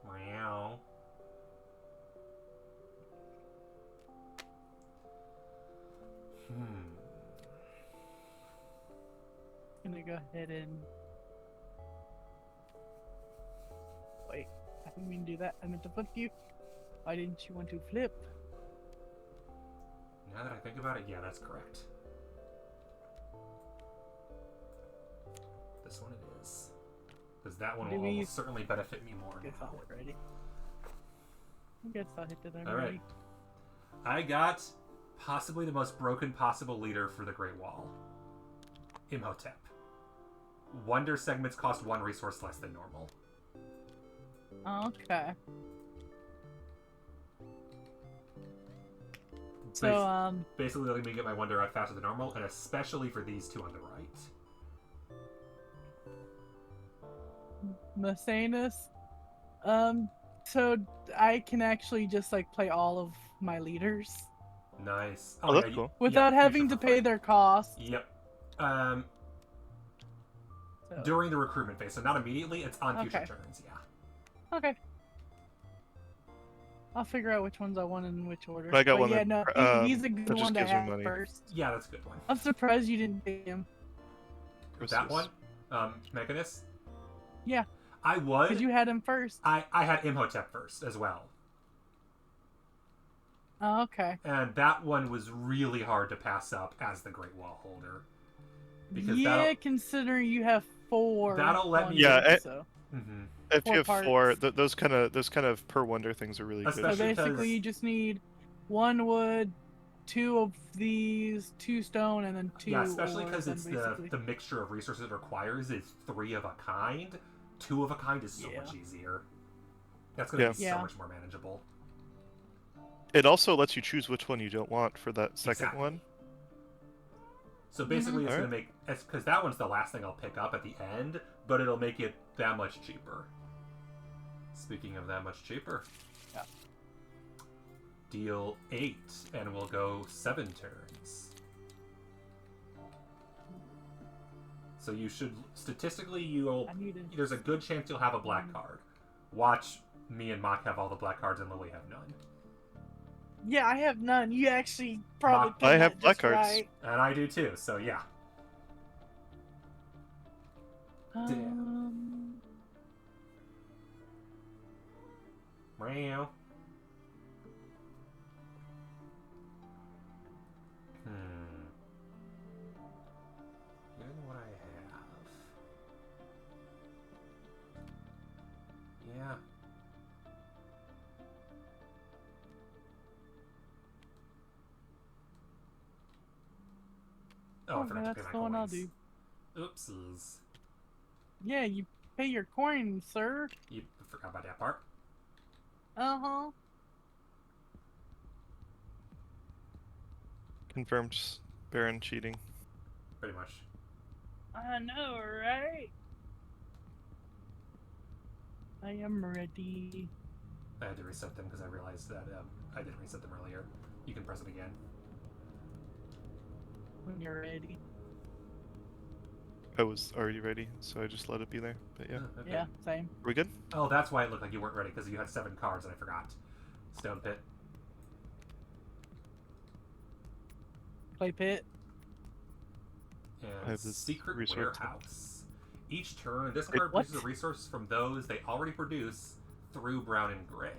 Meow. Gonna go ahead and wait. I didn't mean to do that. I meant to flip you. Why didn't you want to flip? Now that I think about it, yeah, that's correct. This one it is. Because that one will almost certainly benefit me more Guess now. I'll hit ready. I guess I'll hit it All right. I got possibly the most broken possible leader for the Great Wall. Imhotep. Wonder segments cost 1 resource less than normal. Okay. So, basically letting me get my wonder out faster than normal, and especially for these 2 on the right. Macenas. So I can actually just like play all of my leaders Nice. Oh, that's yeah, cool. without having to future for pay free. their cost. Yep. So. During the recruitment phase, so not immediately, it's on future Okay. turns, yeah. Okay. I'll figure out which ones I want in which order. I got But one yeah, that, no, he's a good that just one to gives me have money. first. Yeah, that's a good one. I'm surprised you didn't pick him. That one? Mechanist? Yeah. I would. Because you had him first. I had Imhotep first as well. Oh, okay. And that one was really hard to pass up as the Great Wall holder. Because Yeah, considering you have 4. that'll let me- Yeah, wonders, so. Mm-hmm. If you 4 have 4, parts. those kind of per wonder things are really So Especially- good. basically, because- you just need 1 wood, 2 of these, 2 stone, and then 2. Yeah, especially ore, because then it's basically- the mixture of resources it requires is 3 of a kind. 2 of a kind is so Yeah. much easier. That's going to be so Yeah. much more manageable. It also lets you choose which one you don't want for that second Exactly. one. So basically, it's Alright. going to make... Because that one's the last thing I'll pick up at the end, but it'll make it that much cheaper. Speaking of that much cheaper. Yeah. Deal 8, and we'll go 7 turns. So you should... Statistically, there's a good chance you'll have a black card. Watch me and Mock have all the black cards and Lily have none. Yeah, I have none. You actually probably Not- picked I have that black just cards. right. And I do too, so yeah. Meow. Given what I have... Yeah. Oh, I Okay, forgot to that's pay my the one I'll coins. do. Oopsies. Yeah, you pay your coin, sir. You forgot about that part. Uh-huh. Confirmed Baron cheating. Pretty much. I know, right? I am ready. I had to reset them because I realized that I didn't reset them earlier. You can press it again. When you're ready. I was already ready, so I just let it be there. But yeah. Oh, okay. Yeah, same. Are we good? Oh, that's why it looked like you weren't ready, because you had 7 cards and I forgot. Stone Pit. Play pit. I And have this Secret resource. Warehouse. Each turn, this card what? produces a resource from those they already produce through brown and gray.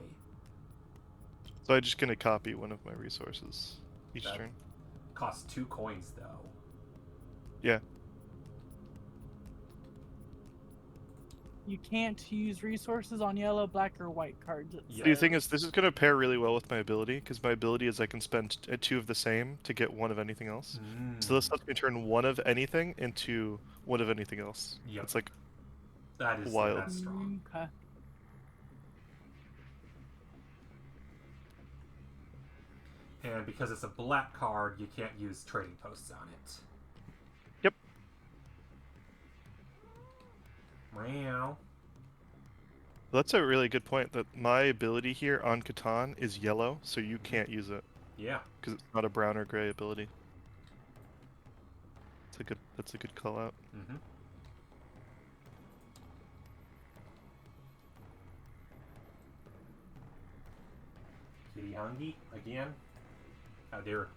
So I'm just gonna copy one of my resources each That- turn. Costs 2 coins, though. Yeah. You can't use resources on yellow, black, or white cards. It Yeah. The thing is, this is gonna pair really well with my ability, because my ability is I can spend 2 of the same to get 1 of anything else. So this lets me turn 1 of anything into 1 of anything else. Yep. It's like That is wild. That's strong. Okay. And because it's a black card, you can't use trading posts on it. Yep. Meow. That's a really good point. That my ability here on Catan is yellow, so you can't use it Yeah. because it's not a brown or gray ability. That's a good call out. Mm-hmm. Kitty hungry again? How dare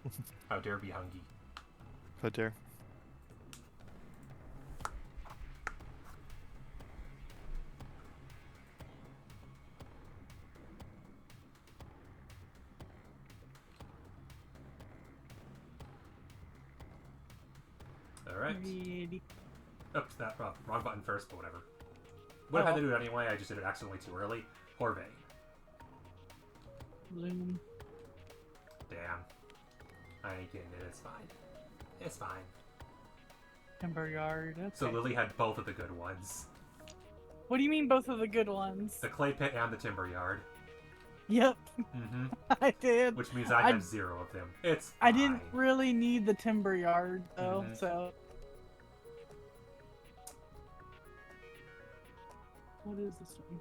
be hungry? How dare. Alright. Ready. Oops, wrong button first, but whatever. Would have had to do it anyway, I just did it accidentally too early. Horvey. Bloom. Damn. I ain't getting it, it's fine. It's fine. Timber yard. Okay. So Lily had both of the good ones. What do you mean both of the good ones? The clay pit and the timber yard. Yep, Mm-hmm. I did. Which means I have 0 of them. It's I didn't fine. really need the timber yard though, Mhm. so. What is this one?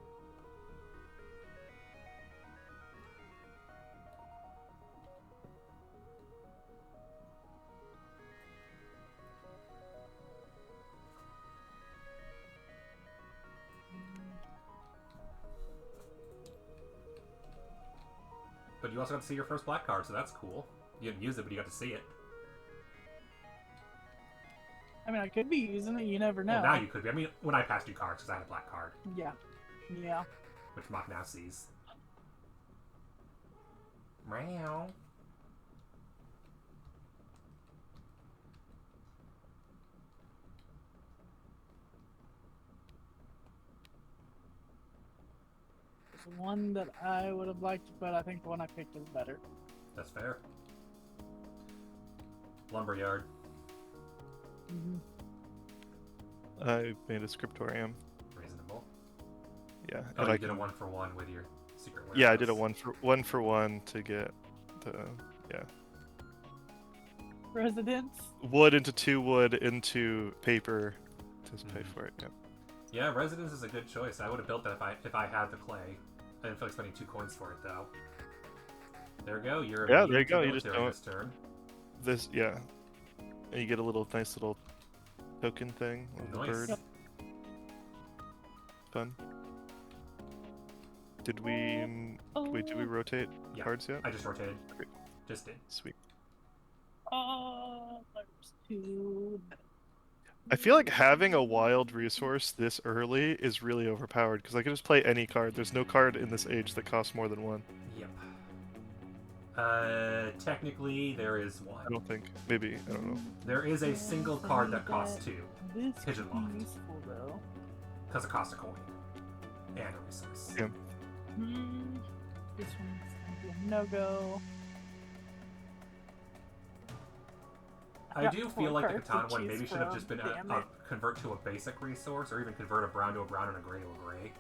But you also got to see your first black card, so that's cool. You didn't use it, but you got to see it. I mean, I could be using it. You never know. Well, now you could be. I mean, when I passed you cards, because I had a black card, Yeah. Yeah. which Mock now sees. Meow. It's one that I would have liked, but I think the one I picked is better. That's fair. Lumberyard. Mm-hmm. I made a scriptorium. Reasonable. Yeah. Oh, and you I did a can- 1-for-1 with your secret warehouse. Yeah, I did a one for one to get the Residence. wood into 2 wood into paper to pay for it. Yeah. Yeah, residence is a good choice. I would have built that if I had the clay. I didn't feel like spending 2 coins for it though. There we go. You're Yeah, immune there you to go, you just military don't- this turn. This and you get a nice little token thing on the Nice. bird. Yep. Fun. Did we did we rotate Yeah. cards yet? I just rotated. Great. Just did. Sweet. There's 2. I feel like having a wild resource this early is really overpowered because I can just play any card. There's no card in this age that costs more than 1. Yep. Technically there is one. I don't think. Maybe. I don't know. There is a single card that costs 2 This could Pigeon be loft. useful though. because it costs a coin and a resource. Yeah. This one's gonna be a no-go. I got do 4 feel like the cards to Katana one choose maybe should have from. just been Damn a it. convert to a basic resource, or even convert a brown to a brown and a gray to a gray.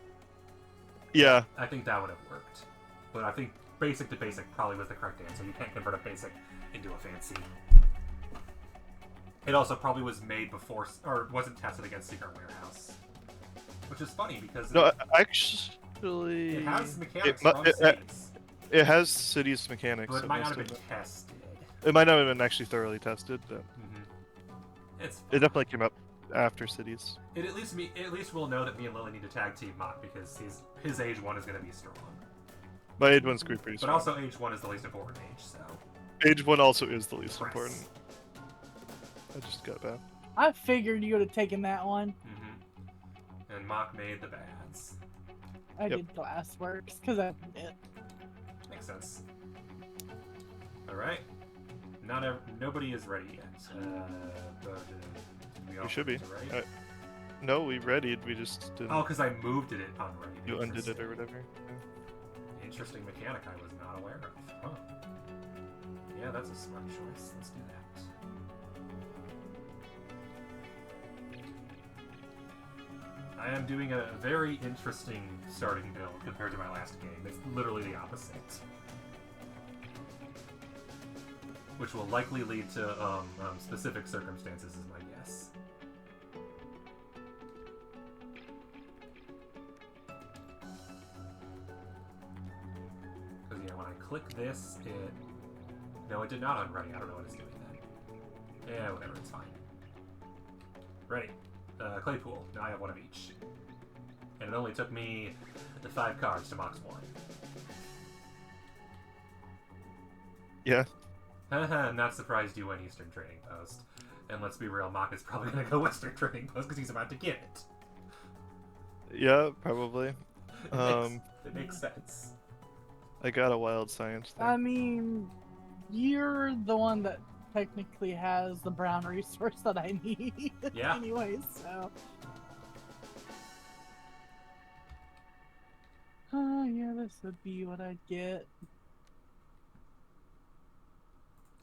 Yeah. I think that would have worked. But I think basic to basic probably was the correct answer. You can't convert a basic into a fancy. It also probably was made before, or wasn't tested against Secret Warehouse. Which is funny because No, actually. it has mechanics mu- from it- cities, It has cities mechanics. but it so might not most have of been tested. It might not have been actually thoroughly tested, but It's it definitely came up after cities. It at least we'll know that me and Lily need to tag team Mock because his age 1 is going to be strong. My age 1's pretty But strong. also age 1 is the least important age, so Age 1 also is the least press. important. I just got that. I figured you would have taken that one. And Mock made the bads. I Yep. did Glassworks because I did it. Makes sense. Alright. Nobody is ready yet. But, we all You should be. ready? No, we readied. We just didn't. Oh, because I moved it unready. You undid it or Interesting. whatever. Yeah. Interesting mechanic I was not aware of. Huh. Yeah, that's a smart choice. Let's do that. I am doing a very interesting starting build compared to my last game. It's literally the opposite. Which will likely lead to specific circumstances, is my guess. Because, yeah, when I click this, it... No, it did not unready. I don't know what it's doing then. Yeah, whatever, it's fine. Ready. Claypool. Now I have 1 of each. And it only took me the 5 cards to Mox 1. Yeah. Haha, not surprised you went Eastern Trading Post. And let's be real, Mock is probably gonna go Western Trading Post because he's about to get it. Yeah, probably. It makes sense. I got a wild science thing. I mean, you're the one that technically has the brown resource that I need. Yeah. Anyways, so. Yeah, this would be what I'd get.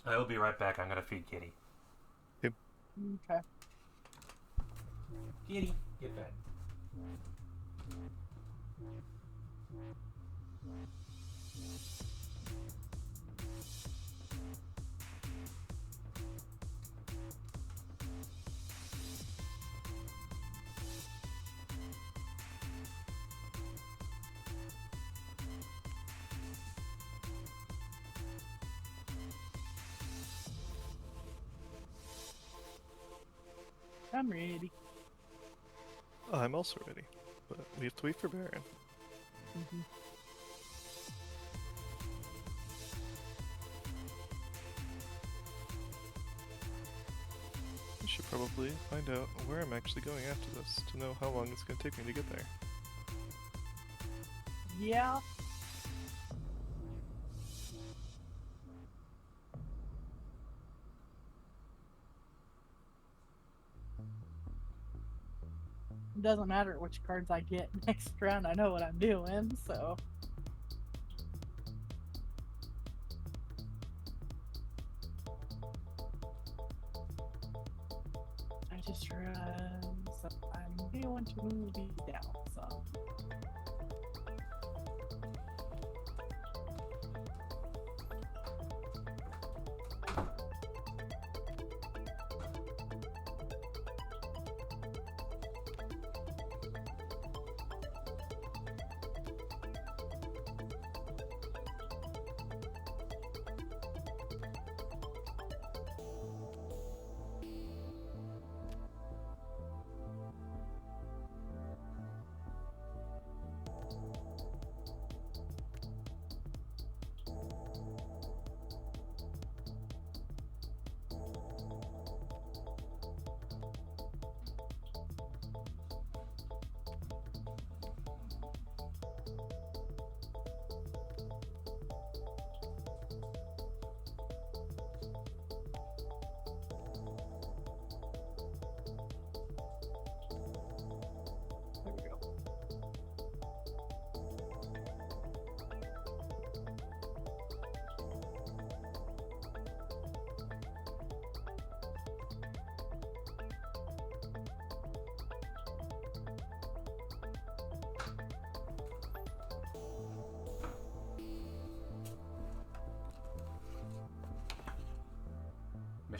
I will be right back. I'm gonna feed Kitty. Okay. Kitty, get fed. I'm ready. I'm also ready, but we have to wait for Baron. Mm-hmm. I should probably find out where I'm actually going after this to know how long it's going to take me to get there. Yeah. It doesn't matter which cards I get next round. I know what I'm doing, so. I just realized I'm going to move these down some.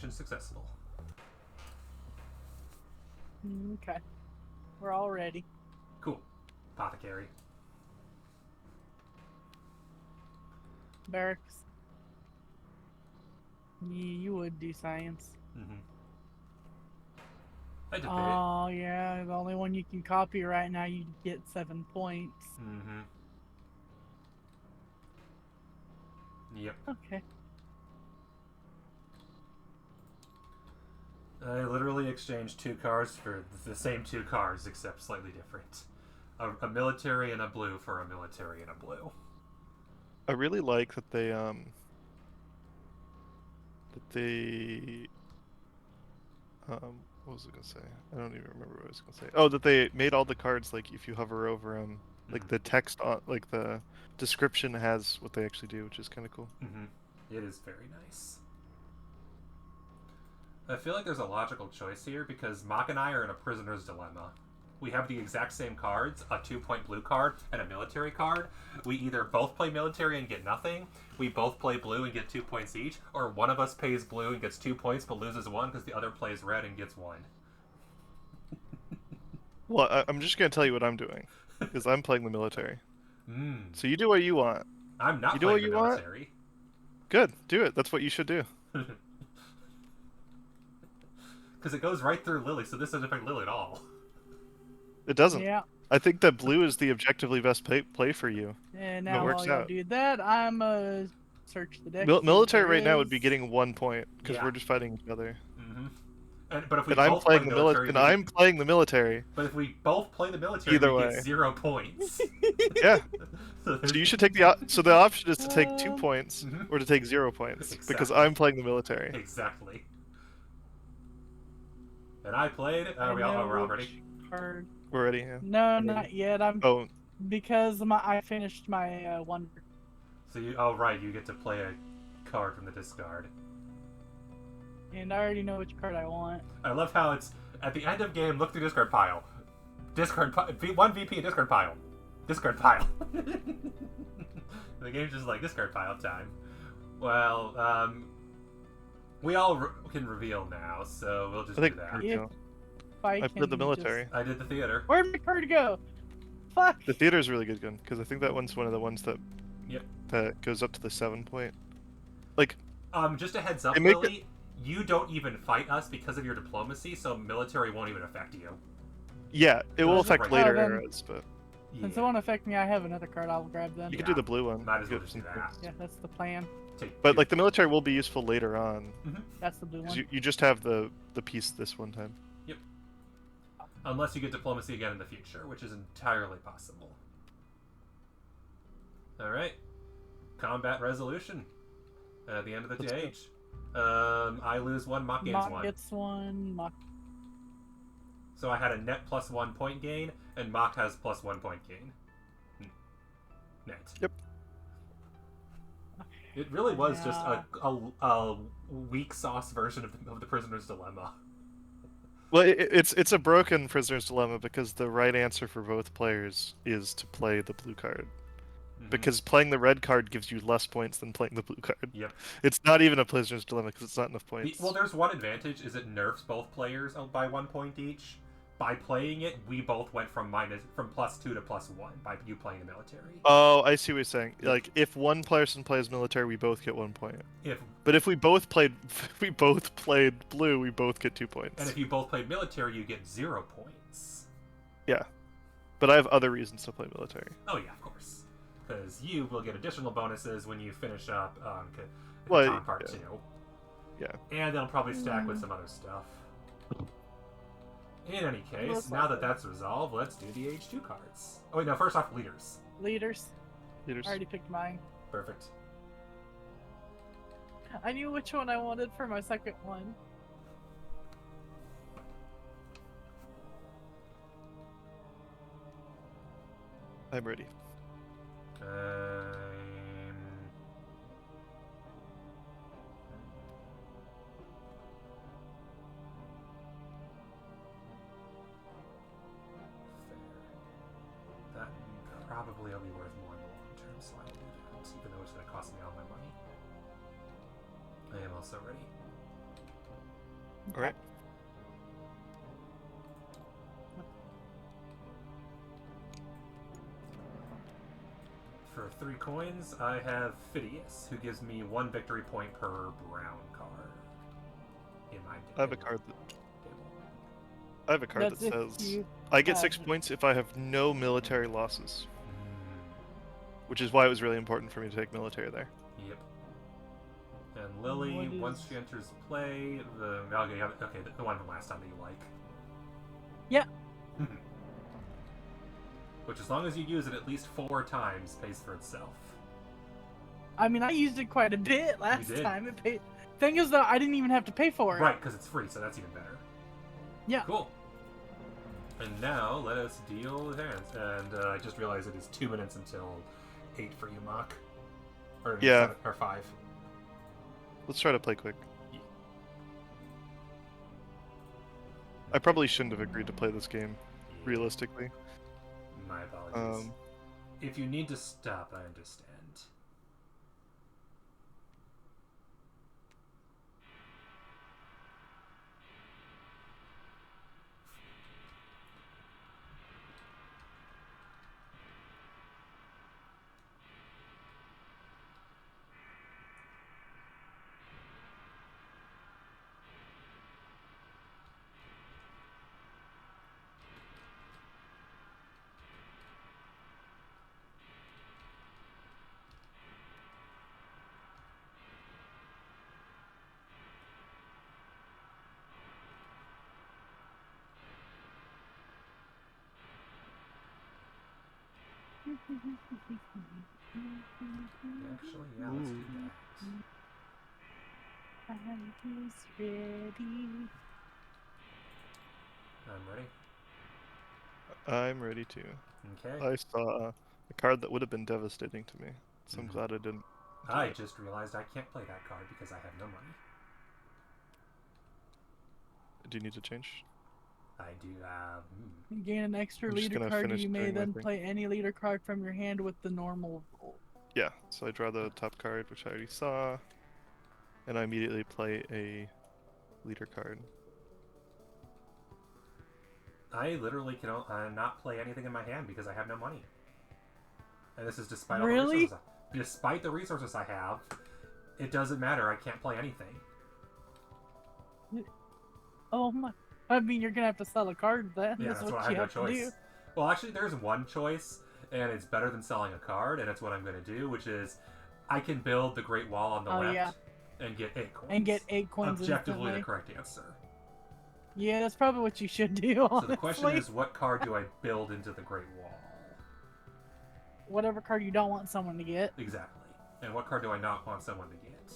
Mission successful. Okay. We're all ready. Cool. Apothecary. Barracks. You would do science. Mm-hmm. I debate. Oh, yeah. The only one you can copy right now, you get 7 points. Mm-hmm. Yep. Okay. I literally exchanged 2 cards for the same 2 cards, except slightly different. A military and a blue for a military and a blue. I really like that they what was I gonna say? I don't even remember what I was gonna say. Oh, that they made all the cards like if you hover over them, like the text on, like the description has what they actually do, which is kind of cool. It is very nice. I feel like there's a logical choice here because Mock and I are in a prisoner's dilemma. We have the exact same cards, a 2-point blue card and a military card. We either both play military and get nothing, we both play blue and get 2 points each, or one of us pays blue and gets 2 points but loses 1 because the other plays red and gets 1. Well, I'm just gonna tell you what I'm doing, because I'm playing the military. So you do what you want. I'm not You do what playing the you want? military. Good, do it. That's what you should do. Because it goes right through Lily, so this doesn't affect Lily at all. It doesn't. Yeah. I think that blue is the objectively best play for you. And It now works while y'all out. do that, I'm search the deck. Military right now would be getting 1 point because Yeah. we're just fighting each other. But if we And I'm both play playing the military, military. I'm playing the military. But if we both play the military, Either we way. get 0 points. Yeah. So So you should take so the option is to take 2 Um, points or to take 0 points because Exactly. I'm playing the military. Exactly. And I played. I We're all know ready. which card. We're ready. Yeah. No, not yet. Oh, Because I finished my wonder. So you. Oh right, you get to play a card from the discard. And I already know which card I want. I love how it's at the end of game. Look through discard pile. One VP and discard pile. Discard pile. The game's just like discard pile time. Well, we all can reveal now, so we'll just I think do that. Kurt If go. I I played the can military. I did the theater. Where'd my card go? Fuck. The theater is really good gun because I think that one's one of the ones that Yep. that goes up to the 7 point. Like, Just a heads up, They make Lily. You don't even fight us because of your diplomacy, so military won't even affect you. yeah, it will Those are affect right. later Oh, then- eras, but Since it won't affect me, I have another card I'll grab then. you Yeah. can do the blue one. Might as well Get just do some that. points. Yeah, that's the plan. But like the military will be useful later on. That's the blue 'Cause one. you just have the piece this one time. Unless you get diplomacy again in the future, which is entirely possible. Alright. Combat resolution. At the end of the Let's go. stage. I lose 1, Mock gains Mock 1. gets one. Mock. So I had a net +1 point gain, and Mock has +1 point gain. Net. Yep. It really was just Yeah. a weak sauce version of the Prisoner's Dilemma. Well, it's a broken prisoner's dilemma because the right answer for both players is to play the blue card. Because playing the red card gives you less points than playing the blue card. Yep. It's not even a prisoner's dilemma because it's not enough points. Well, there's one advantage, is it nerfs both players by 1 point each. By playing it, we both went from +2 to +1 by you playing the military. Oh, I see what you're saying. Yeah. Like if one person plays military, we both get 1 point. If But if we both played blue, we both get 2 points. And if you both played military, you get 0 points. Yeah. But I have other reasons to play military. Oh yeah, of course. Because you will get additional bonuses when you finish up Well, Catan Part 2. Yeah. And they'll probably stack with some other stuff. In any case, Most now that likely. that's resolved, let's do the H2 cards. Oh wait, no, first off, leaders. Leaders. Leaders. I already picked mine. Perfect. I knew which one I wanted for my second one. I'm ready. That probably will be worth more in the long term, so I will do that, even though it's going to cost me all my money. I am also ready. All right. For 3 coins, I have Phidias, who gives me 1 victory point per brown card in my I have a in my card table. I have a card That's that if says you I get have 6 it. points if I have no military losses, Mm, which is why it was really important for me to take military there. yep. And Lily, What once is- she enters play, the one from last time that you like. Yeah. Which, as long as you use it at least 4 times, pays for itself. I mean, I used it quite a bit last did. time. It paid. Thing is, though, I didn't even have to pay for it. Right, because it's free, so that's even better. Yeah. Cool. And now, let us deal with hands. And I just realized it is 2 minutes until 8 for you, Mock. Or Yeah. 7, or 5. Let's try to play quick. Yeah. I probably shouldn't have agreed to play this game, Yeah. realistically. My apologies. Um, If you need to stop, I understand. Actually, yeah, let's do that. I'm ready. I'm ready. I'm ready to. Okay. I saw a card that would have been devastating to me, so I'm Mhm. glad I didn't. I just realized I can't play that card because I have no money. Do you need to change? I do have... You gain an extra I'm just leader gonna card. finish You may doing my then thing. play any leader card from your hand with the normal roll. Yeah, so I draw the top card, which I already saw, and I immediately play a leader card. I literally can not play anything in my hand because I have no money. And this is despite all Really? the resources. Despite the resources I have, it doesn't matter. I can't play anything. Oh my! I mean, you're gonna have to sell a card then. Yeah, that's what I you have no have to do. choice. Well, actually, there's one choice, and it's better than selling a card, and it's what I'm going to do, which is I can build the Great Wall on the Oh, left yeah. and get 8 coins. And get 8 coins Objectively instantly. the correct answer. Yeah, that's probably what you should do. So Honestly. the question is, what card do I build into the Great Wall? Whatever card you don't want someone to get. Exactly. And what card do I not want someone to get?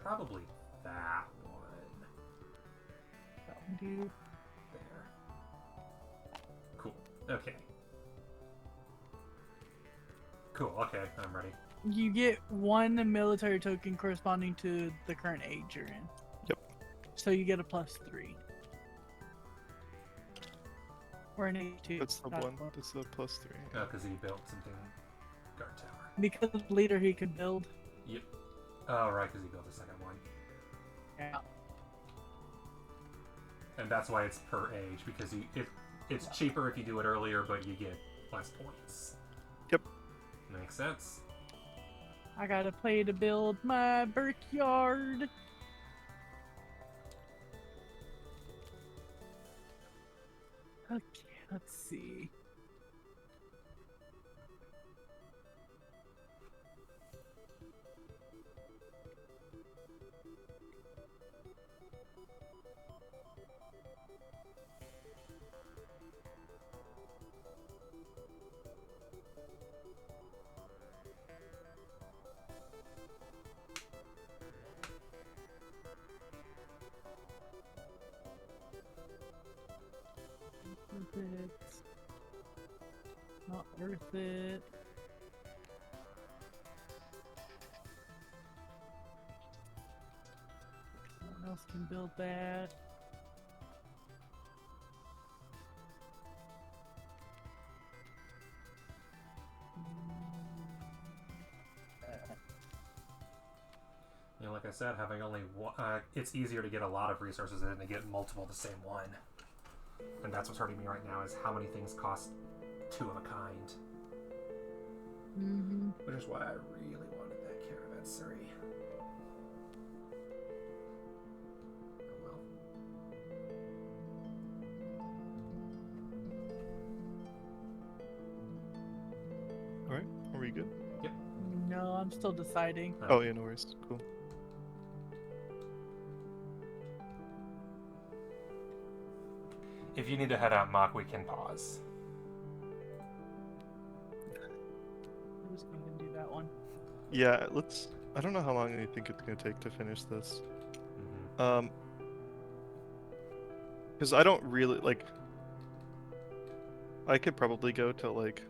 Probably that one. Dude. There. Cool. Okay. Cool. Okay, I'm ready. You get 1 military token corresponding to the current age you're in. Yep. So you get a +3. Or an age 2. That's the not a one. plus. That's the +3. Oh, because he built something. Guard tower. Because of leader he could build. Yep. Oh, right, because he built the second one. Yeah. And that's why it's per age, because it's cheaper if you do it earlier, but you get less points. Yep. Makes sense. I gotta play to build my brickyard. Okay, let's see. Worth it. Not worth it. Someone else can build that. You know, like I I said, having only one, it's easier to get a lot of resources than to get multiple of the same one. And that's what's hurting me right now, is how many things cost two of a kind. Mm-hmm. Which is why I really wanted that caravanserai. Oh well. All right, are we good? No, I'm still deciding. Oh yeah, no worries. Cool. If you need to head out, Mock, we can pause. I'm just going to do that one. Yeah, let's. I don't know how long you think it's gonna take to finish this. Mm-hmm. Because I don't really like. I could probably go till like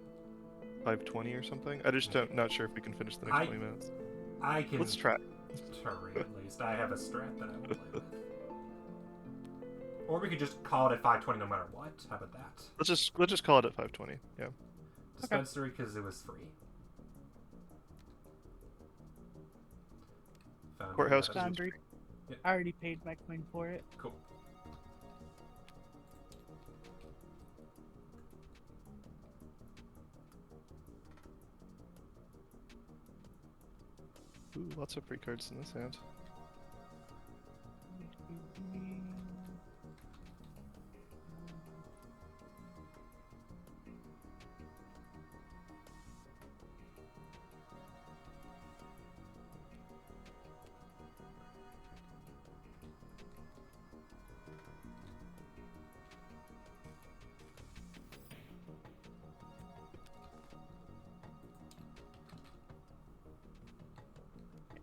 5:20 or something. I just don't not sure if we can finish the next 20 minutes. I can Let's try. hurry at least. I have a strat that I will play with. Or we could just call it at 5:20 no matter what. How about that? Let's just call it at 5:20. Yeah. Dispensary because it was free. Foundry, Courthouse yeah, 'cause that's- Foundry. Yeah. I already paid my coin for it. Cool. Ooh, lots of free cards in this hand.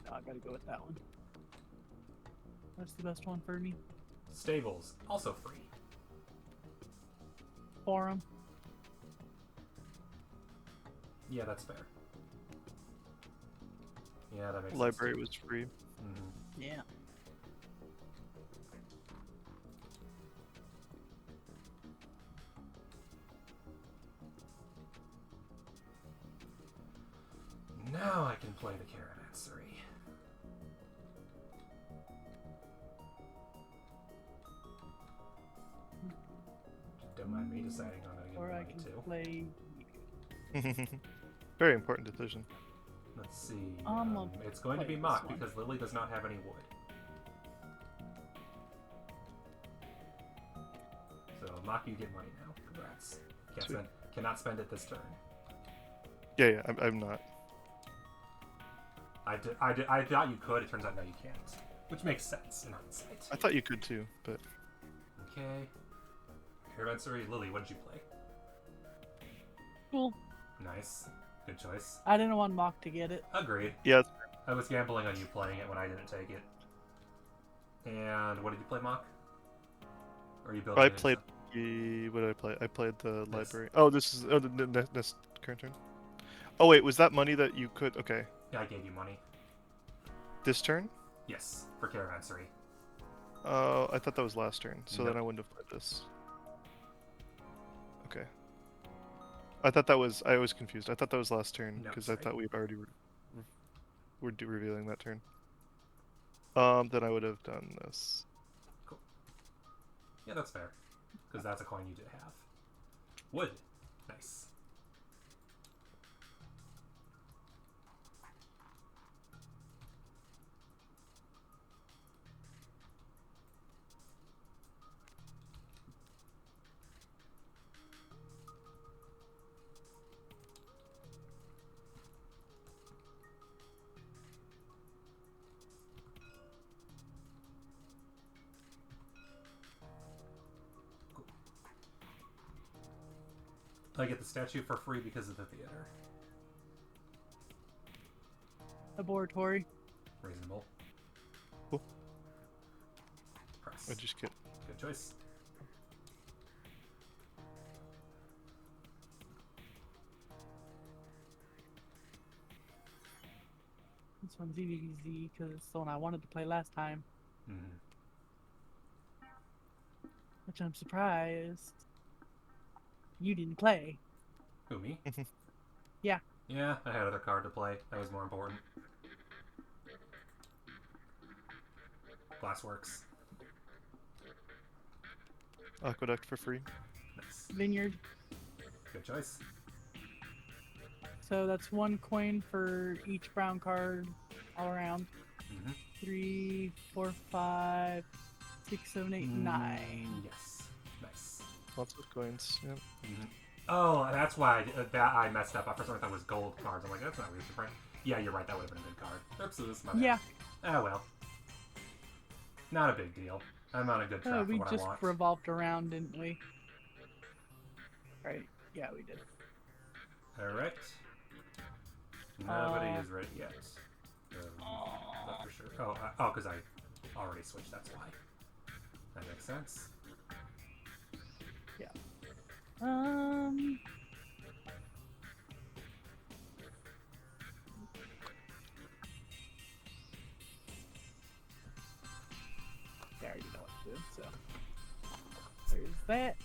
No, I gotta go with that one. That's the best one for me. Stables, also free. Forum. Yeah, that's fair. Yeah, that makes Library sense. was free. Mm-hmm. Yeah. Now I can play the caravanserai. Don't mind me deciding I'm going to give Or I money can to. play. Very important decision. Let's see. I'll It's going to play be this Mock one. because Lily does not have any wood. So Mock, you get money now. Congrats. Sweet. Cannot spend it this turn. Yeah, I'm not. I thought you could. It turns out no, you can't. Which makes sense in hindsight. I thought you could too, but Okay. Caravanserai, Lily, what did you play? Cool. Nice. Good choice. I didn't want Mock to get it. Agreed. yeah. I was gambling on you playing it when I didn't take it. And what did you play, Mock? Or are you building I it into- played what did I play? I played the This. library. Oh, this is this current turn. Oh wait, was that money that you could? Okay, Yeah, I gave you money. this turn. Yes, for Caravanserai. Oh, I thought that was last turn. So Nope. then I wouldn't have played this. Okay. I thought that was. I was confused. I thought that was last turn No, because I sorry. thought we'd already were revealing that turn. Then I would have done this. Cool. Yeah, that's fair. Because that's a coin you did have. Wood. Nice. I get the statue for free because of the theater. Laboratory. Reasonable. Cool. Press. I just get. Good choice. This one's easy because it's the one I wanted to play last time. Mm-hmm. Which I'm surprised you didn't play. Who, me? Yeah. Yeah, I had other card to play. That was more important. Glassworks. Aqueduct for free. Nice. Vineyard. Good choice. So that's 1 coin for each brown card all around. Mm-hmm. 3, 4, 5, 6, 7, 8, 9. Yes. Nice. Lots of coins. Yep. Mm-hmm. Oh, that's why I messed up. I first thought it was gold cards. I'm like, that's not really different. Yeah, you're right. That would have been a good card. Oops, this is my bad. Yeah. Oh well. Not a big deal. I'm on a good track for We what I just want. revolved around, didn't we? Right. Yeah, we did. Alright. Nobody is ready yet. Not for sure. Oh, because I already switched, that's why. That makes sense. Yeah. I already know what to do, so. There's that.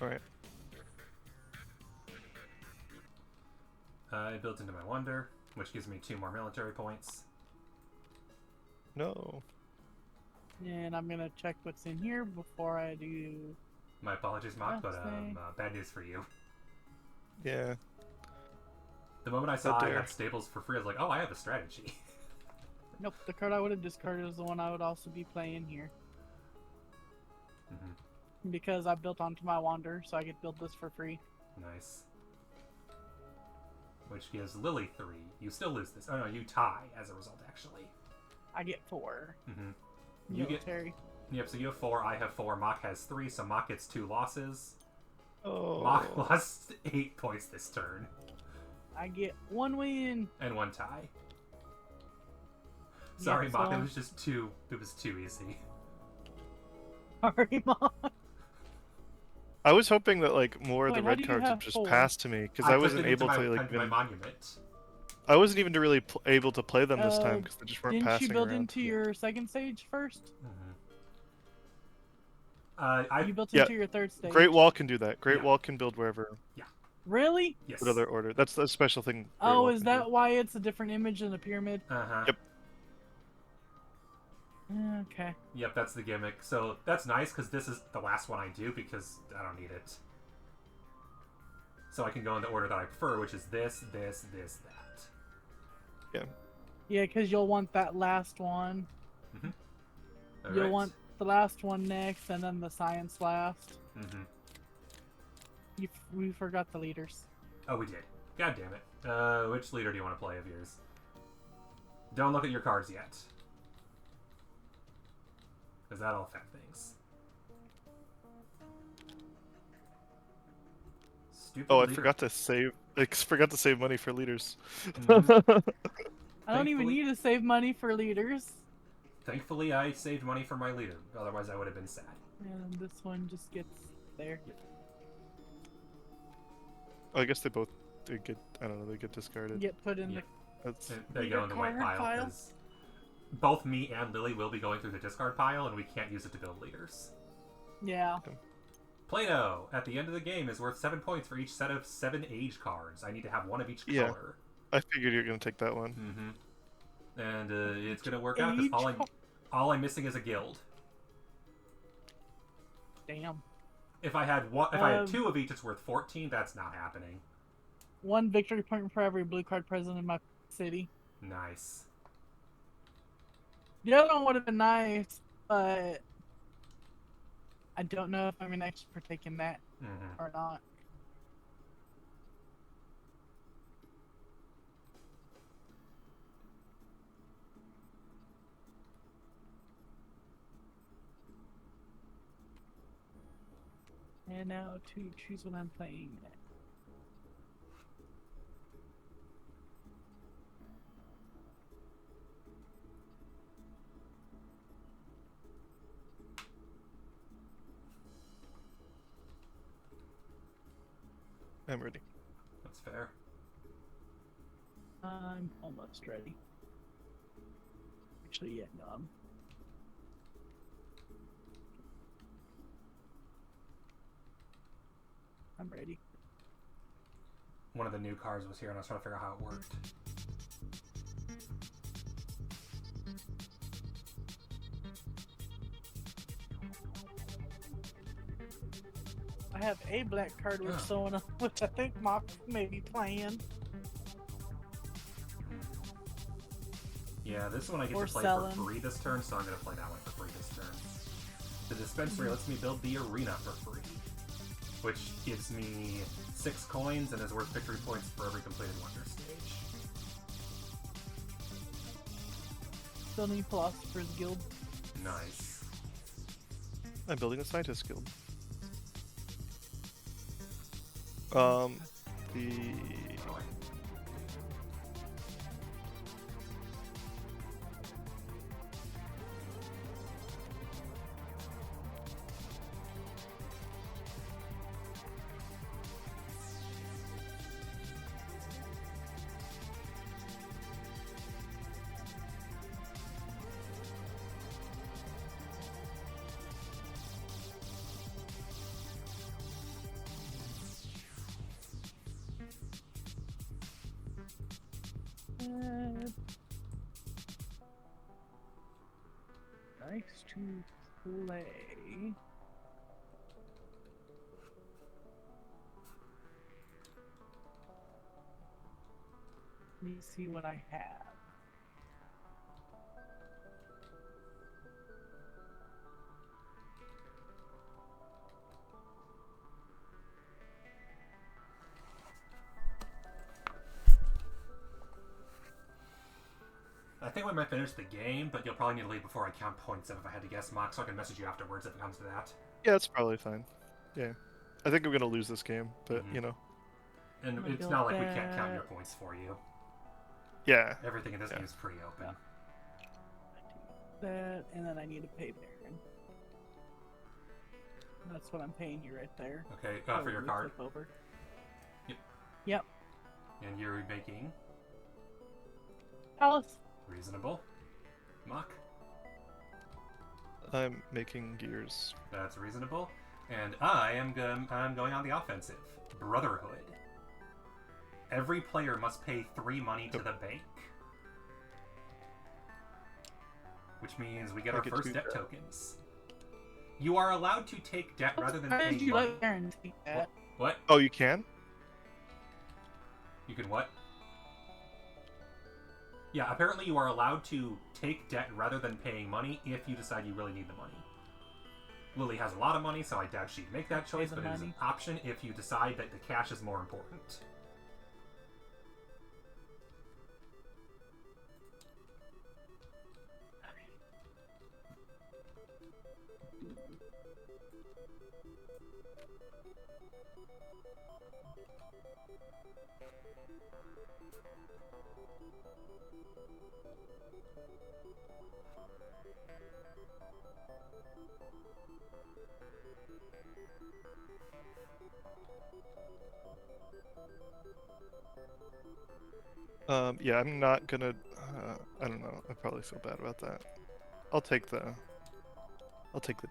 All right. I built into my wonder, which gives me 2 more military points. No. And I'm gonna check what's in here before I do. My apologies, Mock, but Nothing. bad news for you. Yeah. The moment I saw Oh, I dear. had stables for free, I was like, oh, I have a strategy. Nope, the card I would have discarded is the one I would also be playing here. Mm-hmm. Because I built onto my wander, so I could build this for free. Nice. Which gives Lily 3. You still lose this. Oh no, you tie as a result, actually. I get 4. Mm-hmm. You get. Military. Yep, so you have 4, I have 4, Mock has 3, so Mock gets 2 losses. Oh. Mock lost 8 points this turn. I get 1 win. And 1 tie. Sorry, Yeah, Mock, so- it was just too easy. Sorry, Mom. I was hoping that like more of Wait, the how red do you cards have would just 4? pass to me because I I put wasn't them into able to my, like. my monument. I wasn't even really able to play them this time because they just weren't Didn't passing you build around. into your second stage first? Mm-hmm. You built Yeah, into your third stage. Great Wall can do that. Great Yeah. Wall can build wherever. Really? Yes. What other order? That's the special thing. Great Oh, Wall is can that do. why it's a different image than a pyramid? Uh-huh. Yep. Okay. Yep, that's the gimmick. So that's nice because this is the last one I do because I don't need it. So I can go in the order that I prefer, which is this, that. Yeah. Yeah, because you'll want that last one. Mm-hmm. You'll want the last one next, and then the science last. Mm-hmm. We forgot the leaders. Oh, we did. God damn it. Which leader do you want to play of yours? Don't look at your cards yet. Because that'll affect things. Stupid Oh, I leader. forgot to save. I forgot to save money for leaders. Mhm. I don't even Thankfully- need to save money for leaders. Thankfully, I saved money for my leader. Otherwise, I would have been sad. And this one just gets there. I guess they both get. I don't know. They get discarded. Get put in Yeah. That's They go in the white Leader card pile pile? because both me and Lily will be going through the discard pile, and we can't use it to build leaders. the. Yeah. Play-Doh, at the end of the game, is worth 7 points for each set of 7 age cards. I need to have 1 of each Yeah. color. I figured you're gonna take that one. Mm-hmm. And it's gonna work out because Age all I'm missing is a guild. Damn. If I had one, if I had Um, 2 of each, it's worth 14. That's not happening. 1 victory point for every blue card present in my city. Nice. The other one would have been nice, but I don't know if I'm gonna actually partake in that Mm-hmm. or not. And now to choose what I'm playing. I'm ready. That's fair. I'm almost ready. Actually, yeah, no, I'm ready. One of the new cards was here, and I was trying to figure out how it worked. I have a black card with Oh. someone else, which I think Mock may be playing. Yeah, this one I get Or to play selling. for free this turn, so I'm going to play that one for free this turn. The dispensary lets me build the arena for free, which gives me 6 coins and is worth victory points for every completed wonder stage. Still need Philosopher's Guild. Nice. I'm building a scientist guild. The Nice to play. Let me see what I have. I think we might finish the game, but you'll probably need to leave before I count points if I had to guess, Mock, so I can message you afterwards if it comes to that. yeah, it's probably fine. Yeah, I think I'm gonna lose this game, but you know. And I'm gonna it's not like we build can't count that. your points for you. Yeah. Everything in this Yeah. game is pretty open. That, and then I need to pay Baron. That's what I'm paying you right there. Okay, for your we card. flip over. Yep. Yep. And you're making Alice. reasonable. Mock, I'm making gears. that's reasonable. And I'm going on the offensive. Brotherhood. Every player must pay 3 money to the bank. Which means we get I our get first 2 debt debt. tokens. You are allowed to take debt rather than Why did paying you money. let Baron take that? What? Oh, you can? You can what? Yeah, apparently you are allowed to take debt rather than paying money if you decide you really need the money. Lily has a lot of money, so I doubt she'd make that choice, the but it is an money. option if you decide that the cash is more important. Yeah, I'm not gonna. I don't know. I probably feel bad about that. I'll take the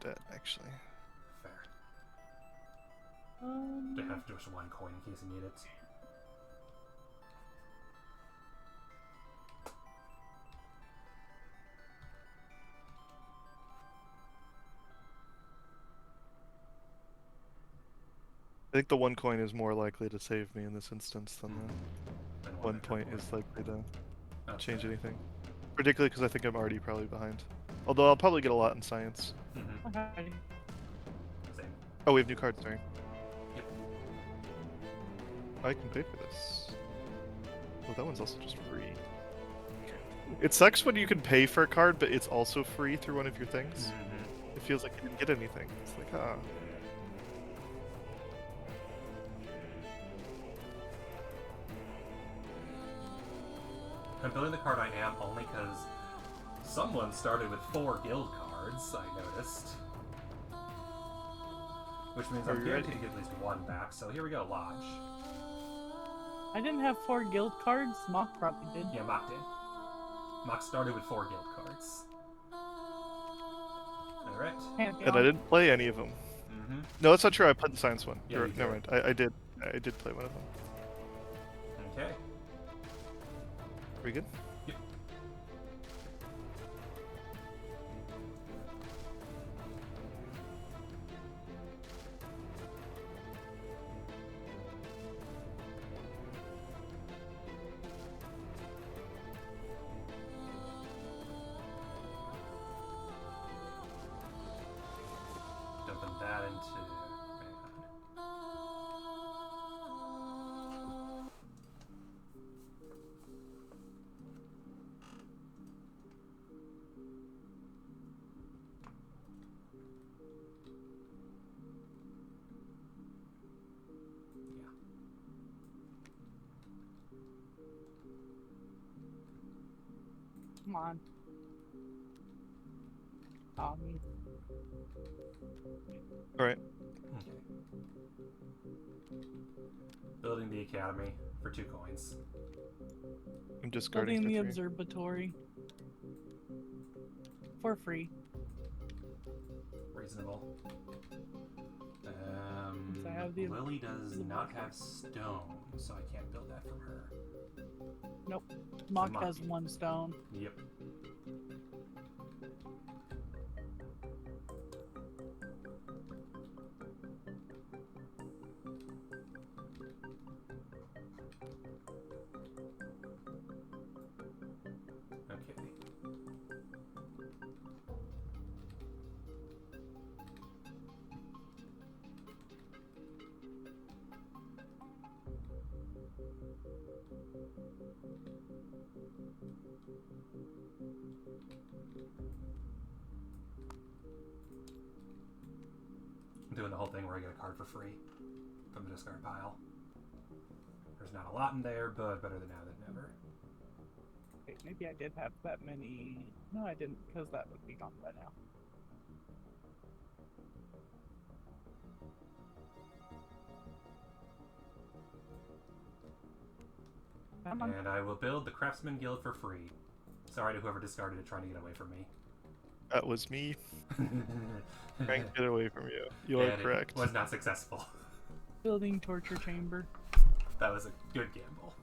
debt actually. Fair. To have just 1 coin in case you need it. I think the 1 coin is more likely to save me in this instance than the And 1 extra point is likely to That's change fair. anything. Particularly because I think I'm already probably behind. Although I'll probably get a lot in science. Mhm. Okay. Same. Oh, we have new cards, sorry. Yep. I can pay for this. Oh, that one's also just free. It sucks when you can pay for a card, but it's also free through one of your things. Mhm. It feels like you didn't get anything. It's like, ah. I'm building the card I am only because someone started with 4 guild cards, I noticed. Which means Are I'm you guaranteed ready? to get at least 1 back, so here we go, Lodge. I didn't have 4 guild cards. Mock probably did. Yeah, Mock did. Mock started with 4 guild cards. Alright. Can't be And I on. didn't play any of them. No, that's not true. I played the science one. Yeah, you Never did. mind. I did. I did play one of them. Okay. Are we good? Yep. Dumping that into. Come on. All right. Okay. Building the academy for 2 coins. I'm discarding Building the for 3. observatory. For free. Reasonable. I have the- Lily does not have stone, so I can't build that from her. Nope. Mock Mock. has 1 stone. Yep. Okay. I'm doing the whole thing where I get a card for free from the discard pile. There's not a lot in there, but better than now than never. Wait, maybe I did have that many. No, I didn't, because that would be gone by now. Come on. And I will build the Craftsman Guild for free. Sorry to whoever discarded it trying to get away from me. That was me trying to get away from you. You are And correct. It was not successful. Building torture chamber. That was a good gamble.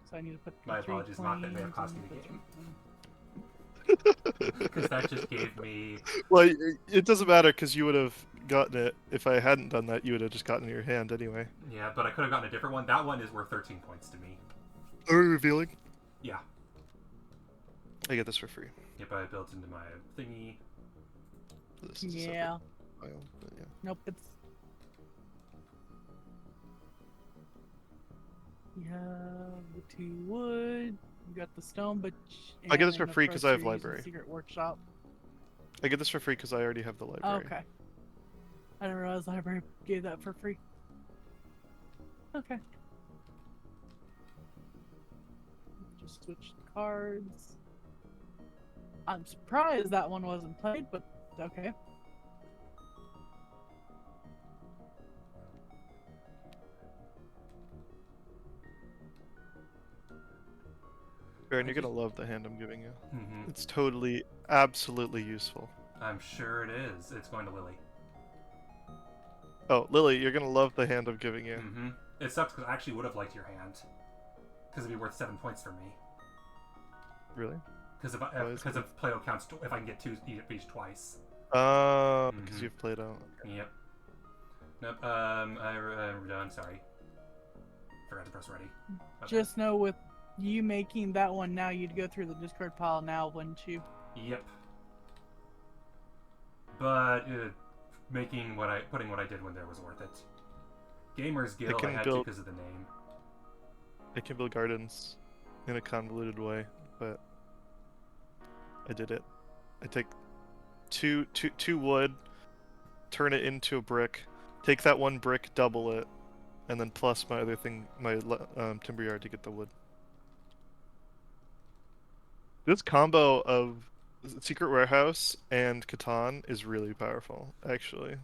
So I need to put My 3 apologies, Mock, that may have planes cost and me the put game. 3 Because that just gave me... Well, it doesn't matter because you would have gotten it. If I hadn't done that, you would have just gotten it in your hand anyway. Yeah, but I could have gotten a different one. That one is worth 13 points to me. Are we revealing? Yeah. I get this for free. Yep, I built into my thingy. This is a Yeah. separate file, but yeah. Nope, it's. You have the 2 wood. You got the stone, but. I get this and for of free 'cause course I have you're using library. Secret workshop. I get this for free because I already have the library. Okay. I didn't realize the library gave that for free. Okay. Just switch the cards. I'm surprised that one wasn't played, but okay. Baron, you're gonna love the hand I'm giving you. Mm-hmm. It's totally, absolutely useful. I'm sure it is. It's going to Lily. Oh, Lily, you're gonna love the hand I'm giving you. Mm-hmm. It sucks because I actually would have liked your hand. Because it'd be worth 7 points for me. Really? Because Why is because it? of Play-Doh counts if I can get 2 each twice. Because Mhm. you've played out. Yep. Nope. I'm done. Sorry. Forgot to press ready. Okay. Just know with you making that one now, you'd go through the discard pile now, wouldn't you? Yep. But putting what I did when there was worth it. Gamers Guild I can had build- to because of the name. I can build gardens in a convoluted way, but I did it. I take two wood, turn it into a brick, take that 1 brick, double it, and then plus my other thing, my timber yard to get the wood. This combo of Secret Warehouse and Catan is really powerful, actually.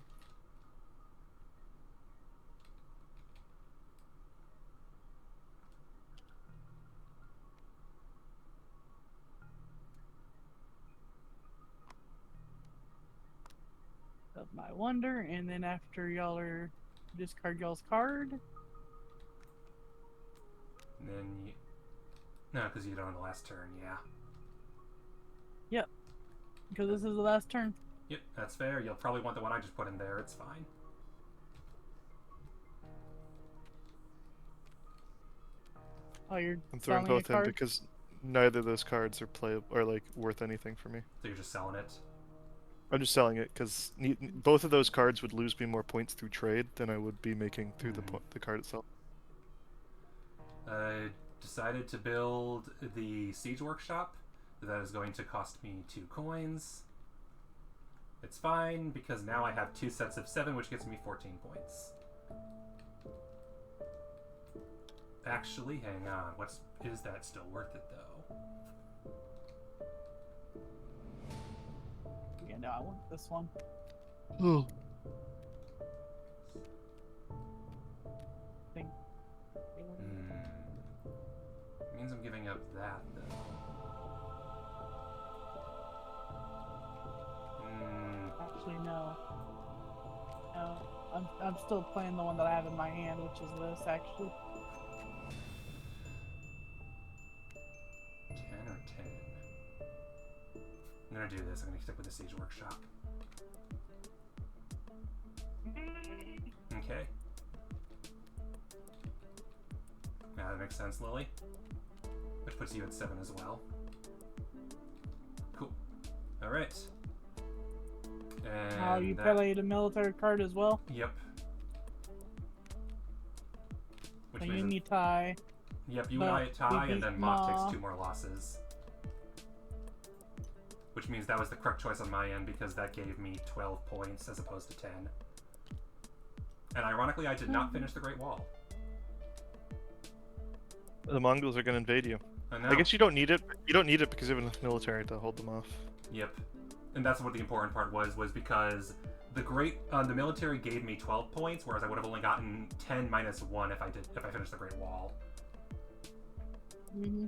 wonder, and then after y'all are discard y'all's card. And then you... No, because you don't on the last turn, yeah. Yep. Because this is the last turn. Yep, that's fair. You'll probably want the one I just put in there. It's fine. Oh, you're I'm throwing selling a both in card? because neither of those cards are playable or like worth anything for me. So you're just selling it? I'm just selling it because both of those cards would lose me more points through trade than I would be making through the card itself. I decided to build the Siege Workshop. That is going to cost me 2 coins. It's fine because now I have 2 sets of 7, which gets me 14 points. Actually, hang on. Is that still worth it though? Yeah, no, I want this one. Oh. Thing. Means I'm giving up that though. Actually, no. No, I'm still playing the one that I have in my hand, which is this actually. 10 or 10? I'm gonna do this. I'm gonna stick with the Siege Workshop. Okay. Yeah, that makes sense, Lily. Which puts you at 7 as well. Cool. Alright. And Oh, you played a military card as well? Yep. Which So you means... need tie. Yep, you and I tie, and then Mott Ma. takes 2 more losses. Which means that was the correct choice on my end, because that gave me 12 points as opposed to 10. And ironically, I did not finish the Great Wall. The Mongols are going to invade you. I know. I guess you don't need it. You don't need it because you have enough military to hold them off. Yep. And that's what the important part was because the military gave me 12 points, whereas I would have only gotten 10 minus 1 if I finished the Great Wall. Mm-hmm.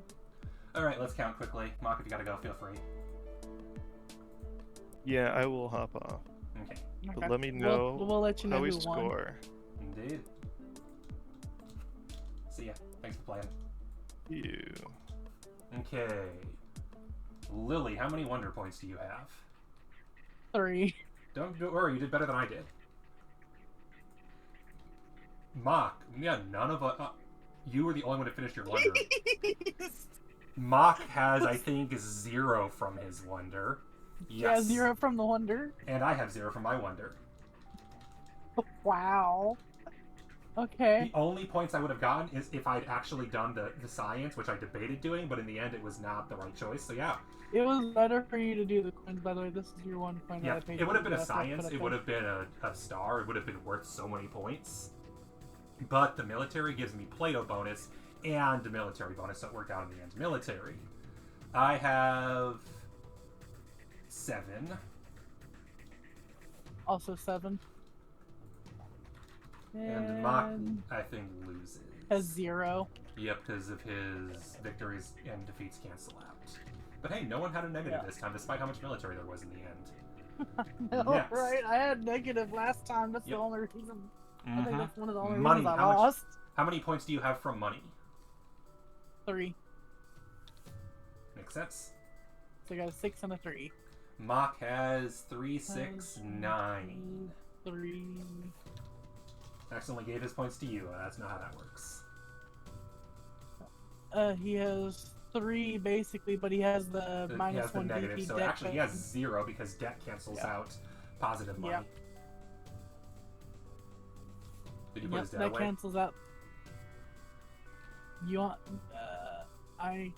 Alright, let's count quickly. Mock, if you gotta go, feel free. Yeah, I will hop off. Okay. But let me know We'll let you know how we who won. score. Indeed. See ya. Thanks for playing. You. Okay. Lily, how many wonder points do you have? 3. Don't worry, you did better than I did. Mock, yeah, none of us... you were the only one to finish your wonder. Mock has, I think, 0 from his wonder. Yes. Yeah, 0 from the wonder. And I have 0 from my wonder. Wow. Okay. The only points I would have gotten is if I'd actually done the science, which I debated doing, but in the end it was not the right choice, so yeah. It was better for you to do the coins, by the way. This is your 1 point Yeah, that I paid it would have for been a that stuff, science, but it would have been a star, it would have been worth so many points. But the military gives me Plato bonus and the military bonus, so it worked out in the end. Military. I have 7. Also 7. And Mock, I think, loses. Has 0. Yep, because of his victories and defeats cancel out. But hey, no one had a negative this time, despite how much military there was in the end. No, Next. right? I had negative last time. That's Yep. the only reason. I think that's one of the only Money. reasons I lost. How many points do you have from money? 3. Makes sense. So I got a 6 and a 3. Mock has 3, 6, 9. 3. Accidentally gave his points to you. That's not how that works. He has 3 basically, but he has the He minus has the 1 negative, DP so debt actually he has 0 because debt cancels out positive money. Yep. Did you put his debt that away? cancels out. You want? I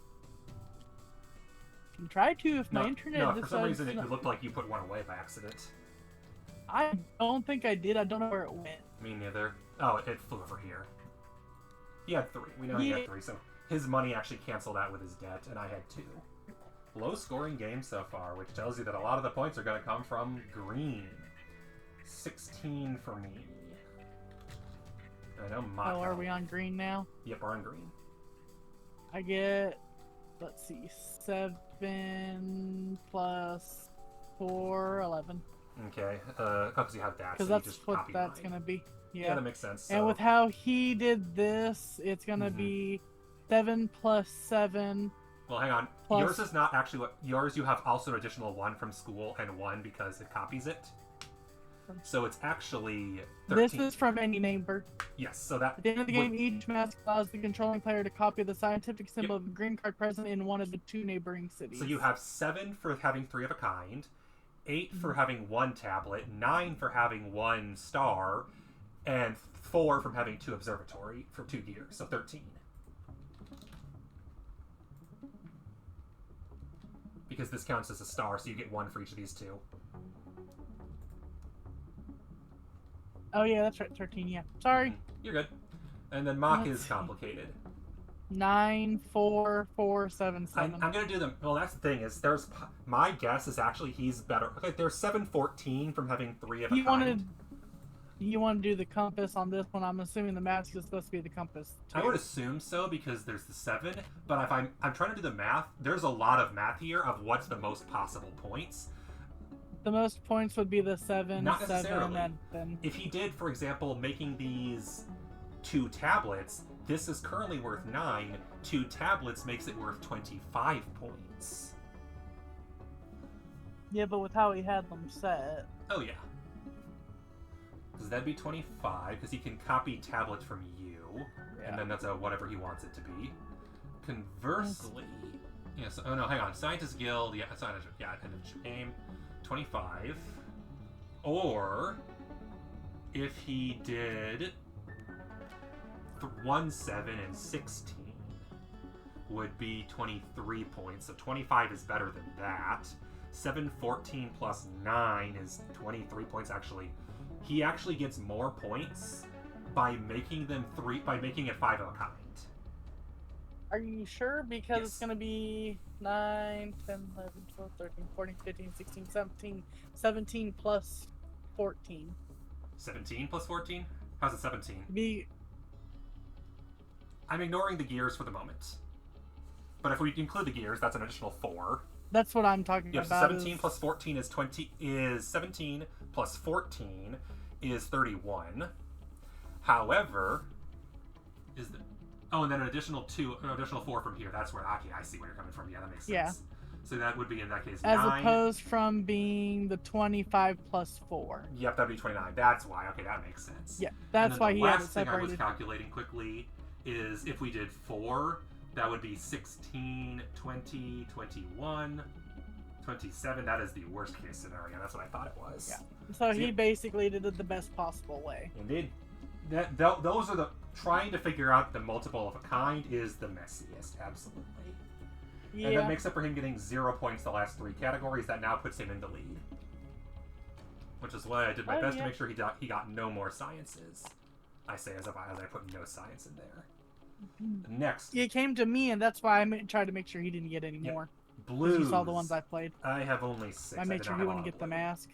can try to if my internet No, decides. for some reason not- it looked like you put 1 away by accident. I don't think I did. I don't know where it went. Me neither. Oh, it flew over here. He had 3. We know he Yeah. had 3, so his money actually canceled out with his debt, and I had 2. Low scoring game so far, which tells you that a lot of the points are going to come from green. 16 for me. I know Mock. Oh, are we on green now? Yep, we're on green. I get, let's see, 7 plus 4, 11. Okay, because you have that, Because so you that's just what copy that's mine. gonna be. Yeah, Yeah. that makes sense. And So- with how he did this, it's gonna Mhm. be 7 plus 7. Well, hang on. Plus- Yours is not actually what... Yours, you have also an additional 1 from school and 1 because it copies it. So it's actually 13. This is from any neighbor. Yes, so that... At the end of the would- game, each mask allows the controlling player to copy the scientific symbol of a green card present in one of the 2 neighboring cities. So you have 7 for having 3 of a kind, 8 for having 1 tablet, 9 for having 1 star, and 4 from having 2 observatory for 2 gears, so 13. Because this counts as a star, so you get 1 for each of these 2. Oh yeah, that's right, 13. Yeah, sorry. You're good. And then Mach Let's is see. complicated. 9, 4, 4, 7, 7. I'm gonna do them. Well, that's the thing is, there's my guess is actually he's better. Okay, there's 714 from having 3 of a kind. You want to do the compass on this one? I'm assuming the mask is supposed to be the compass. I would assume so because there's the 7. But if I'm trying to do the math, there's a lot of math here of what's the most possible points. The most points would be the 7, Not 7, necessarily. and then. If he did, for example, making these 2 tablets, this is currently worth 9. 2 tablets makes it worth 25 points. Yeah, but with how he had them set. Oh yeah. Because that'd be 25, because he can copy tablet from you, and then that's whatever he wants it to be. Conversely, yes. Oh no, hang on. Scientist Guild. Yeah, Scientist. Yeah, end of game. 25. Or if he did 1, 7, and 16 would be 23 points. So 25 is better than that. 7, 14 plus 9 is 23 points actually. He actually gets more points by making them making it 5 of a kind. Are you sure? Because Yes. it's going to be 9, 10, 11, 12, 13, 14, 15, 16, 17, 17 plus 14. 17 plus 14? How's it 17? Be I'm ignoring the gears for the moment. But if we include the gears, that's an additional 4. That's what I'm talking Yep, about. 17 plus 14 is 20. Is 17 plus 14 is 31. However, is the and then an additional 4 from here. That's where okay, I see where you're coming from. Yeah, that makes sense. Yeah. So that would be in that case As 9. opposed from being the 25 plus 4. Yep, that'd be 29. That's why. Okay, that makes sense. Yeah, And that's then why the he had it last thing I was separated. calculating quickly is if we did 4, that would be 16, 20, 21, 27. That is the worst case scenario. That's what I thought it was. Yeah. So he yeah. basically did it the best possible way. Indeed. Those are the... Trying to figure out the multiple of a kind is the messiest, absolutely. Yeah. And that makes up for him getting 0 points the last 3 categories. That now puts him in the lead. Which is why I did my best to make sure he got no more sciences. I say as I put no science in there. Next. It came to me, and that's why I tried to make sure he didn't get any more. Blues. You saw the ones I played. I have only 6. I made sure he wouldn't get the mask.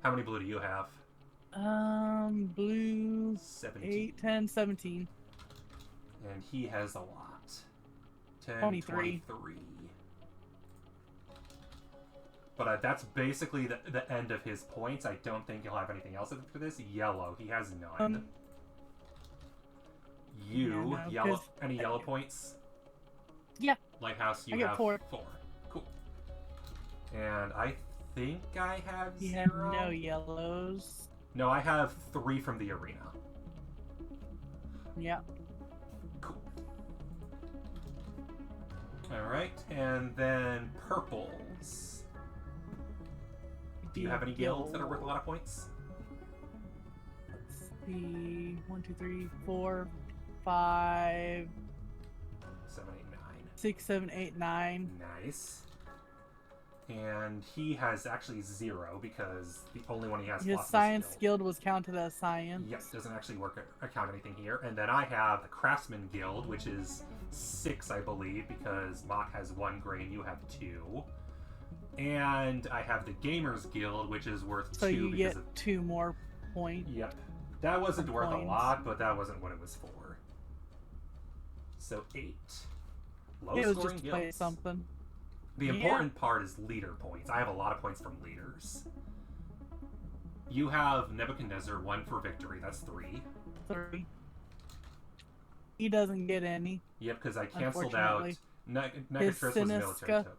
How many blue do you have? Blue 17. 8, 10, 17. And he has a lot. 10, 23. 23. But that's basically the end of his points. I don't think he'll have anything else after this. Yellow, he has none. Yellow. Any yellow points? Yeah. Lighthouse, you I get have 4. Cool. And I think I have You 0. have no yellows. No, I have 3 from the arena. Yeah. Cool. Alright, and then purples. Do you have any guilds that are worth a lot of points? Let's see. 1, 2, 3, 4, 5, 7, 8, 9. 6, 7, 8, 9. Nice. And he has actually 0 because the only one he has His plus is science skill. guild was counted as science. Yes, doesn't actually account anything here. And then I have the Craftsman Guild, which is 6, I believe, because Mach has 1 gray and you have 2. And I have the Gamers Guild, which is worth 2 So you because get of... 2 more points. Yep. That wasn't worth a Points. lot, but that wasn't what it was for. So 8. Low It was scoring just to play guilds. something. The important part is leader points. I have a lot of points from leaders. You have Nebuchadnezzar, 1 for victory. That's 3. 3. He doesn't get any. Yep, because I canceled out Nebuchadnezzar was military Siniska. token.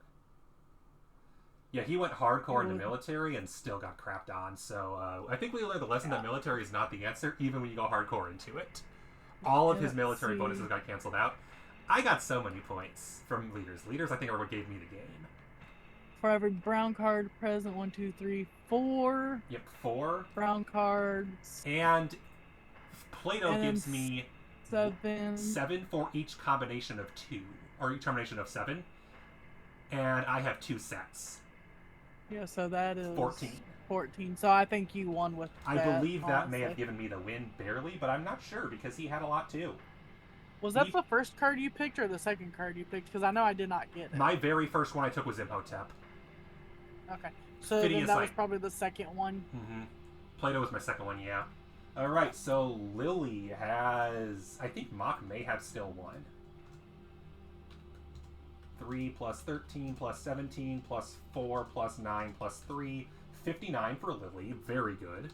Yeah, he went hardcore into military and still got crapped on. So I think we learned the lesson that military is not the answer, even when you go hardcore into it. All of his military bonuses got canceled out. I got so many points from leaders. Leaders, I think, are what gave me the game. For every brown card present, 1, 2, 3, 4. Yep, 4 brown cards. And Plato gives me 7 for each combination of 2, or each combination of 7. And I have 2 sets. Yeah, so that is 14. 14. So I think you won with that. I believe that honestly. may have given me the win barely, but I'm not sure because he had a lot too. Was that the first card you picked or the second card you picked? Because I know I did not get it. My very first one I took was Imhotep. Okay. So then that was probably the second one. Mm-hmm. Plato was my second one, yeah. Alright, so Lily has... I think Mock may have still one. 3 plus 13 plus 17 plus 4 plus 9 plus 3. 59 for Lily. Very good.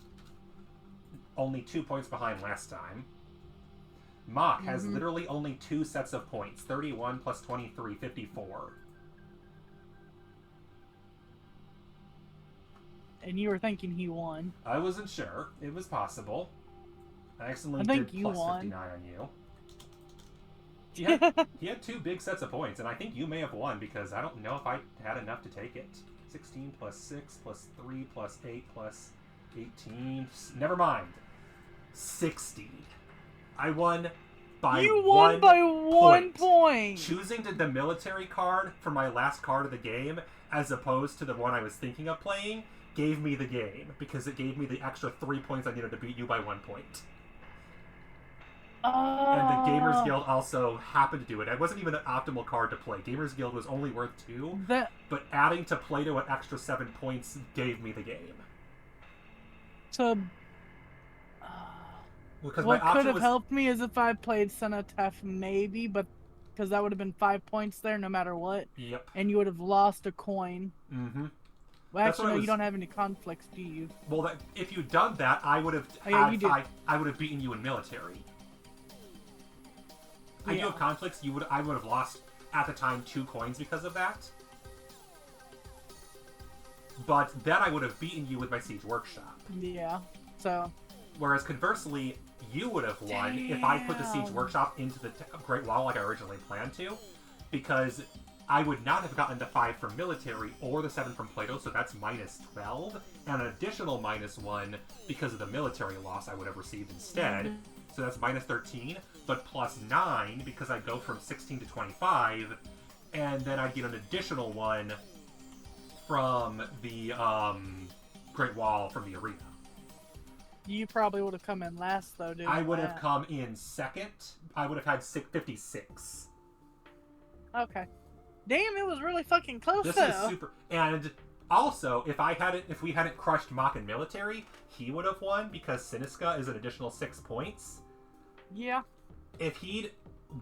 Only 2 points behind last time. Mock has literally only 2 sets of points. 31 plus 23, 54. And you were thinking he won. I wasn't sure. It was possible. I accidentally did plus 59 on you. He had 2 big sets of points, and I think you may have won because I don't know if I had enough to take it. 16 plus 6 plus 3 plus 8 plus 18. Never mind. 60. I won by You won by 1 point. Choosing the military card for my last card of the game, as opposed to the one I was thinking of playing, gave me the game because it gave me the extra 3 points I needed to beat you by 1 point. And the Gamers Guild also happened to do it. It wasn't even an optimal card to play. Gamers Guild was only worth 2, but adding to Plato an extra 7 points gave me the game. So, what could have helped me is if I played Cenotaph, maybe, but because that would have been 5 points there no matter what. Yep. And you would have lost a coin. Mm-hmm. Well, actually, no, you don't have any conflicts, do you? Well, if you'd done that, I would have. I would have beaten you in military. I do have conflicts. I would have lost at the time 2 coins because of that. But then I would have beaten you with my Siege Workshop. Yeah. So. Whereas conversely, you would have won if I put the Siege Workshop into the Great Wall like I originally planned to, because I would not have gotten the 5 from military or the 7 from Plato, so that's minus 12, and an additional minus 1 because of the military loss I would have received instead. So that's minus 13, but plus 9 because I go from 16 to 25, and then I get an additional 1 from the Great Wall from the arena. You probably would have come in last, though, dude. I would have come in second. I would have had 56. Okay. Damn, it was really fucking close, This though. is super. And also, if we hadn't crushed Mock in military, he would have won because Siniska is an additional 6 points. Yeah. If he'd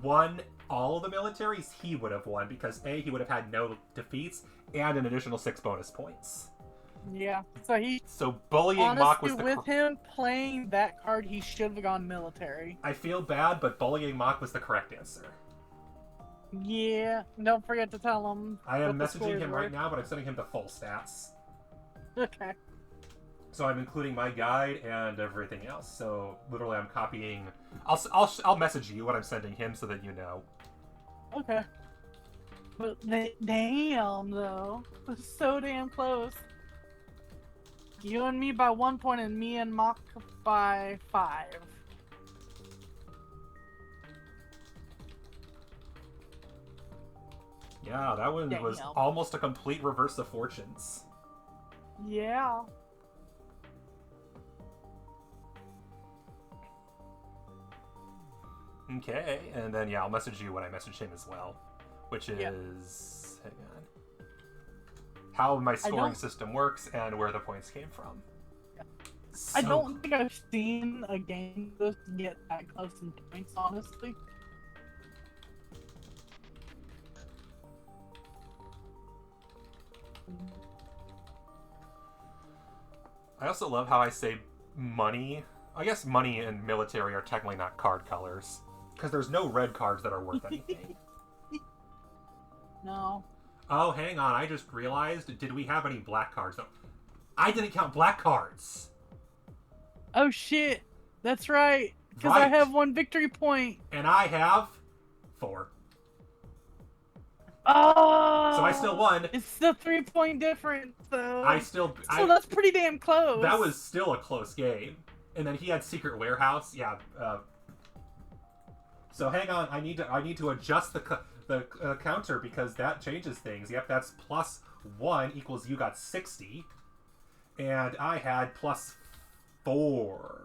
won all of the militaries, he would have won because he would have had no defeats and an additional 6 bonus points. Yeah. So bullying honestly, Mock was with him playing that card, he should have gone military. I feel bad, but bullying Mock was the correct answer. Yeah. Don't forget to tell him. I am messaging him right now, but I'm sending him the full stats. Okay. So I'm including my guide and everything else. So literally, I'm copying. I'll message you what I'm sending him so that you know. Okay. But damn, though, it was so damn close. You and me by 1 point, and me and Mock by 5. Yeah, that one was almost a complete reverse of fortunes. Yeah. Okay, and then I'll message you when I message him as well, which is hang on, how my scoring system works and where the points came from. I don't think I've seen a game get that close in points, honestly. I also love how I say money. I guess money and military are technically not card colors. Because there's no red cards that are worth anything. No. Oh, hang on. I just realized. Did we have any black cards? No. I didn't count black cards. Oh shit. That's right. Because Right. I have 1 victory point. And I have 4. Oh. So I still won. It's still 3-point difference, though. So that's pretty damn close. That was still a close game. And then he had Secret Warehouse. Yeah. So hang on. I need to adjust the counter because that changes things. Yep, that's +1 equals you got 60. And I had +4.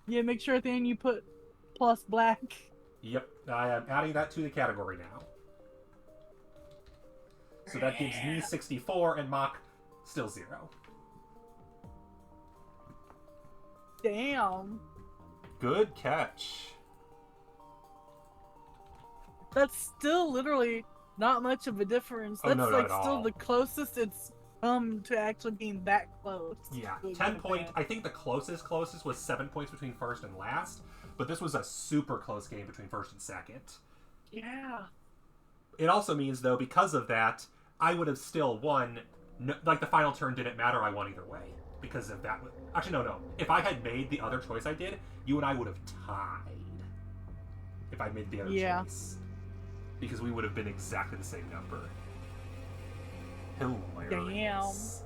Yeah, make sure at the end you put plus black. Yep, I am adding that to the category now. So that gives me 64 and Mach still 0. Damn. Good catch. That's still literally not much of a difference. Oh, That's no, not like at still all. the closest it's come to actually being that close. Yeah, to 10 the point. band. I think the closest was 7 points between first and last, but this was a super close game between first and second. Yeah. It also means, though, because of that, I would have still won. No, like, the final turn didn't matter. I won either way. Because of that. Actually, no. If I had made the other choice I did, you and I would have tied. If I made the other choice. Because we would have been exactly the same number. Hilarious.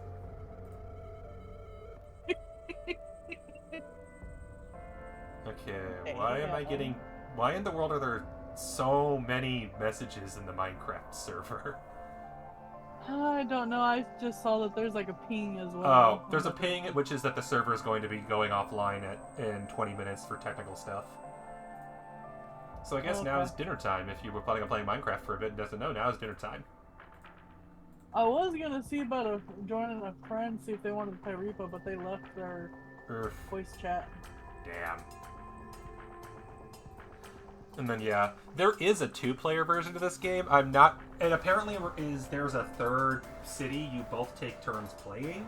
Okay, why am I getting... Why in the world are there so many messages in the Minecraft server? I don't know. I just saw that there's like a ping as well. Oh, there's a ping, which is that the server is going to be going offline in 20 minutes for technical stuff. So I guess now is dinner time. If you were planning on playing Minecraft for a bit and doesn't know, now is dinner time. I was gonna see about joining a friend, see if they wanted to play Repo, but they left their voice chat. Damn. And then, yeah, there is a 2-player version of this game. I'm not... And apparently there's a third city you both take turns playing.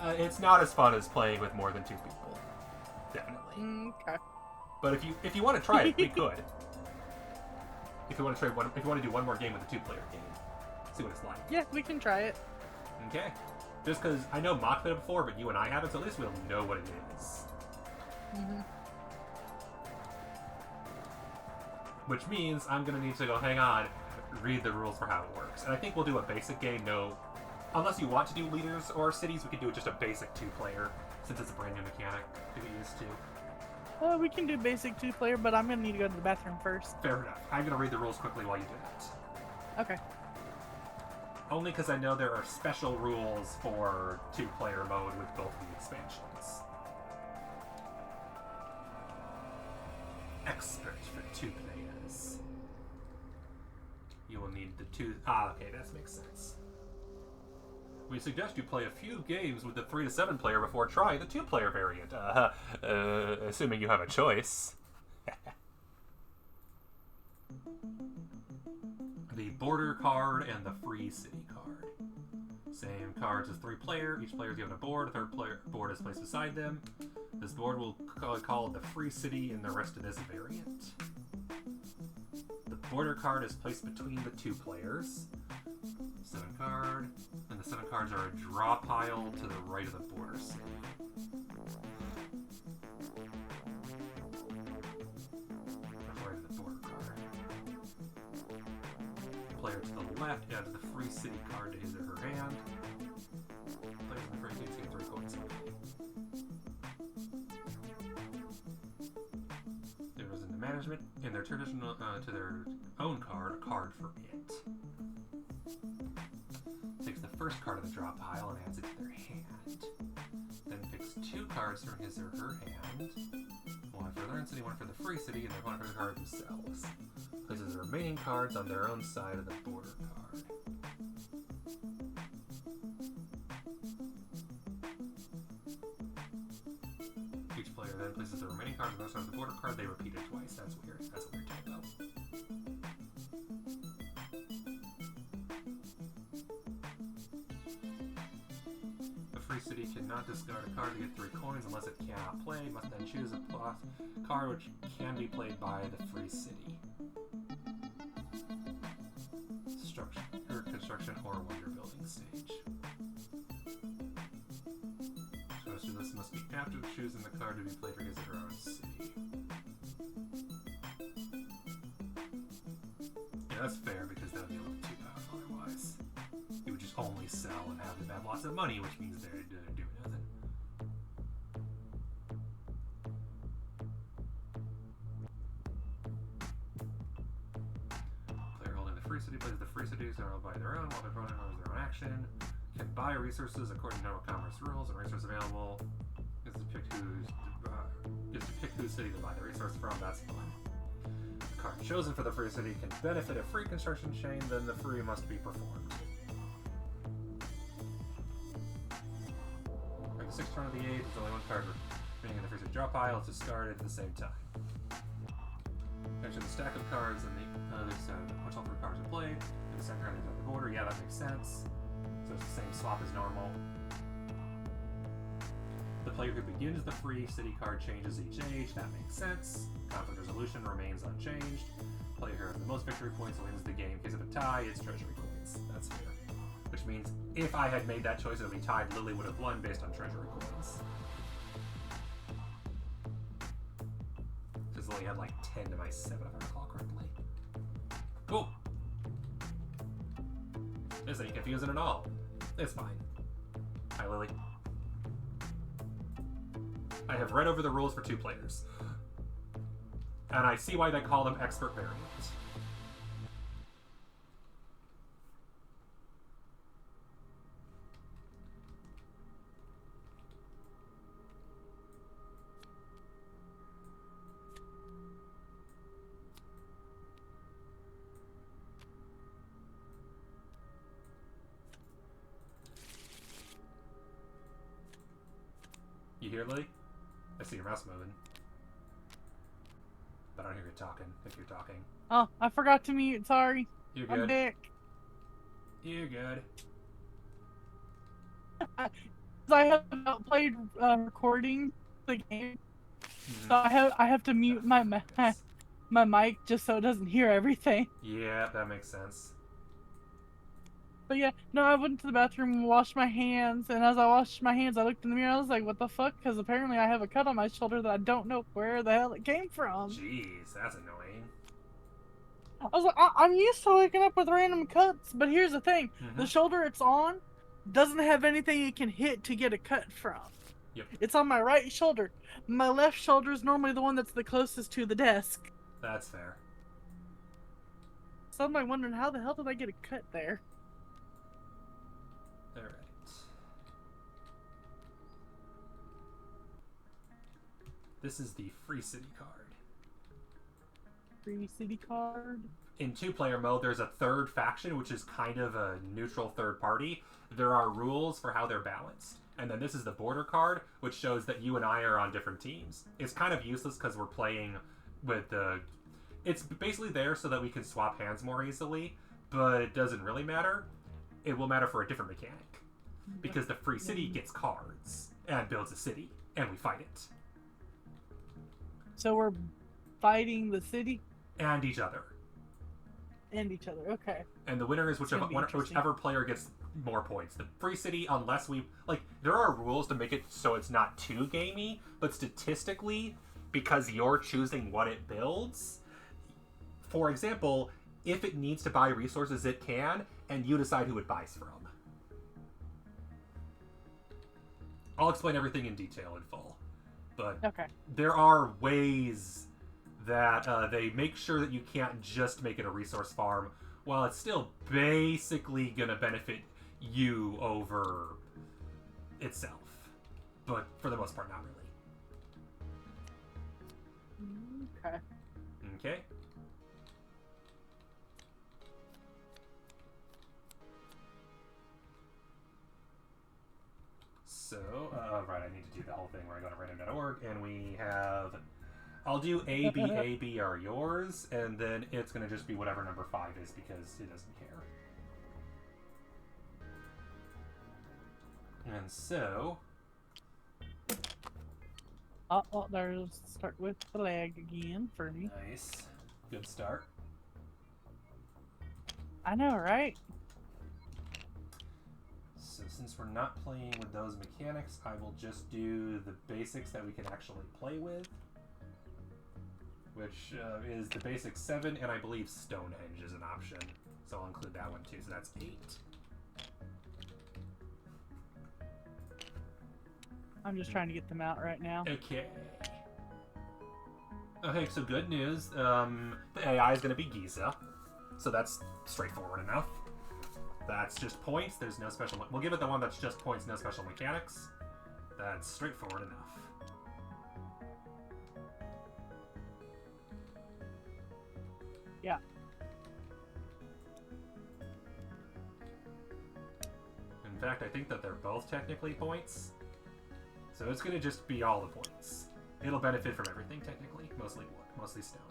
It's not as fun as playing with more than 2 people. Definitely. Okay. But if you want to try it, we could. If you want to do one more game with a 2-player game. See what it's like. Yeah, we can try it. Okay. Just because I know Mach did it before, but you and I haven't, so at least we'll know what it is. Mm-hmm. Which means I'm going to need to go, hang on, read the rules for how it works. And I think we'll do a basic game, unless you want to do leaders or cities, we can do just a basic 2-player, since it's a brand new mechanic to get used to. We can do basic 2-player, but I'm gonna need to go to the bathroom first. Fair enough. I'm going to read the rules quickly while you do that. Okay. Only because I know there are special rules for 2-player mode with both of the expansions. Expert for 2 players. You will need the 2... okay, that makes sense. We suggest you play a few games with the 3 to 7 player before trying the 2-player variant. Assuming you have a choice. The border card and the free city card. Same cards as 3-player. Each player is given a board. A third player board is placed beside them. This board will call it the free city and the rest of this variant. The border card is placed between the 2 players. 7 card. And the 7 cards are a draw pile to the right of the border city. Right of the border card. Player to the left adds the free city card to his or her hand. Players in the free city get 3 coins. There goes into management, and their traditional to their own card, a card for it. Takes the first card of the draw pile and adds it to their hand. Then picks 2 cards from his or her hand. One for their own city, one for the free city, and then one for the card themselves. Places the remaining cards on their own side of the border card. Each player then places the remaining cards on their side of the border card. They repeat it twice. That's weird. That's a weird typo. city cannot discard a card to get 3 coins unless it cannot play. Must then choose a card which can be played by the free city. Structure, construction, or wonder building stage. Choice list must be after choosing the card to be played for his or her own city. Yeah, that's fair because that would be a little too powerful otherwise. He would just only sell and have them have lots of money, which means they're doing nothing. Player holding the free city plays the free cities are all by their own, while their opponent owns their own action. Can buy resources according to normal commerce rules, and resource available gets to pick whose city to buy the resource from. That's fine. The card chosen for the free city can benefit a free construction chain, then the free must be performed. During the 6th turn of the 8th, there's only one card remaining in the free city draw pile. It's discarded at the same time. Actually, the stack of cards and the other side of the all 3 cards are played. In the second turn, they the border. Yeah, that makes sense. So it's the same swap as normal. The player who begins the free city card changes each age. That makes sense. Conflict resolution remains unchanged. Player who has the most victory points wins the game. In case of a tie, it's treasury coins. That's fair. Which means if I had made that choice, it would be tied. Lily would have won based on treasury coins. Because Lily had like 10 to my 7 if I recall correctly. Cool. This ain't confusing at all. It's fine. Hi, Lily. I have read over the rules for 2 players. And I see why they call them expert variant. You hear, Lily? I see your mouse moving. But I don't hear you talking, if you're talking. Oh, I forgot to mute. Sorry. You're good. I'm back. You're good. I have not played recording the game, Mm-hmm. so I have to mute my mic just so it doesn't hear everything. Yeah, that makes sense. But yeah, no, I went to the bathroom and washed my hands, and as I washed my hands, I looked in the mirror. I was like, "What the fuck?" Because apparently I have a cut on my shoulder that I don't know where the hell it came from. Jeez, that's annoying. I was like, I'm used to waking up with random cuts, but here's the thing: the shoulder it's on doesn't have anything it can hit to get a cut from. Yep. It's on my right shoulder. My left shoulder is normally the one that's the closest to the desk. That's fair. So I'm like wondering, how the hell did I get a cut there? Alright. This is the free city card. Free city card. In 2-player mode, there's a third faction, which is kind of a neutral third party. There are rules for how they're balanced. And then this is the border card, which shows that you and I are on different teams. It's kind of useless because we're playing with the... It's basically there so that we can swap hands more easily, but it doesn't really matter. It will matter for a different mechanic. Because the free city gets cards and builds a city, and we fight it. So we're fighting the city? And each other. And each other, okay. And the winner is whichever player gets more points. The free city, unless we... Like, there are rules to make it so it's not too gamey, but statistically, because you're choosing what it builds... For example, if it needs to buy resources, it can, and you decide who it buys from. I'll explain everything in detail in full. But okay. There are ways that they make sure that you can't just make it a resource farm, while it's still basically going to benefit you over itself. But for the most part, not really. Okay. Okay. So, right, I need to do the whole thing where I go to random.org, and we have... I'll do A, B are yours, and then it's going to just be whatever number 5 is, because it doesn't care. And so... Oh, well, there's start with the lag again for me. Nice. Good start. I know, right? So since we're not playing with those mechanics, I will just do the basics that we can actually play with. Which is the basic 7, and I believe Stonehenge is an option. So I'll include that one too, so that's 8. I'm just trying to get them out right now. Okay. Okay, so good news. The AI is going to be Giza. So that's straightforward enough. That's just points. There's no special... We'll give it the one that's just points, no special mechanics. That's straightforward enough. Yeah. In fact, I think that they're both technically points. So it's going to just be all the points. It'll benefit from everything, technically. Mostly wood. Mostly stone.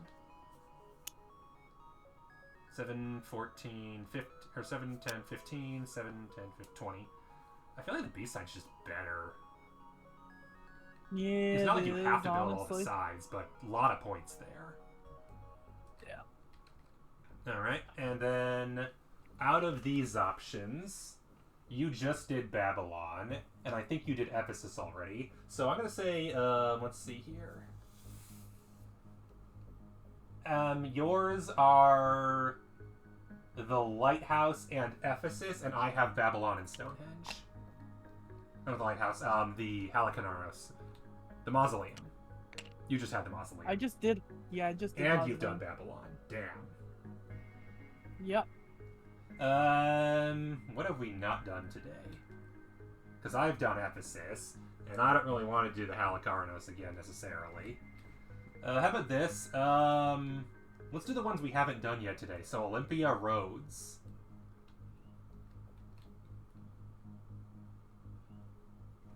7, 14, 15, or 7, 10, 15, 7, 10, 15, 20. I feel like the B-side's just better. Yeah, It's not like you it have is, to build all the honestly. sides, but a lot of points there. Yeah. Alright, and then out of these options, you just did Babylon, and I think you did Ephesus already. So I'm going to say, let's see here. Yours are the Lighthouse and Ephesus, and I have Babylon and Stonehenge. No, the Lighthouse, the Halicarnassus. The Mausoleum. You just had the Mausoleum. I just did. Yeah, I just did. And you've Mausoleum. done Babylon. Damn. Yep. What have we not done today? Because I've done Ephesus, and I don't really want to do the Halicarnassus again necessarily. How about this? Let's do the ones we haven't done yet today. So Olympia, Rhodes.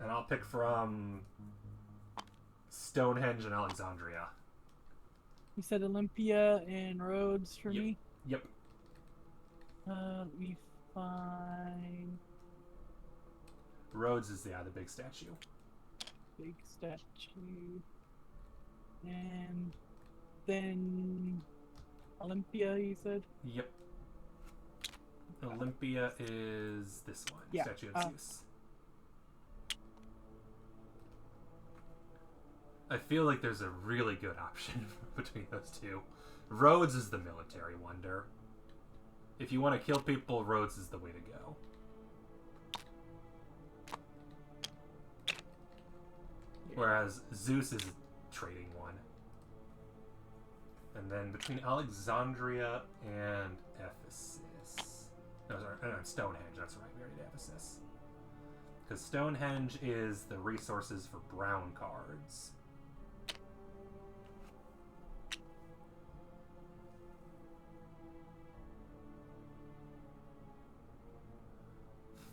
And I'll pick from Stonehenge and Alexandria. You said Olympia and Rhodes for Yep. me. Yep. Let me find Rhodes is the big statue. big statue, and then Olympia. You said. Yep. Olympia is this one. Yeah, Statue of Zeus. I feel like there's a really good option between those two. Rhodes is the military wonder. If you want to kill people, Rhodes is the way to go. Whereas Zeus is a trading one. And then between Alexandria and Ephesus... No, sorry, Stonehenge, that's right, we already did Ephesus. Because Stonehenge is the resources for brown cards.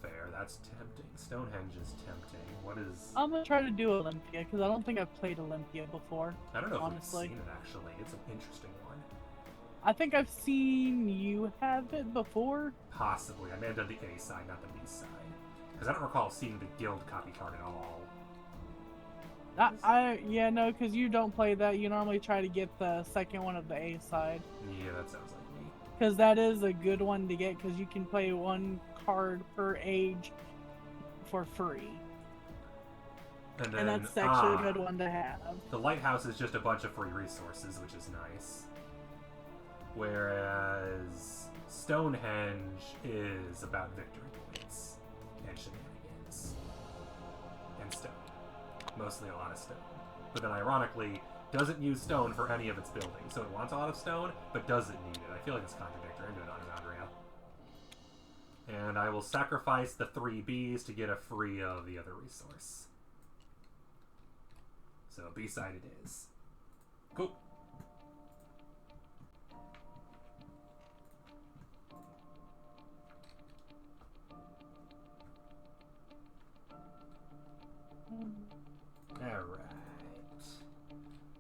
Fair, that's tempting. Stonehenge is tempting. What is... I'm gonna try to do Olympia because I don't think I've played Olympia before. I don't know honestly. if we've seen it, actually. It's an interesting one. I think I've seen you have it before. Possibly. I may have done the A side, not the B side. Because I don't recall seeing the guild copy card at all. Yeah, no, because you don't play that. You normally try to get the second one of the A side. Yeah, that sounds like me. Because that is a good one to get because you can play one card per age for free. And then, And that's actually a good one to have. The Lighthouse is just a bunch of free resources, which is nice. Whereas Stonehenge is about victory points and shenanigans. And stone. Mostly a lot of stone. But then ironically, doesn't use stone for any of its building. So it wants a lot of stone, but doesn't need it. I feel like it's contradictory. I'm doing Alexandria. And I will sacrifice the 3 Bs to get a free of the other resource. So B-side it is. Cool. Alright.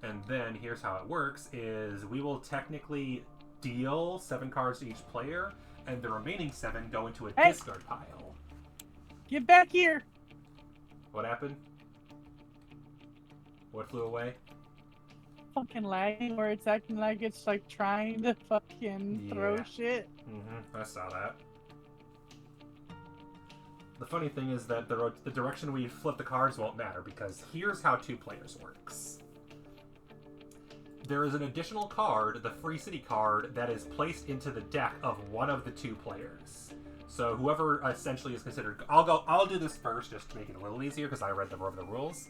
And then here's how it works is we will technically deal 7 cards to each player, and the remaining 7 go into a Hey! discard pile. Get back here! What happened? What flew away? Fucking lagging where it's acting like it's like trying to fucking throw Yeah. shit. I saw that. The funny thing is that the direction we flip the cards won't matter, because here's how 2 players works. There is an additional card, the Free City card, that is placed into the deck of one of the 2 players. So whoever essentially is considered... I'll do this first just to make it a little easier, because I read the rules.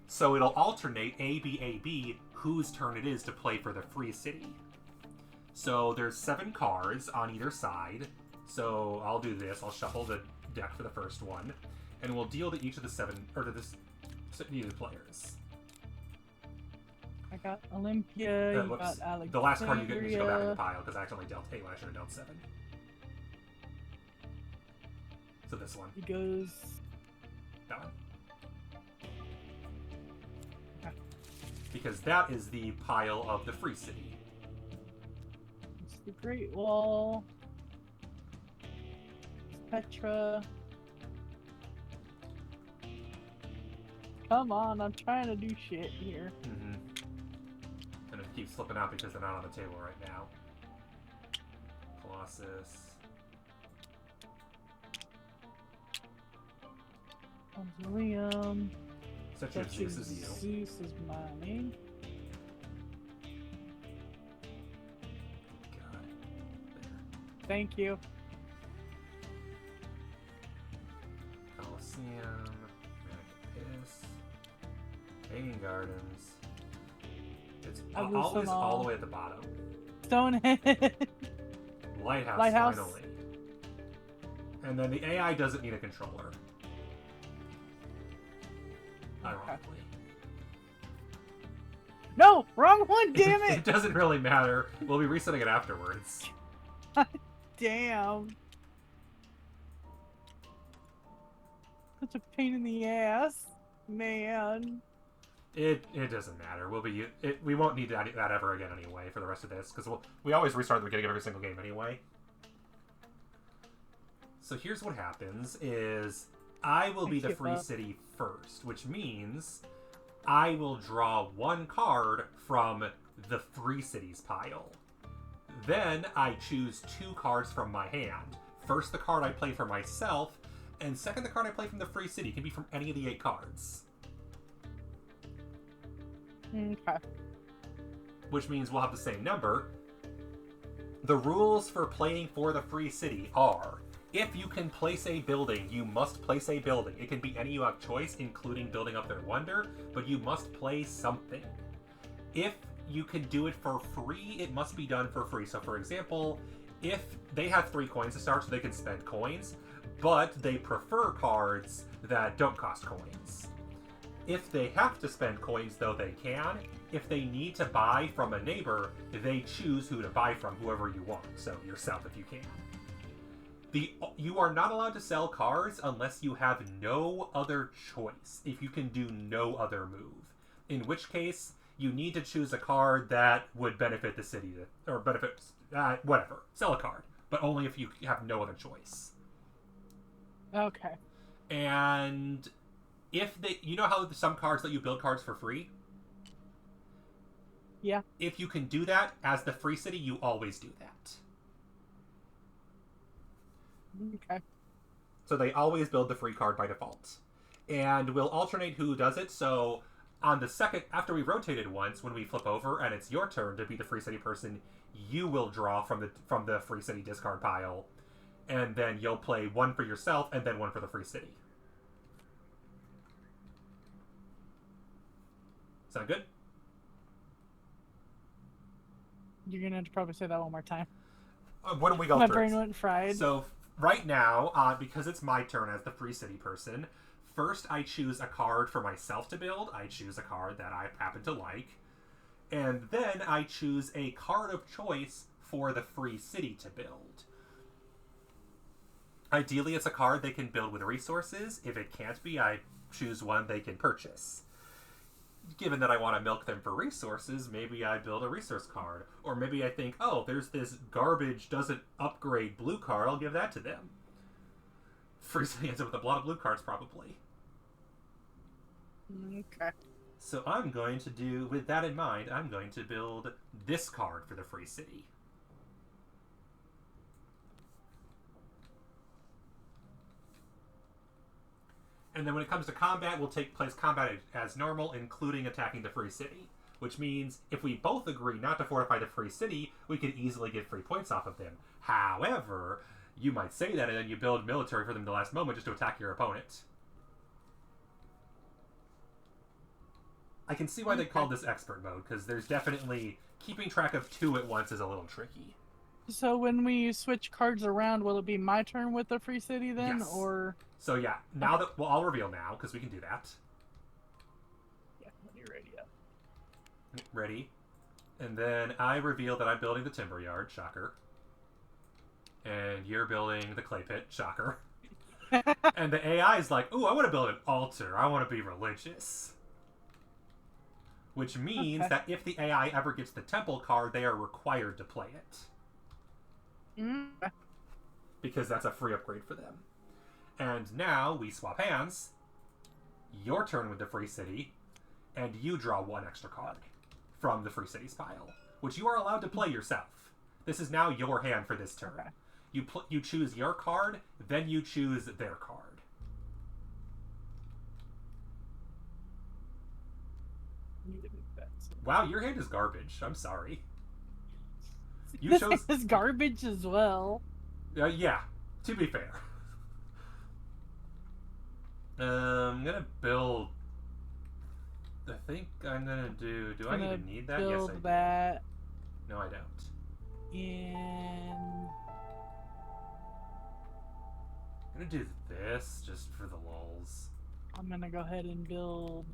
So it'll alternate A, B, A, B, whose turn it is to play for the Free City. So there's 7 cards on either side. So I'll do this. I'll shuffle the deck for the first one, and we'll deal to each of the 7, or to this needed players. I got Olympia, you got Alexandria. The last card you get needs to go back in the pile, because I accidentally dealt 8 when I should have dealt 7. So this one. He goes... That one. Okay. Because that is the pile of the Free City. It's the Great Wall. Petra. Come on, I'm trying to do shit here. And it keeps slipping out because they're not on the table right now. Colossus. Mausoleum. Such as Zeus is you. Zeus is mine. God. There. Thank you. Coliseum. Piss. Hanging Gardens. It's always all the way at the bottom. Stonehenge. Lighthouse. Finally. And then the AI doesn't need a controller. Ironically. No! Wrong one, damn It it! doesn't really matter. We'll be resetting it afterwards. Damn. Such a pain in the ass. Man. It doesn't matter. We won't need that ever again anyway for the rest of this, because we always restart at the beginning of every single game anyway. So here's what happens is I will be the Free City first, which means I will draw 1 card from the Free Cities pile. Then I choose 2 cards from my hand. First, the card I play for myself, and second, the card I play from the Free City. It can be from any of the 8 cards. Okay. Which means we'll have the same number. The rules for playing for the Free City are: if you can place a building, you must place a building. It can be any you have choice, including building up their wonder, but you must play something. If you can do it for free, it must be done for free. So for example, if they have 3 coins to start, so they can spend coins, but they prefer cards that don't cost coins. If they have to spend coins, though, they can. If they need to buy from a neighbor, they choose who to buy from, whoever you want. So yourself, if you can. You are not allowed to sell cards unless you have no other choice, if you can do no other move. In which case, you need to choose a card that would benefit the city, or benefit, whatever. Sell a card, but only if you have no other choice. Okay. And if you know how some cards let you build cards for free? Yeah. If you can do that, as the Free City, you always do that. Okay. So they always build the free card by default. And we'll alternate who does it, so on the second, after we rotated once, when we flip over and it's your turn to be the Free City person, you will draw from the Free City discard pile, and then you'll play 1 for yourself and then 1 for the Free City. Sound good? You're gonna have to probably say that one more time. When do we go My first? brain went fried. So right now, because it's my turn as the Free City person, first I choose a card for myself to build. I choose a card that I happen to like. And then I choose a card of choice for the Free City to build. Ideally, it's a card they can build with resources. If it can't be, I choose one they can purchase. Given that I want to milk them for resources, maybe I build a resource card. Or maybe I think, oh, there's this garbage doesn't upgrade blue card, I'll give that to them. Free City ends up with a lot of blue cards, probably. Okay. So I'm going to do, with that in mind, I'm going to build this card for the free city. And then when it comes to combat, we'll take place combat as normal, including attacking the free city. Which means if we both agree not to fortify the free city, we can easily get free points off of them. However, you might say that and then you build military for them the last moment just to attack your opponent. I can see why they called this expert mode, because there's definitely... keeping track of two at once is a little tricky. So when we switch cards around, will it be my turn with the free city then? Yes. Or... So yeah, now that... well, I'll reveal now, because we can do that. Yeah, when you're ready up. Ready. And then I reveal that I'm building the timber yard, shocker. And you're building the clay pit, shocker. And the AI is like, ooh, I want to build an altar. I want to be religious. Which means that if the AI ever gets the temple card, they are required to play it. Because that's a free upgrade for them. And now we swap hands. Your turn with the free city. And you draw one extra card from the free cities pile, which you are allowed to play yourself. This is now your hand for this turn. Okay. You choose your card, then you choose their card. Wow, your hand is garbage. I'm sorry. You This chose... is garbage as well. yeah, to be fair. I'm gonna build... I think I'm gonna do... do I even need that? Yes, I do. That. No, I don't. And... I'm gonna do this just for the lulz. I'm gonna go ahead and build...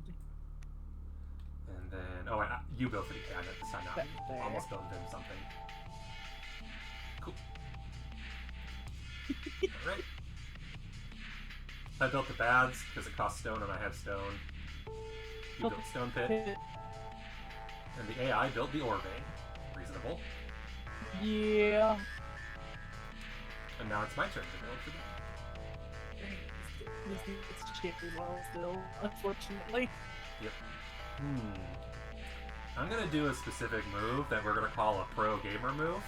And then... oh, you built for the cabinet this time, not me. There. Almost built them something. Cool. Alright. I built the baths because it cost stone and I have stone. You built stone pit. And the AI built the ore vein. Reasonable. Yeah. And now it's my turn to build for them. This needs shit as well still, unfortunately. Yep. I'm gonna do a specific move that we're gonna call a pro gamer move.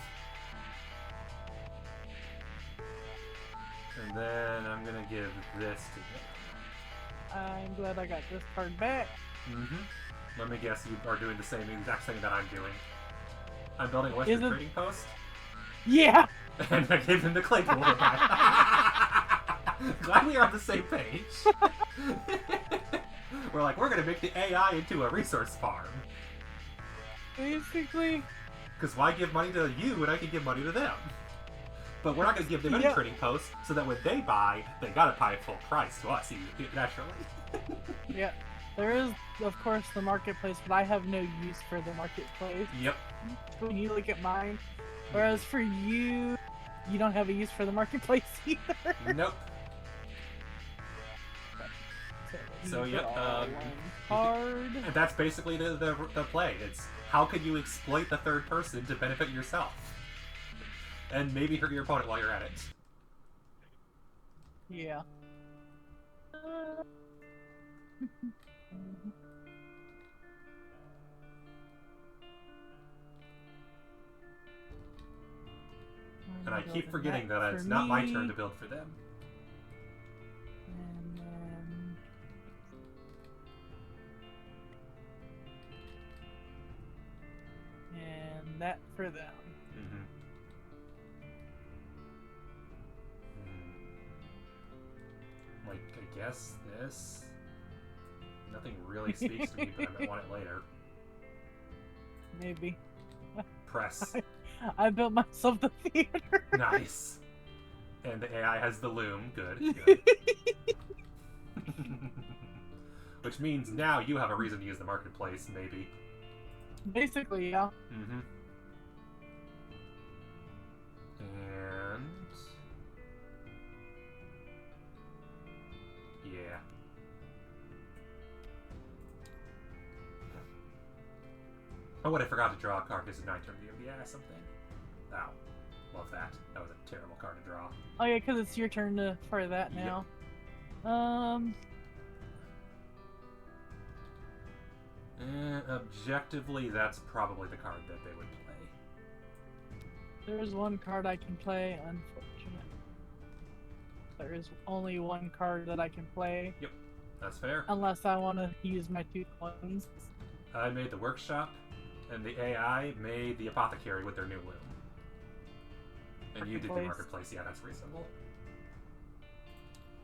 And then I'm gonna give this to him. I'm glad I got this card back. Let me guess, you are doing the same exact thing that I'm doing. I'm building a Western trading post. Yeah! And I gave him the clay tool to buy. Glad we are on the same page. We're like, we're gonna make the AI into a resource farm. Basically. Because why give money to you when I can give money to them? But we're not gonna give them any trading posts, so that when they buy, they gotta buy at full price to us, naturally. Yeah. There is, of course, the marketplace, but I have no use for the marketplace. Yep. When you look at mine. Whereas for you, you don't have a use for the marketplace either. Nope. So you yep, draw one card. And that's basically the play. It's how can you exploit the third person to benefit yourself? And maybe hurt your opponent while you're at it. Yeah. And I keep forgetting that it's not my turn to build for them. And then... and that for them. Like, I guess this... nothing really speaks to me, but I might want it later. Maybe. Press. I built myself the theater. Nice. And the AI has the loom. Good. Good. Which means now you have a reason to use the marketplace, maybe. Basically, yeah. And... yeah. Oh, what I forgot to draw a card. This is my turn to give the AI something. Ow. Love that. That was a terrible card to draw. Oh yeah, because it's your turn to for that now. Objectively, that's probably the card that they would play. There's one card I can play, unfortunate. There is only one card that I can play. Yep, that's fair. Unless I want to use my 2 coins. I made the workshop, and the AI made the apothecary with their new loom. And you did the marketplace. Yeah, that's reasonable.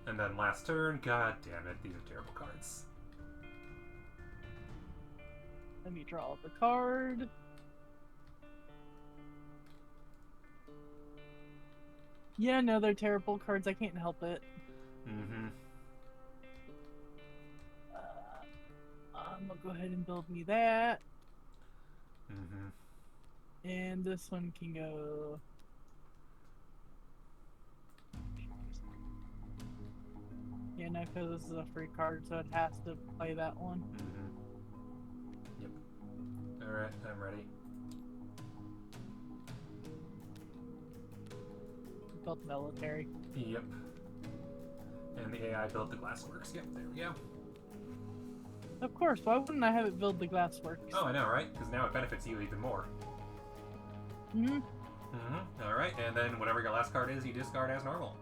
And then last turn, god damn it, these are terrible cards. Let me draw the card. Yeah, no, they're terrible cards. I can't help it. Mm-hmm. I'm gonna go ahead and build me that. Mm-hmm. And this one can go. Yeah, no, because this is a free card, so it has to play that one. Mm-hmm. Yep. Alright, I'm ready. Built military. Yep. And the AI built the glassworks. Yep, there we go. Of course, why wouldn't I have it build the glassworks? Oh, I know, right? Because now it benefits you even more. Mm-hmm. Mm-hmm. Alright, and then whatever your last card is, you discard as normal.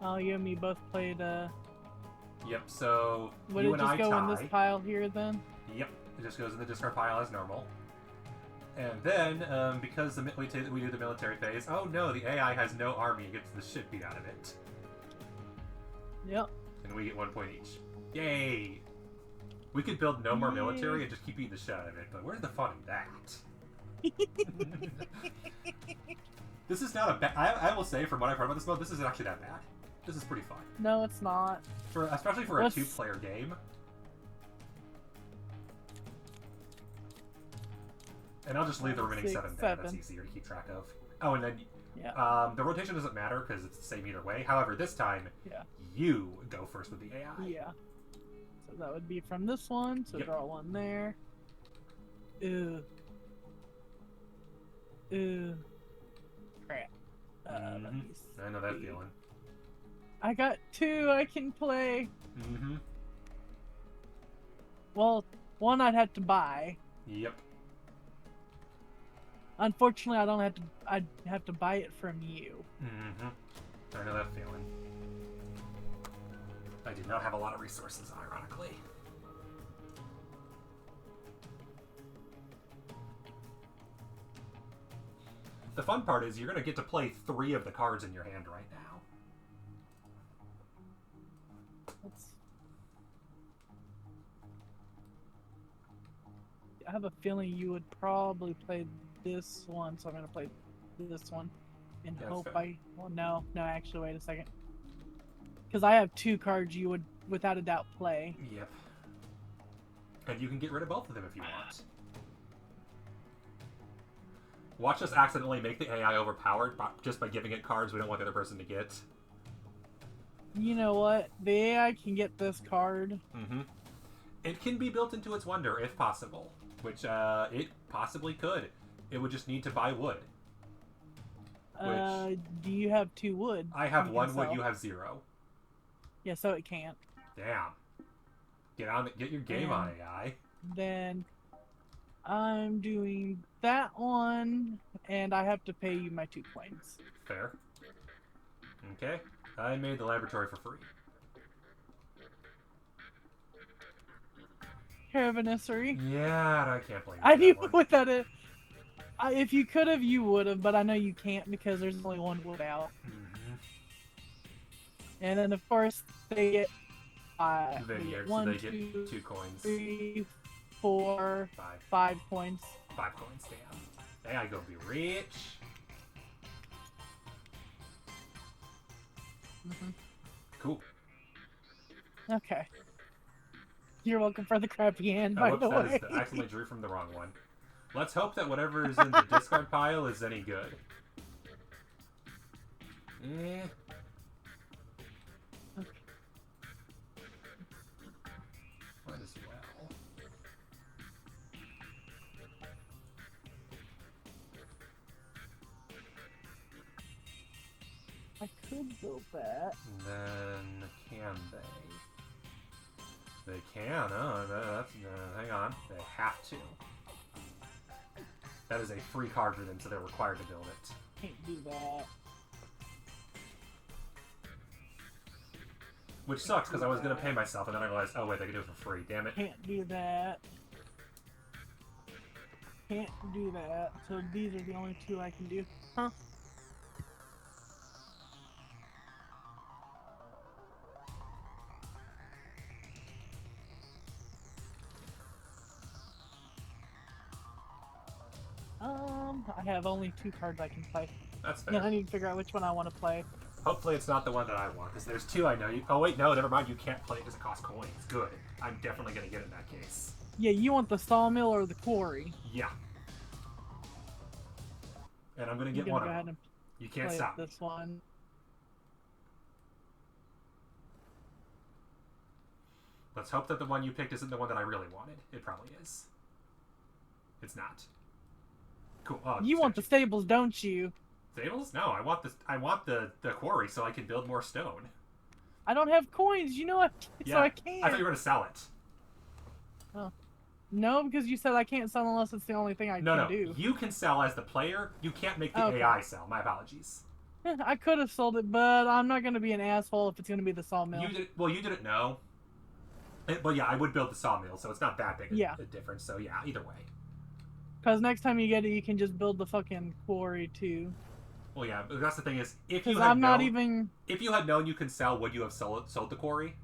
Oh, you and me both played, Yep, so would you it and I just go tie. in this pile here, then? Yep, it just goes in the discard pile as normal. And then, because we do the military phase, oh no, the AI has no army and gets the shit beat out of it. Yep. And we get 1 point each. Yay! We could build no more Yay. military and just keep eating the shit out of it, but where's the fun in that? This is not a bad... I will say, from what I've heard about this mode, this isn't actually that bad. This is pretty fun. No, it's not. Especially for a 2-player game. And I'll just leave the remaining 7 there. That's easier to keep track of. Oh, and then the rotation doesn't matter because it's the same either way. However, this time, you go first with the AI. Yeah. So that would be from this one. So draw one there. Ew. Ew. Crap. Let me see. I know that feeling. I got 2 I can play. Mm-hmm. Well, one I'd have to buy. Yep. Unfortunately, I don't have to. I'd have to buy it from you. Mm-hmm. I know that feeling. I do not have a lot of resources, ironically. The fun part is you're going to get to play 3 of the cards in your hand right now. I have a feeling you would probably play this one, so I'm gonna play this one and hope I. Well, no, actually, wait a second. Because I have 2 cards you would, without a doubt, play. Yep. And you can get rid of both of them if you want. Watch us accidentally make the AI overpowered just by giving it cards we don't want the other person to get. You know what? The AI can get this card. Mm-hmm. It can be built into its wonder if possible, which it possibly could. It would just need to buy wood. Do you have 2 wood? I have 1 wood. You have 0. Yeah, so it can't. Damn. Get your game on, AI. Then I'm doing that one, and I have to pay you my 2 coins. Fair. Okay. I made the laboratory for free. Caravanissery. Yeah, I can't blame you. I mean, without it, if you could have, you would have, but I know you can't because there's only 1 wood out. Mm-hmm. And then, of course, they get Vineyards, 1, so they 2, get 2 coins. 3, 4, 5. 5 coins. 5 coins, damn. AI gonna be rich. Mm-hmm. Cool. Okay. You're welcome for the crappy hand, by the way. I accidentally drew from the wrong one. Let's hope that whatever is in the discard pile is any good. Eh. Okay. Might as well. I could go back. Then can they? They can. Hang on. They have to. That is a free card for them, so they're required to build it. Can't do that. Which sucks, because I was going to pay myself, and then I realized, oh wait, they can do it for free. Damn it. Can't do that. Can't do that. So these are the only two I can do. Huh? I have only 2 cards I can play. That's fair. Yeah, I need to figure out which one I want to play. Hopefully it's not the one that I want, because there's 2 I know. Oh wait, no, never mind. You can't play it because it costs coins. Good. I'm definitely going to get it in that case. Yeah, you want the sawmill or the quarry? Yeah. And I'm going to get I'm one gonna go of ahead them. and You can't play stop. this one. Let's hope that the one you picked isn't the one that I really wanted. It probably is. It's not. Cool. Oh, You want the stables, don't you? stables? No, I want this. I want the quarry so I can build more stone. I don't have coins, you know what? Yeah, So I can't. I thought you were gonna sell it. Oh. No, because you said I can't sell unless it's the only thing I No, can no. do. You can sell as the player. You can't make the Okay. AI sell. My apologies. I could have sold it, but I'm not going to be an asshole if it's going to be the sawmill. You didn't know. But yeah, I would build the sawmill, so it's not that big a difference. So yeah, either way. Because next time you get it, you can just build the fucking quarry too. Well, yeah, but that's the thing is, if you Because had I'm not known, even... if you had known you can sell, would you have sold the quarry?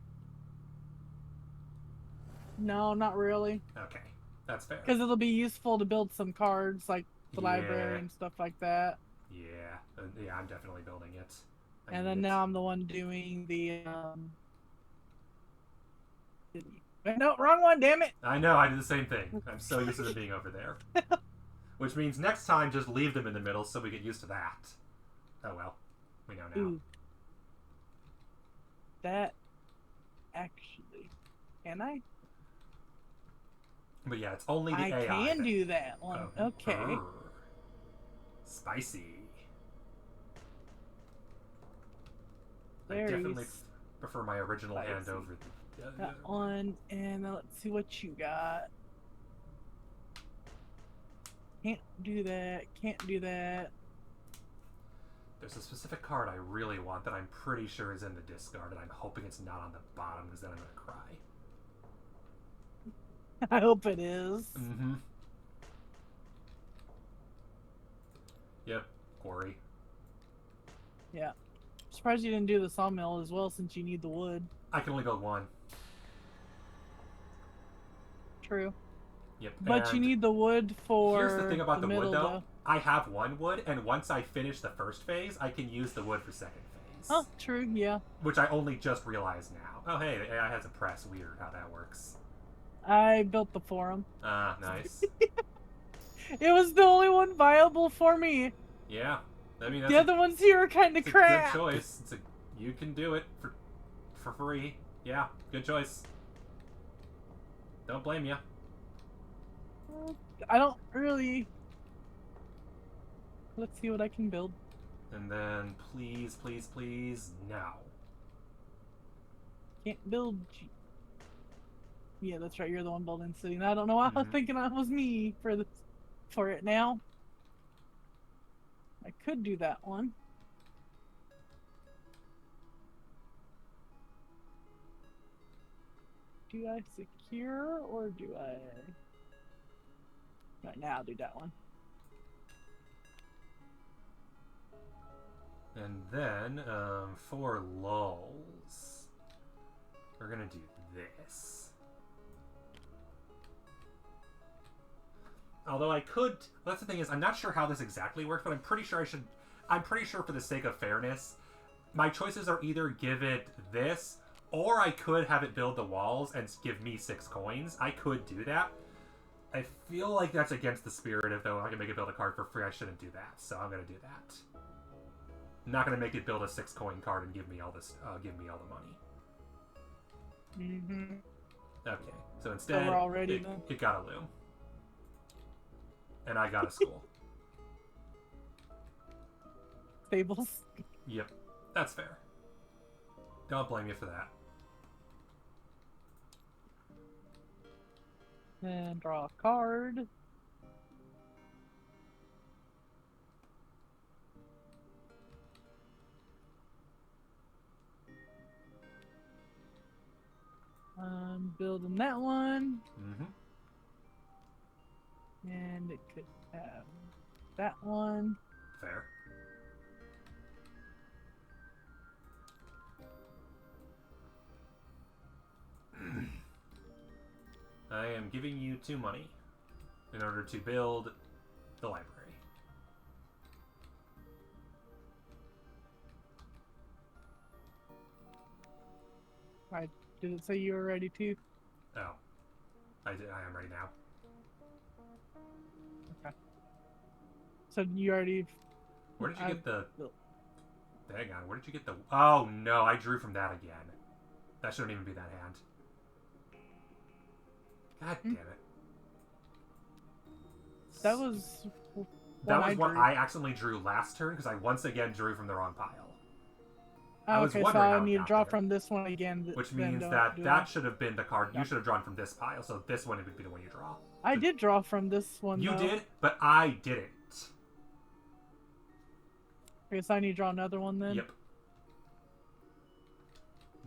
No, not really. Okay, that's fair. Because it'll be useful to build some cards, like the Yeah. library and stuff like that. Yeah, yeah, I'm definitely building it. I And need then it. now I'm the one doing the... No, wrong one, damn it! I know, I did the same thing. I'm so used to them being over there. Which means next time, just leave them in the middle so we get used to that. Oh well, we know now. Ooh. That... Actually... Can I? But yeah, it's only the I AI. can that- do that one. Oh, Okay. grr. Spicy. I Very definitely prefer my original hand spicy. over the... That one, and then let's see what you got. Can't do that. Can't do that. There's a specific card I really want that I'm pretty sure is in the discard, and I'm hoping it's not on the bottom, because then I'm gonna cry. I hope it is. Mm-hmm. Yep, quarry. Yeah. Surprised you didn't do the sawmill as well, since you need the wood. I can only build one. True. Yep. But you and need the wood for here's the thing about the middle, wood, though. I have one wood, and once I finish the first phase, I can use the wood for second phase. Oh, true, yeah. Which I only just realized now. Oh, hey, the AI has a press. Weird how that works. I built the forum. Ah, nice. It was the only one viable for me. Yeah. I mean, that's The other ones here are kind of it's a crap. good choice. You can do it for free. Yeah, good choice. Don't blame you. I don't really... Let's see what I can build. And then, please, please, please, no. Can't build... Yeah, that's right. You're the one building city. I don't know why I was thinking that was me for it now. I could do that one. Do I secure or do I... Right now, I'll do that one. And then, for lulls, we're gonna do this. Although I could, that's the thing is, I'm not sure how this exactly works, but I'm pretty sure I'm pretty sure for the sake of fairness, my choices are either give it this, or I could have it build the walls and give me 6 coins. I could do that. I feel like that's against the spirit of, though, I can make it build a card for free. I shouldn't do that, so I'm gonna do that. I'm not gonna make it build a 6 coin card and give me all this, give me all the money. Mm-hmm. Okay, so instead, we're all ready then? it got a loom. And I got a school. Stables. Yep, that's fair. Don't blame you for that. And draw a card. I'm building that one. Mm-hmm. And it could have that one. Fair. I am giving you 2 money in order to build the library. Right. Did it say you were ready to? Oh. I am ready now. Okay. So you already. Where did you get the... built- Hang on, where did you get the... Oh, no, I drew from that again. That shouldn't even be that hand. God damn it. That was. That was what drew. I accidentally drew last turn, because I once again drew from the wrong pile. I Oh, was okay, so wondering how I it need to got draw there. from this one again. Which then means don't that do that it. should have been the card Yeah. you should have drawn from this pile, so this one would be the one you draw. I did draw from this one. You though. did, but I didn't. Okay, so I need to draw another one then. Yep.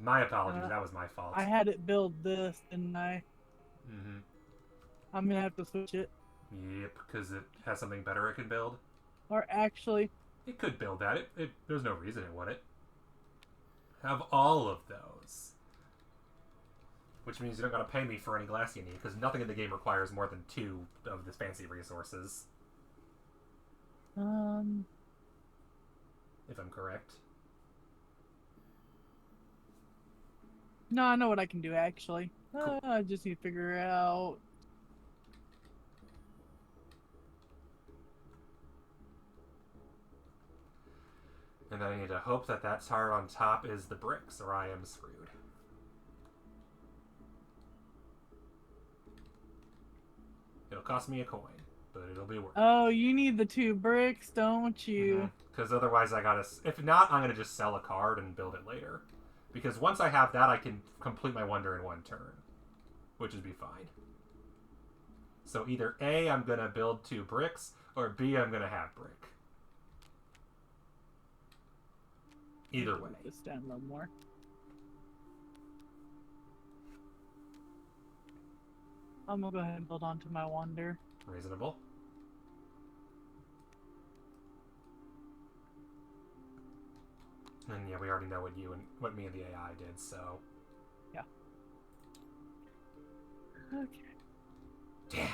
My apologies, that was my fault. I had it build this, didn't I? Mm-hmm. I'm gonna have to switch it. Yep, because it has something better it can build. Or actually, It could build that. There's no reason it wouldn't. Have all of those. Which means you don't gotta pay me for any glass you need, because nothing in the game requires more than 2 of the fancy resources. If I'm correct. no, I know what I can do actually. I just need to figure out. And I need to hope that that card on top is the bricks, or I am screwed. It'll cost me a coin, but it'll be worth it. Oh, you need the 2 bricks, don't you? Because otherwise I gotta... If not, I'm gonna just sell a card and build it later. Because once I have that, I can complete my wonder in 1 turn. Which would be fine. So either A, I'm gonna build 2 bricks, or B, I'm gonna have brick. Either way. Put this down a little more. I'm gonna go ahead and build onto my wonder. Reasonable. And yeah, we already know what me and the AI did, so... Yeah. Okay. Damn!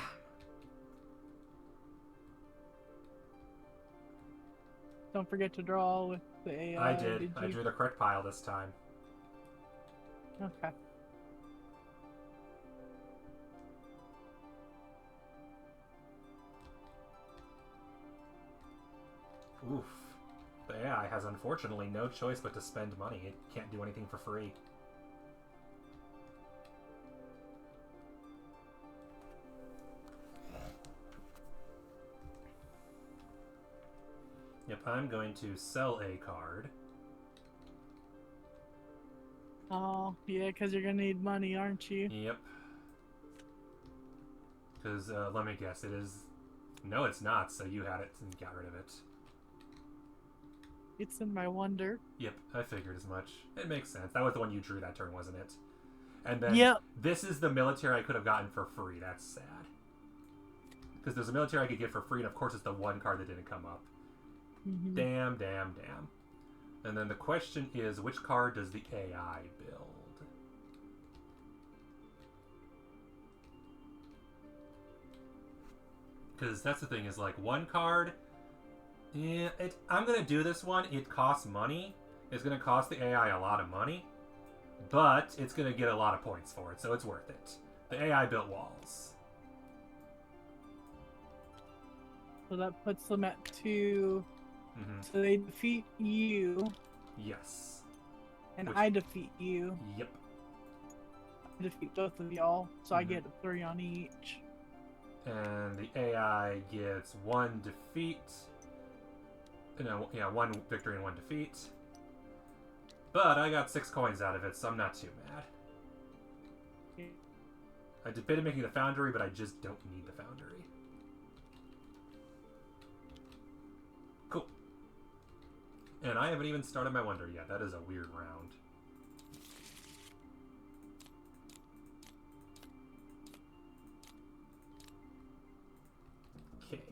Don't forget to draw with the AI. I did. I drew the correct pile this time. Okay. Oof. The AI has unfortunately no choice but to spend money. It can't do anything for free. Yep, I'm going to sell a card. Oh, yeah, because you're gonna need money, aren't you? Yep. Because, let me guess, it is... No, it's not, so you had it and got rid of it. It's in my wonder. Yep, I figured as much. It makes sense. That was the one you drew that turn, wasn't it? And then Yep. This is the military I could have gotten for free. That's sad. Because there's a military I could get for free, and of course it's the one card that didn't come up. Mm-hmm. Damn, damn, damn. And then the question is, which card does the AI build? Because that's the thing, is like one card... Yeah, I'm going to do this one. It costs money. It's going to cost the AI a lot of money. But it's going to get a lot of points for it, so it's worth it. The AI built walls. So that puts them at 2. Mm-hmm. So they defeat you, Yes. and Which- I defeat you. Yep. I defeat both of y'all, so I get a 3 on each. And the AI gets 1 defeat. No, yeah, 1 victory and 1 defeat. But I got 6 coins out of it, so I'm not too mad. I debated making the foundry, but I just don't need the foundry. Cool. And I haven't even started my wonder yet. That is a weird round. Okay.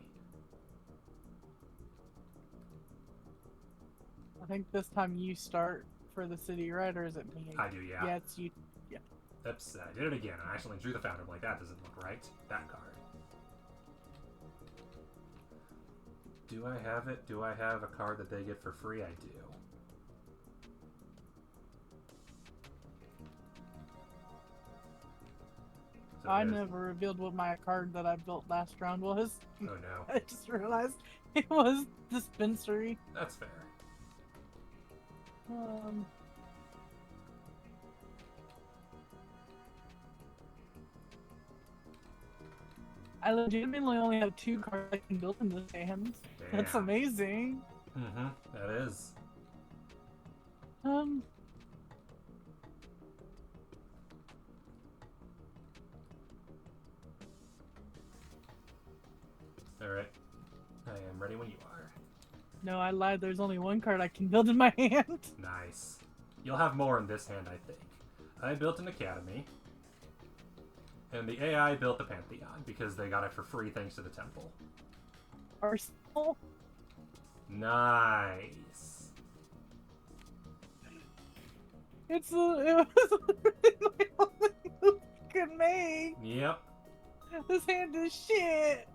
I think this time you start for the city, right? Or is it me? I do, yeah. Yeah, it's you. Yeah. Oops, I did it again. I accidentally drew the foundry. I'm like, that doesn't look right. That card. Do I have it? Do I have a card that they get for free? I do. So I never revealed what my card that I built last round was. Oh no. I just realized it was dispensary. That's fair. I legitimately only have 2 cards I can build in this hand. That's Damn. amazing. Mm-hmm. That is. Alright. I am ready when you are. No, I lied. There's only 1 card I can build in my hand. Nice. You'll have more in this hand, I think. I built an academy. And the AI built the Pantheon, because they got it for free thanks to the temple. Arsenal. Nice. It was my only move I could make. Yep. This hand is shit.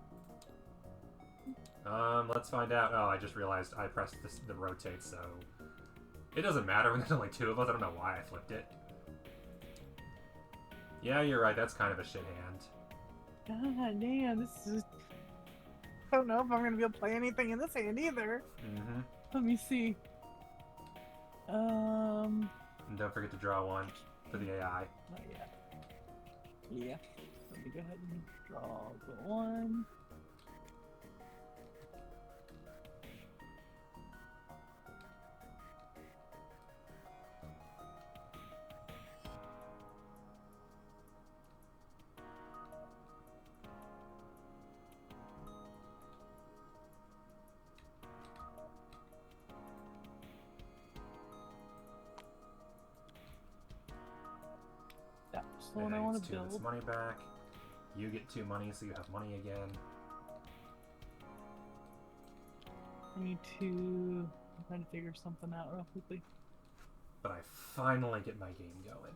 Let's find out. Oh, I just realized I pressed the rotate, so... It doesn't matter when there's only 2 of us. I don't know why I flipped it. Yeah, you're right. That's kind of a shit hand. God damn, this is... I don't know if I'm gonna be able to play anything in this hand either. Mm-hmm. Let me see. And don't forget to draw 1 for the AI. Not yet. Yeah. Let me go ahead and draw the 1. That's the one I want to This build. money back. You get 2 money, so you have money again. I need to... I'm trying to figure something out real quickly. But I finally get my game going.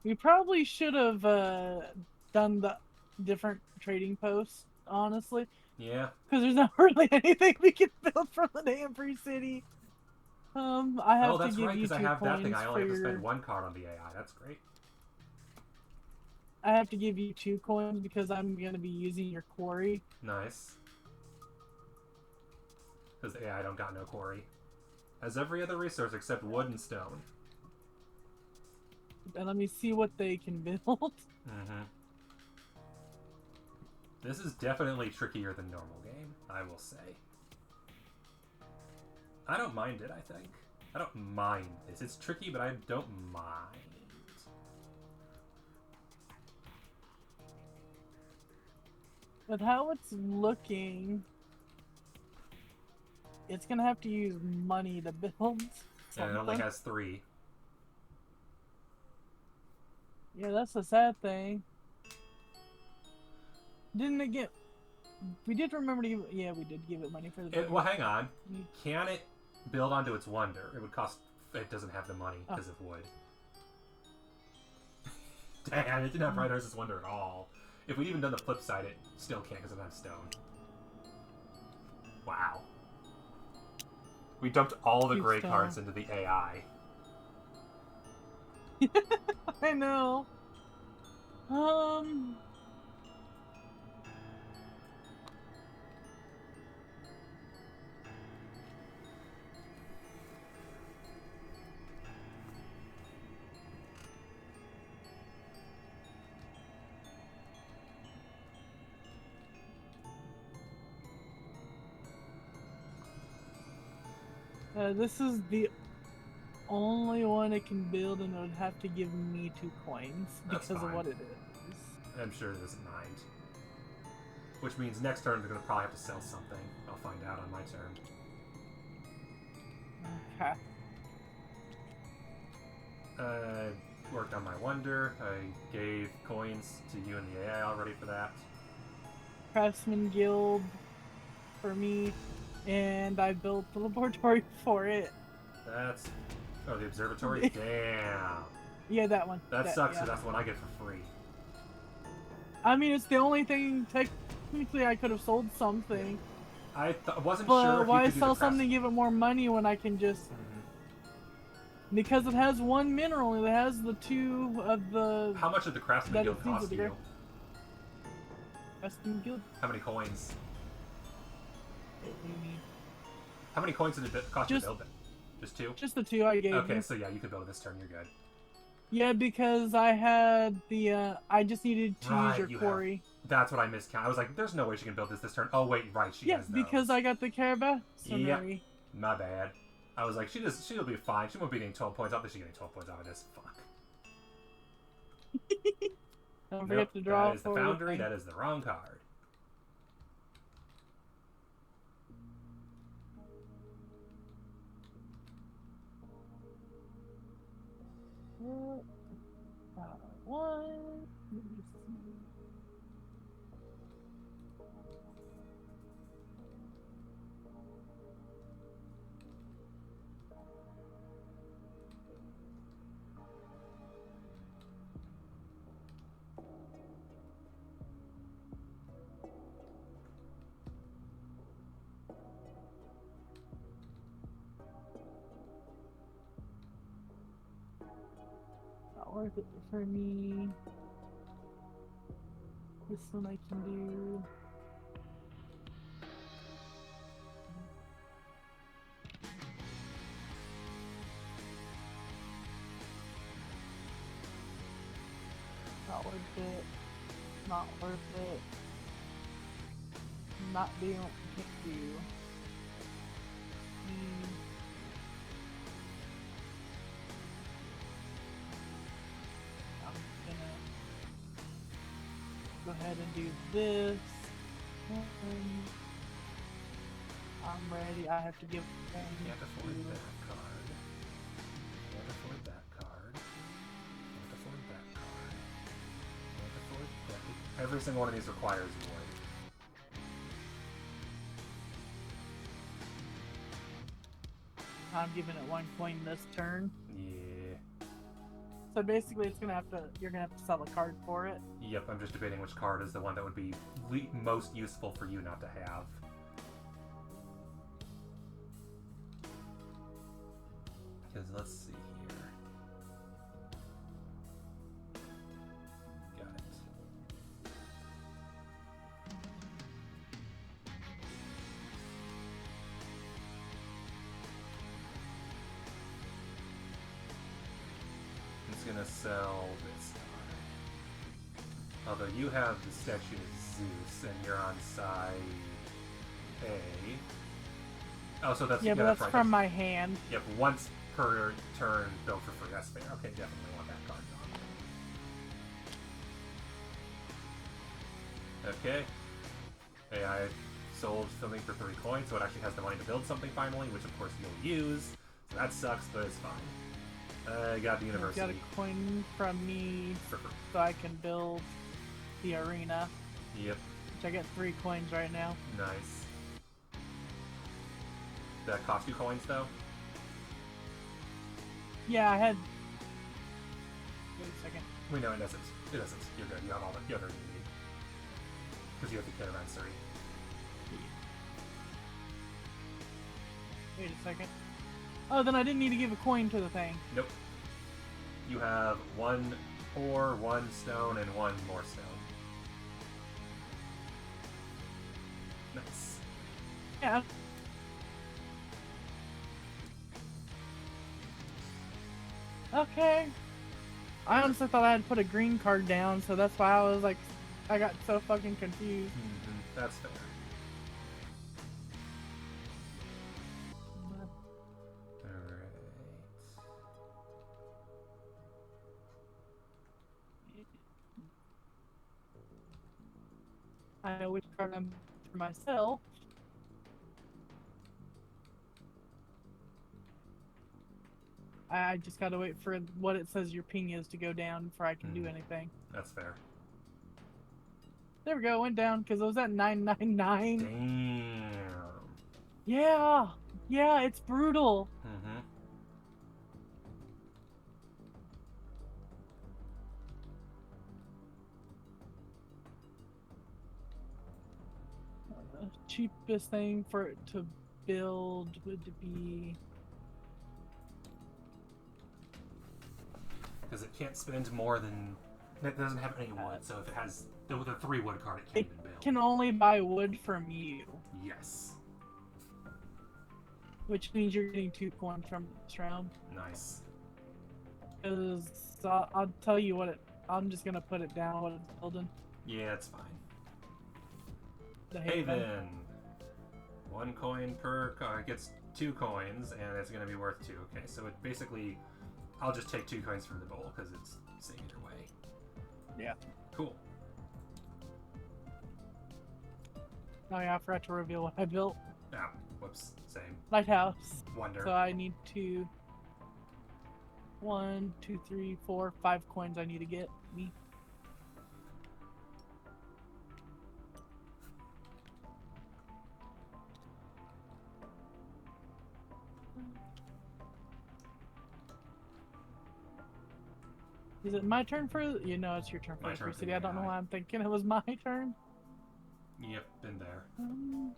We probably should have done the different trading posts, honestly. Yeah. Because there's not really anything we can build from the damn free city. I have Oh, that's to give right, you because 2 I have that coins thing. I only for have to your... spend 1 card on the AI. That's great. I have to give you 2 coins because I'm going to be using your quarry. Nice. Because the AI don't got no quarry. Has every other resource except wood and stone. And let me see what they can build. Mm-hmm. This is definitely trickier than normal game, I will say. I don't mind it, I think. I don't mind this. It's tricky, but I don't mind. With how it's looking, it's going to have to use money to build something. And it only has 3. Yeah, that's the sad thing. Didn't it get... We did remember to give... Yeah, we did give it money for the... Well, hang on. Can it build onto its wonder? It would cost... It doesn't have the money Oh. because of wood. Damn, it didn't have Bright Horse's Wonder at all. If we'd even done the flip side, it still can't because it doesn't have stone. Wow. We dumped all the Huge gray stone. cards into the AI. I know. This is the only one it can build, and it would have to give me 2 coins That's because of fine. what it is. I'm sure it doesn't mind. Which means next turn they're gonna probably have to sell something. I'll find out on my turn. Okay. Worked on my wonder. I gave coins to you and the AI already for that. Craftsman Guild for me, and I built the laboratory for it. That's... Oh, the observatory? Damn. Yeah, that one. That sucks, yeah. because that's the one I get for free. I mean, it's the only thing, technically I could have sold something. I wasn't But sure if why you could do sell the something, give it more money when I can just... Because it has 1 mineral, it has the 2 of the... How much did the Craftsman that Guild it seems cost to you? Craftsman Guild. How many coins? Maybe. How many coins did it cost you to build it? Just 2? Just the 2 I gave Okay, you. so yeah, you could build it this turn, you're good. Yeah, because I had the, I just needed to Right, use your quarry. That's what I miscounted. I was like, there's no way she can build this turn. Oh, wait, right, she has those. Because I got the Carabasserie. Yep. My bad. I was like, she'll be fine. She won't be getting 12 points off this. She's getting 12 points off of this. Fuck. Don't forget to draw that is the Foundry. That is the wrong card. One. Not worth it for me. This one I can do. Not worth it. Not worth it. Not being able to do. I'm gonna go ahead and do this. I'm ready. I have to give. Can't afford that card. Can't afford that card. Can't afford that card. Can't afford that. Every single one of these requires void. I'm giving it 1 coin this turn. Yeah. So basically, you're gonna have to sell a card for it. Yep, I'm just debating which card is the one that would be most useful for you not to have. Because let's see here. Got it. It's gonna sell this card. Although you have the statue of Zeus and you're on side A. Oh, so that's Yeah, but that's that's right. from my hand. Yep, once per turn, build for free. That's fair. Okay, definitely want that card gone. Okay. AI sold something for 3 coins, so it actually has the money to build something finally, which of course you'll use. So that sucks, but it's fine. I got the university. Got a coin from me for free. so I can build the arena. Yep, Which I get 3 coins right now. nice. Did that cost you coins, though? Yeah, I had. Wait a second. We know it doesn't. It doesn't. You're good. You have all the other you need. Because you have the caravanserai. Wait a second. Oh, then I didn't need to give a coin to the thing. Nope. You have 1 ore, 1 stone, and 1 more stone. Nice. Yeah. Okay. I honestly thought I had put a green card down, so that's why I was like, I got so fucking confused. That's fair. Alright. I know which card I'm for myself. I just gotta wait for what it says your ping is to go down before I can do anything. That's fair. There we go, went down because it was at 999. Damn. Yeah, yeah, it's brutal. Mm-hmm. The cheapest thing for it to build would be. Because it can't spend more than. It doesn't have any wood, so if it has the 3 wood card, it can't even build. Can only buy wood from you, Yes. which means you're getting 2 coins from this round. Nice. Because I'll tell you what it. I'm just gonna put it down what it's building. Yeah, it's fine. The Haven. Haven. 1 coin per card gets 2 coins, and it's going to be worth 2. Okay, so it basically, I'll just take 2 coins from the bowl because it's same either way. Yeah. Cool. Oh yeah, I forgot to reveal what I built. Ah, whoops. Same. Lighthouse. Wonder. So I need to. 1, 2, 3, 4, 5 coins I need to get me. Is it my turn for? You know, it's your turn for My the turn free for city. the I don't know AI. why I'm thinking it was my turn. Yep, been there. And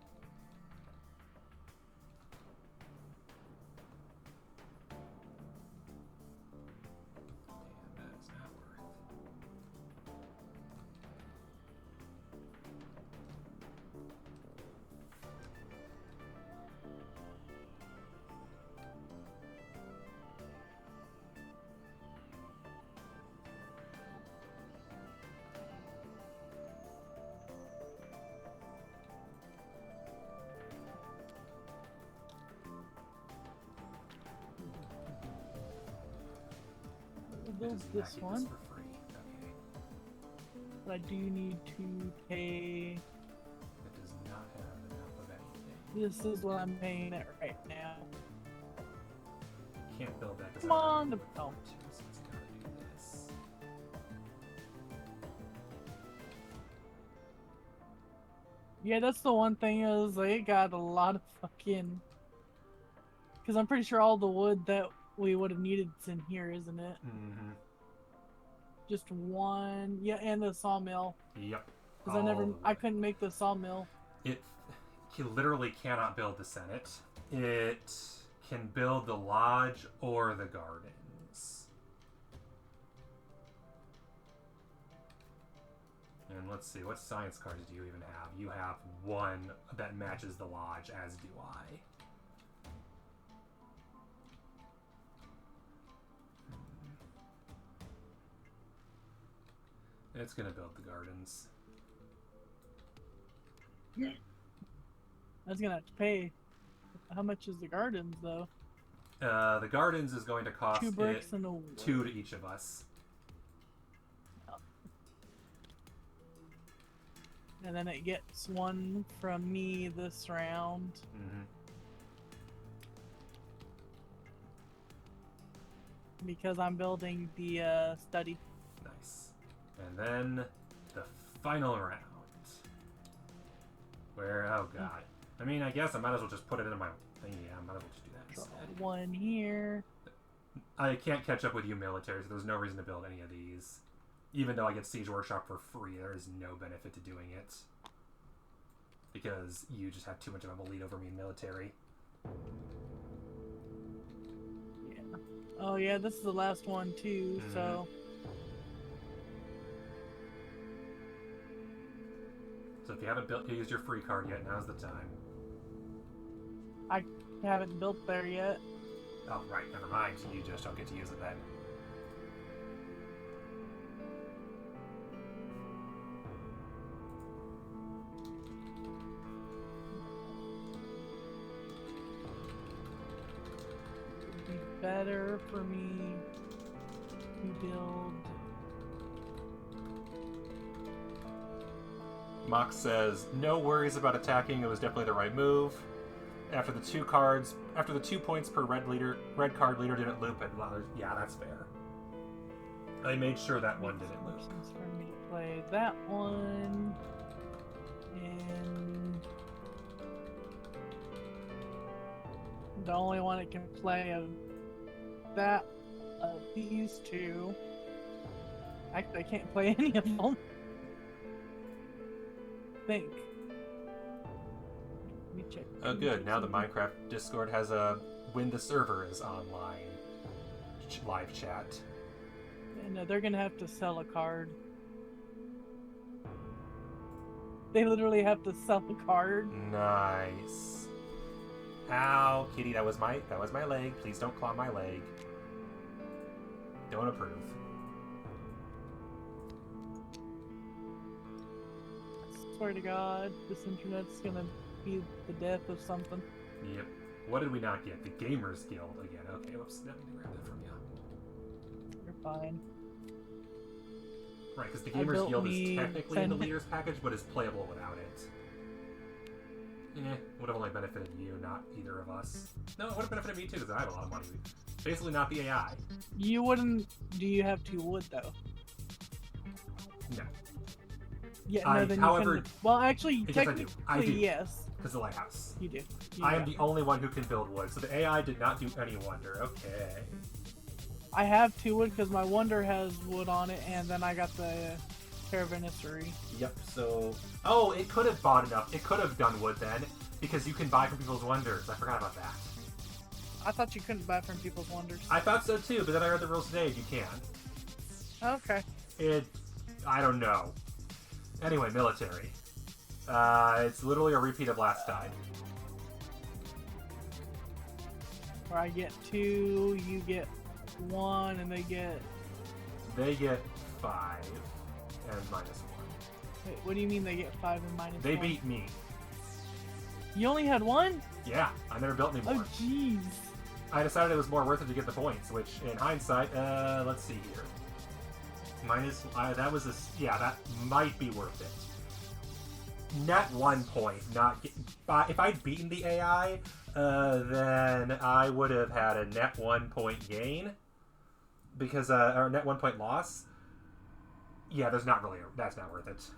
that is not worth. Build Does not this get one, for free. Okay. but I do need to pay. It does not have enough of anything. This is what I'm paying it right now. Can't build that because Come on, oh. so it's gotta do this. Yeah, that's the one thing is they got a lot of fucking. Because I'm pretty sure all the wood that we would have needed is in here, isn't it? Mm-hmm. Just one, yeah, and the sawmill. Yep. Because I couldn't make the sawmill. It literally cannot build the Senate. It can build the lodge or the gardens. And let's see, what science cards do you even have? You have 1 that matches the lodge, as do I. It's gonna build the gardens. I was gonna have to pay. How much is the gardens though? The gardens is going to cost 2 bricks and a 2 to each of us. And then it gets 1 from me this round. Mm-hmm. Because I'm building the study. Nice. And then the final round. Where, oh god. I mean, I guess I might as well just put it into my thing. Yeah, I might as well just do that instead. 1 here. I can't catch up with you military, so there's no reason to build any of these. Even though I get Siege Workshop for free, there is no benefit to doing it. Because you just have too much of a lead over me in military. Yeah. Oh yeah, this is the last one too, so... So if you haven't used your free card yet, now's the time. I haven't built there yet. Oh, right, never mind. You just don't get to use it then. It'd be better for me to build Mox says, no worries about attacking. It was definitely the right move. After the 2 points per red card leader didn't loop it. Well, yeah, that's fair. I made sure that one didn't loop. Options for me to play that one. And the only one it can play of these two. Actually, I can't play any of them. Think. Let me check. Oh, good. Now the Minecraft Discord has a when the server is online live chat. Yeah, no, they're gonna have to sell a card. They literally have to sell a card. Nice. Ow, kitty, that was my leg. Please don't claw my leg. Don't approve. Swear to God, this internet's gonna be the death of something. Yep. What did we not get? The Gamers Guild again. Okay, whoops. Let me grab that from you. You're fine. Right, because the Gamers Guild is technically in the leaders package, but is playable without it. Would have only benefited you, not either of us. No, it would have benefited me too, because I have a lot of money. Basically not the AI. You wouldn't... Do you have 2 wood, though? No. Yeah, no, then however, you can... Well, actually, yes, technically, I do. yes. Because the lighthouse. You do. I am the only one who can build wood, so the AI did not do any wonder. Okay. I have 2 wood because my wonder has wood on it, and then I got the caravansary. Yep, so... Oh, it could have bought enough. It could have done wood then, because you can buy from people's wonders. I forgot about that. I thought you couldn't buy from people's wonders. I thought so too, but then I read the rules today and you can. Okay. I don't know. Anyway, military. It's literally a repeat of last time. Where I get 2, you get 1, and they get... They get 5 and -1. Wait, what do you mean they get 5 and -1? They beat me. You only had 1? Yeah, I never built anymore. Oh, jeez. I decided it was more worth it to get the points, which in hindsight, let's see here. That might be worth it. Net 1 point, not get, if I'd beaten the AI, then I would have had a net 1 point gain, because, or net 1 point loss. Yeah, that's not worth it.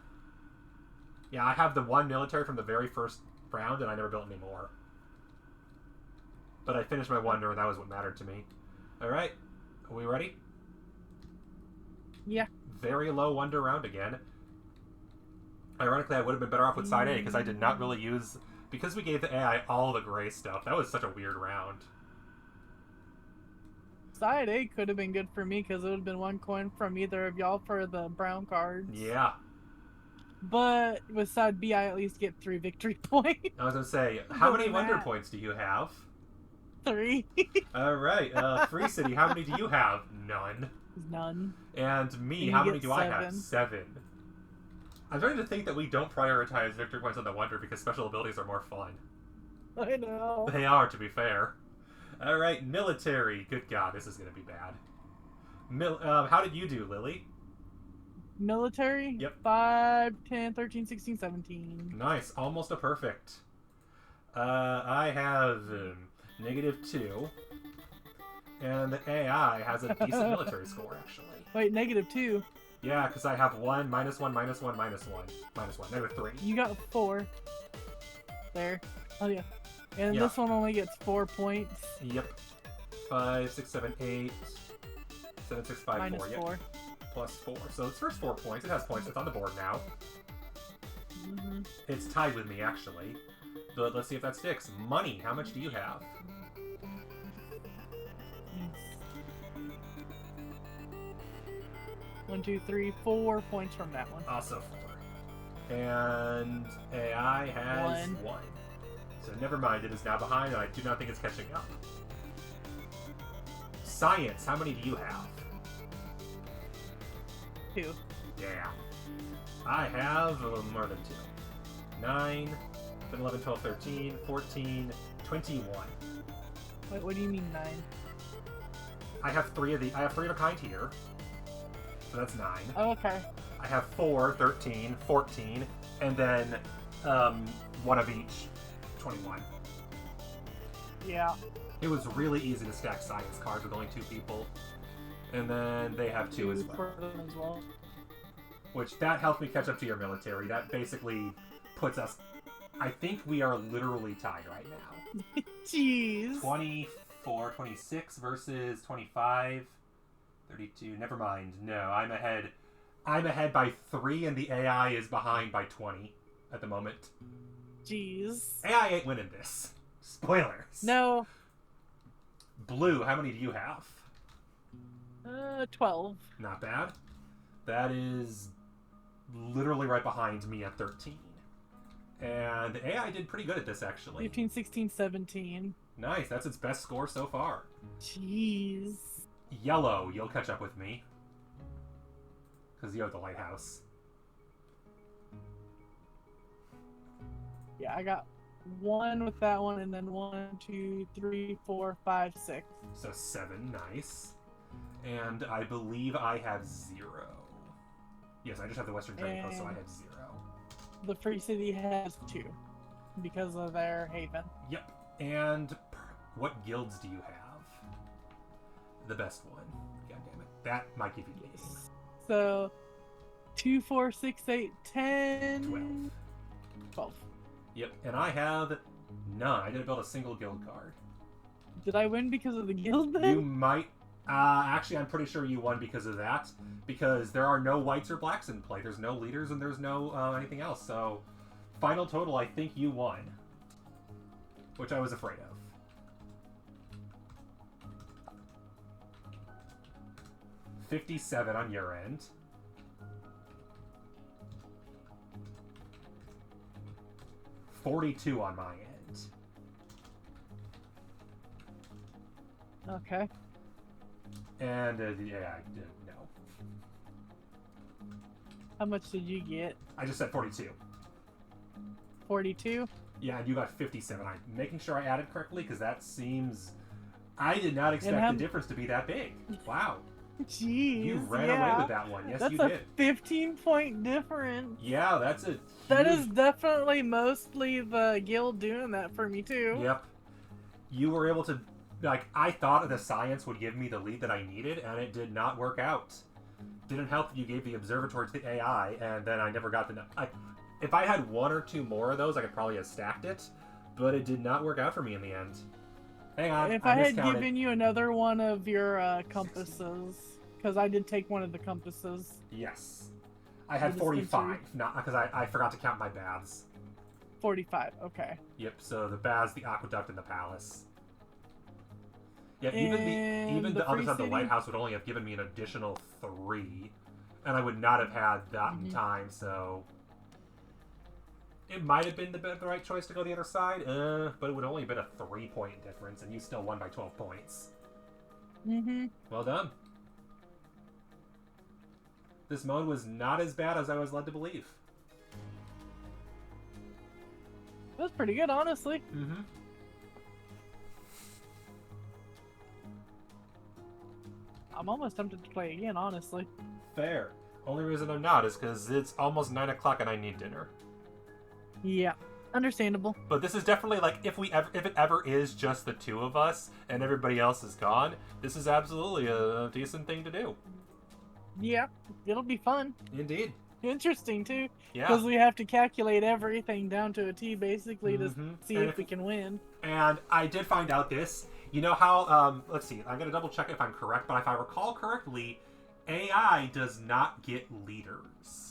Yeah, I have the 1 military from the very first round, and I never built any more. But I finished my wonder, and that was what mattered to me. Alright, are we ready? Yeah. Very low wonder round again. Ironically, I would have been better off with side A, because I did not really use... Because we gave the AI all the gray stuff, that was such a weird round. Side A could have been good for me, because it would have been 1 coin from either of y'all for the brown cards. Yeah. But with side B, I at least get 3 victory points. I was going to say, how many wonder points do you have? 3. Alright, Free City, how many do you have? None. None. And me, You how many get do I have? 7. 7. I'm starting to think that we don't prioritize victory points on the wonder because special abilities are more fun. I know. They are, to be fair. Alright, military. Good God, this is going to be bad. How did you do, Lily? Military? Yep. 5, 10, 13, 16, 17. Nice, almost a perfect. I have -2. And the AI has a decent military score, actually. Wait, -2. Yeah, because I have 1, -1, -1, -1. -3. You got 4. There. Oh, yeah. And Yeah. this one only gets 4 points. Yep. 5, 6, 7, 8. 7, 6, 5, Minus 4. Yep. 4. Plus 4. So it's first 4 points. It has points. It's on the board now. Mm-hmm. It's tied with me, actually. But let's see if that sticks. Money. How much do you have? 1, 2, 3, 4 points from that one. Also 4. And AI has 1. So never mind. It is now behind, and I do not think it's catching up. Science. How many do you have? 2. Yeah. I have more than 2. 9, 10, 11, 12, 13, 14, 21. Wait, what do you mean 9? I have 3 of a kind here. So that's 9. Oh, okay. I have 4, 13, 14, And then one of each, 21. Yeah. It was really easy to stack science cards with only 2 people. And then they have 2 as For them as well. Which, that helped me catch up to your military. That basically puts us... I think we are literally tied right now. Jeez. 24, 26 versus 25, 32. Never mind. No, I'm ahead. I'm ahead by 3, and the AI is behind by 20 at the moment. Jeez. AI ain't winning this. Spoilers. No. Blue, how many do you have? 12. Not bad. That is literally right behind me at 13. And the AI did pretty good at this, actually. 15, 16, 17. Nice, that's its best score so far. Jeez. Yellow, you'll catch up with me. Because you have the lighthouse. Yeah, I got 1 with that one, and then 1, 2, 3, 4, 5, 6. So 7, nice. And I believe I have 0. Yes, I just have the Western Trading Post, so I have 0. The Free City has 2 because of their haven. Yep. And what guilds do you have? The best one. God damn it. That might give you the game. So 2, 4, 6, 8, 10. 12. 12. Yep. And I have none. I didn't build a single guild card. Did I win because of the guild then? You might... actually, I'm pretty sure you won because of that. Because there are no whites or blacks in play. There's no leaders and there's no anything else. So, final total, I think you won. Which I was afraid of. $57 on your end. $42 on my end. Okay. And, yeah, no. How much did you get? I just said 42. 42? Yeah, and you got 57. I'm making sure I added correctly, because that seems... I did not expect how... the difference to be that big. Wow. Jeez, You ran away with that one. Yes, that's you did. That's a 15-point difference. Yeah, that's a huge... That is definitely mostly the guild doing that for me, too. Yep. You were able to... Like, I thought the science would give me the lead that I needed, and it did not work out. Didn't help that you gave the observatory to the AI, and then I never got the... if I had 1 or 2 more of those, I could probably have stacked it, but it did not work out for me in the end. Hang on, If I had given you another one of your compasses, because I did take one of the compasses. Yes. I had 45, not because I forgot to count my baths. 45, okay. Yep, so the baths, the aqueduct, and the palace. Yeah, even the other side of the lighthouse would only have given me an additional 3, and I would not have had that in time, so... It might have been the right choice to go the other side, but it would only have been a 3-point difference, and you still won by 12 points. Mm-hmm. Well done. This mode was not as bad as I was led to believe. It was pretty good, honestly. Mm-hmm. I'm almost tempted to play again, honestly. Fair. Only reason I'm not is because it's almost 9 o'clock and I need dinner. Yeah, understandable. But this is definitely like if it ever is just the 2 of us and everybody else is gone, this is absolutely a decent thing to do. Yeah, it'll be fun. Indeed. Interesting too. Yeah. Because we have to calculate everything down to a T basically to see and if we can win. And I did find out this. You know how let's see, I'm gonna double check if I'm correct, but if I recall correctly, AI does not get leaders.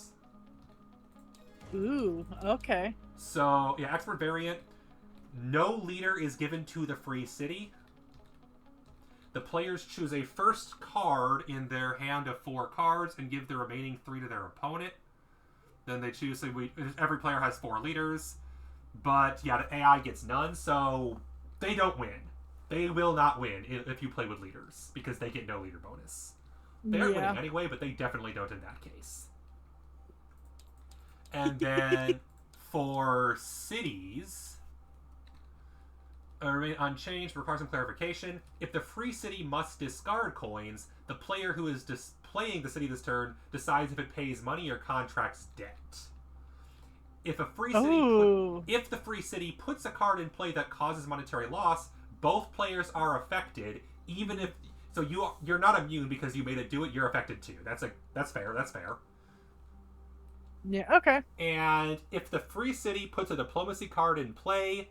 Ooh, okay. So, yeah, expert variant. No leader is given to the free city. The players choose a first card in their hand of 4 cards and give the remaining 3 to their opponent. Then they choose, every player has 4 leaders. But, yeah, the AI gets none, so they don't win. They will not win if you play with leaders, because they get no leader bonus. They're winning anyway, but they definitely don't in that case. And then for cities, remain unchanged, requires some clarification. If the free city must discard coins, the player who is playing the city this turn decides if it pays money or contracts debt. If a free Ooh. city, if the free city puts a card in play that causes monetary loss, both players are affected. Even if you're not immune because you made it do it. You're affected too. That's fair. That's fair. Yeah. Okay. And if the free city puts a diplomacy card in play,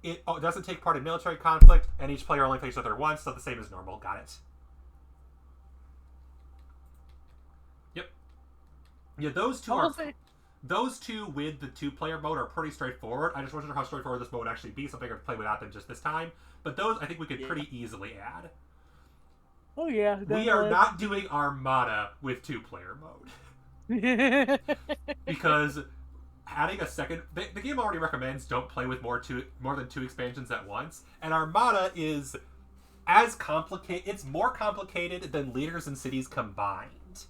it doesn't take part in military conflict, and each player only plays with her once, so the same as normal. Got it. Yep. Yeah, those two with the 2-player mode are pretty straightforward. I just wasn't sure how straightforward this mode would actually be, so I figured I'd play without them just this time. But those, I think we could pretty easily add. Oh yeah. We are not doing Armada with 2-player mode. Because adding a second... The game already recommends don't play with more than 2 expansions at once. And Armada is as complicated... It's more complicated than Leaders and Cities combined.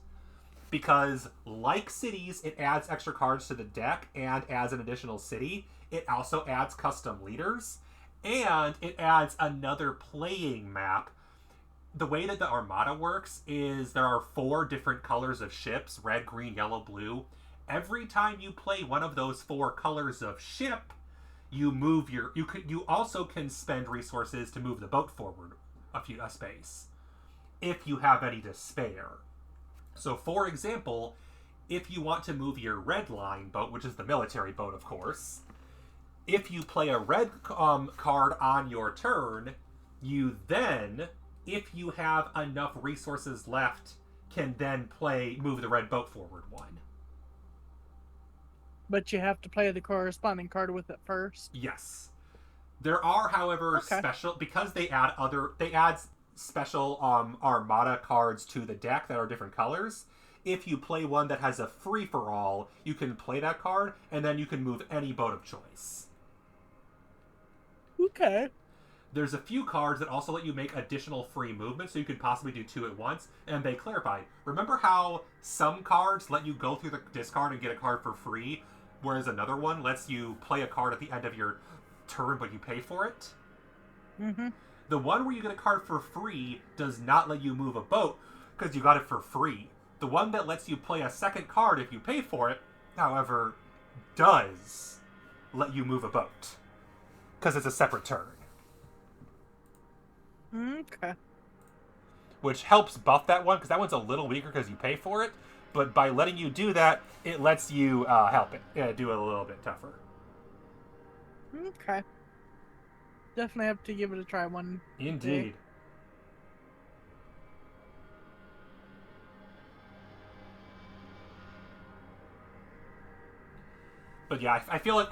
Because, like Cities, it adds extra cards to the deck and adds an additional city. It also adds custom leaders. And it adds another playing map. The way that the Armada works is there are 4 different colors of ships, red, green, yellow, blue. Every time you play one of those 4 colors of ship, you move you also can spend resources to move the boat forward a space, if you have any to spare. So, for example, if you want to move your red line boat, which is the military boat, of course, if you play a red card on your turn, you then, if you have enough resources left, can then move the red boat forward 1. But you have to play the corresponding card with it first. Yes. There are, however, special, because they add special Armada cards to the deck that are different colors. If you play one that has a free-for-all, you can play that card, and then you can move any boat of choice. Okay. There's a few cards that also let you make additional free movement, so you could possibly do 2 at once, and they clarify. Remember how some cards let you go through the discard and get a card for free, whereas another one lets you play a card at the end of your turn, but you pay for it? Mm-hmm. The one where you get a card for free does not let you move a boat, because you got it for free. The one that lets you play a second card if you pay for it, however, does let you move a boat, because it's a separate turn. Okay. Which helps buff that one, because that one's a little weaker because you pay for it. But by letting you do that, it lets you help it do it a little bit tougher. Okay. Definitely have to give it a try one Indeed. day. But yeah, I feel like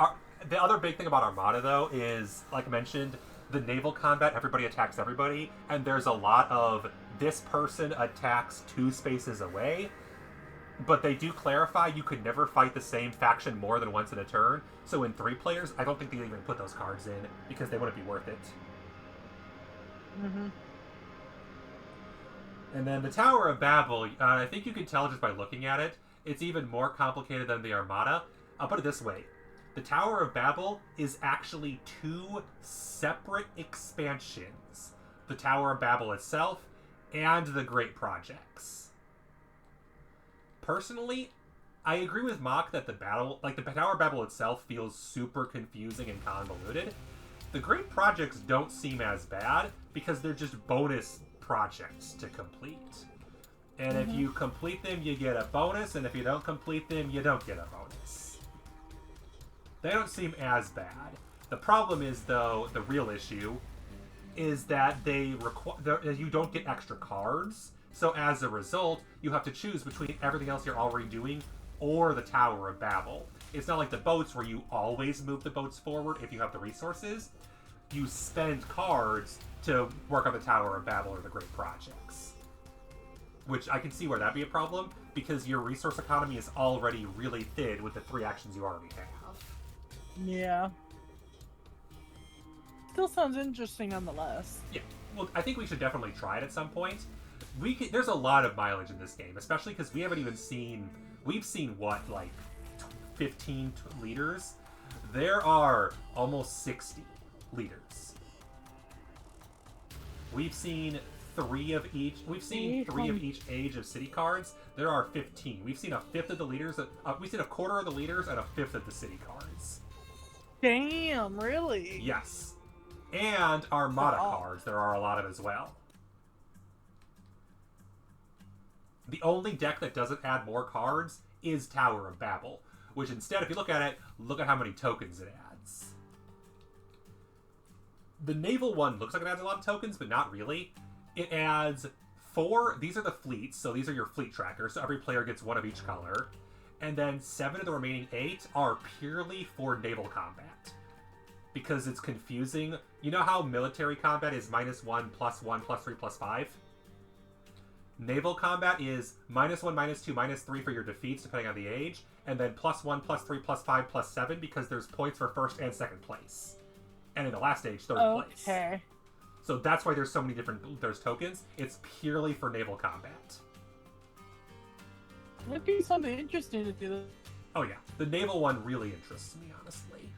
the other big thing about Armada, though, is, like I mentioned, the naval combat, everybody attacks everybody, and there's a lot of this person attacks 2 spaces away, but they do clarify you could never fight the same faction more than once in a turn, so in 3 players, I don't think they even put those cards in, because they wouldn't be worth it. Mm-hmm. And then the Tower of Babel, I think you can tell just by looking at it, it's even more complicated than the Armada. I'll put it this way. The Tower of Babel is actually 2 separate expansions. The Tower of Babel itself and the Great Projects. Personally, I agree with Mock that the Tower of Babel itself feels super confusing and convoluted. The Great Projects don't seem as bad because they're just bonus projects to complete. And if you complete them, you get a bonus, and if you don't complete them, you don't get a bonus. They don't seem as bad. The problem is, though, the real issue is that you don't get extra cards. So as a result, you have to choose between everything else you're already doing or the Tower of Babel. It's not like the boats where you always move the boats forward if you have the resources. You spend cards to work on the Tower of Babel or the Great Projects. Which I can see where that'd be a problem, because your resource economy is already really thin with the 3 actions you already have. Yeah. Still sounds interesting nonetheless. Yeah, well, I think we should definitely try it at some point. There's a lot of mileage in this game, especially because we haven't even seen... We've seen, what, like 15 leaders? There are almost 60 leaders. We've seen 3 of each. We've seen 3 of each age of city cards. there are 15. We've seen a fifth of the leaders. We've seen a quarter of the leaders and a fifth of the city cards. Damn, really? Yes. And Armada Oh. cards, there are a lot of as well. The only deck that doesn't add more cards is Tower of Babel, which instead, if you look at it, look at how many tokens it adds. The naval one looks like it adds a lot of tokens, but not really. It adds 4, these are the fleets, so these are your fleet trackers, so every player gets 1 of each color. And then 7 of the remaining 8 are purely for naval combat. Because it's confusing. You know how military combat is -1, +1, +3, +5? Naval combat is -1, -2, -3 for your defeats, depending on the age, and then +1, +3, +5, +7, because there's points for first and second place. And in the last stage, third place. Okay. So that's why there's so many different tokens. It's purely for naval combat. That'd be something interesting to do. Oh yeah, the naval one really interests me, honestly.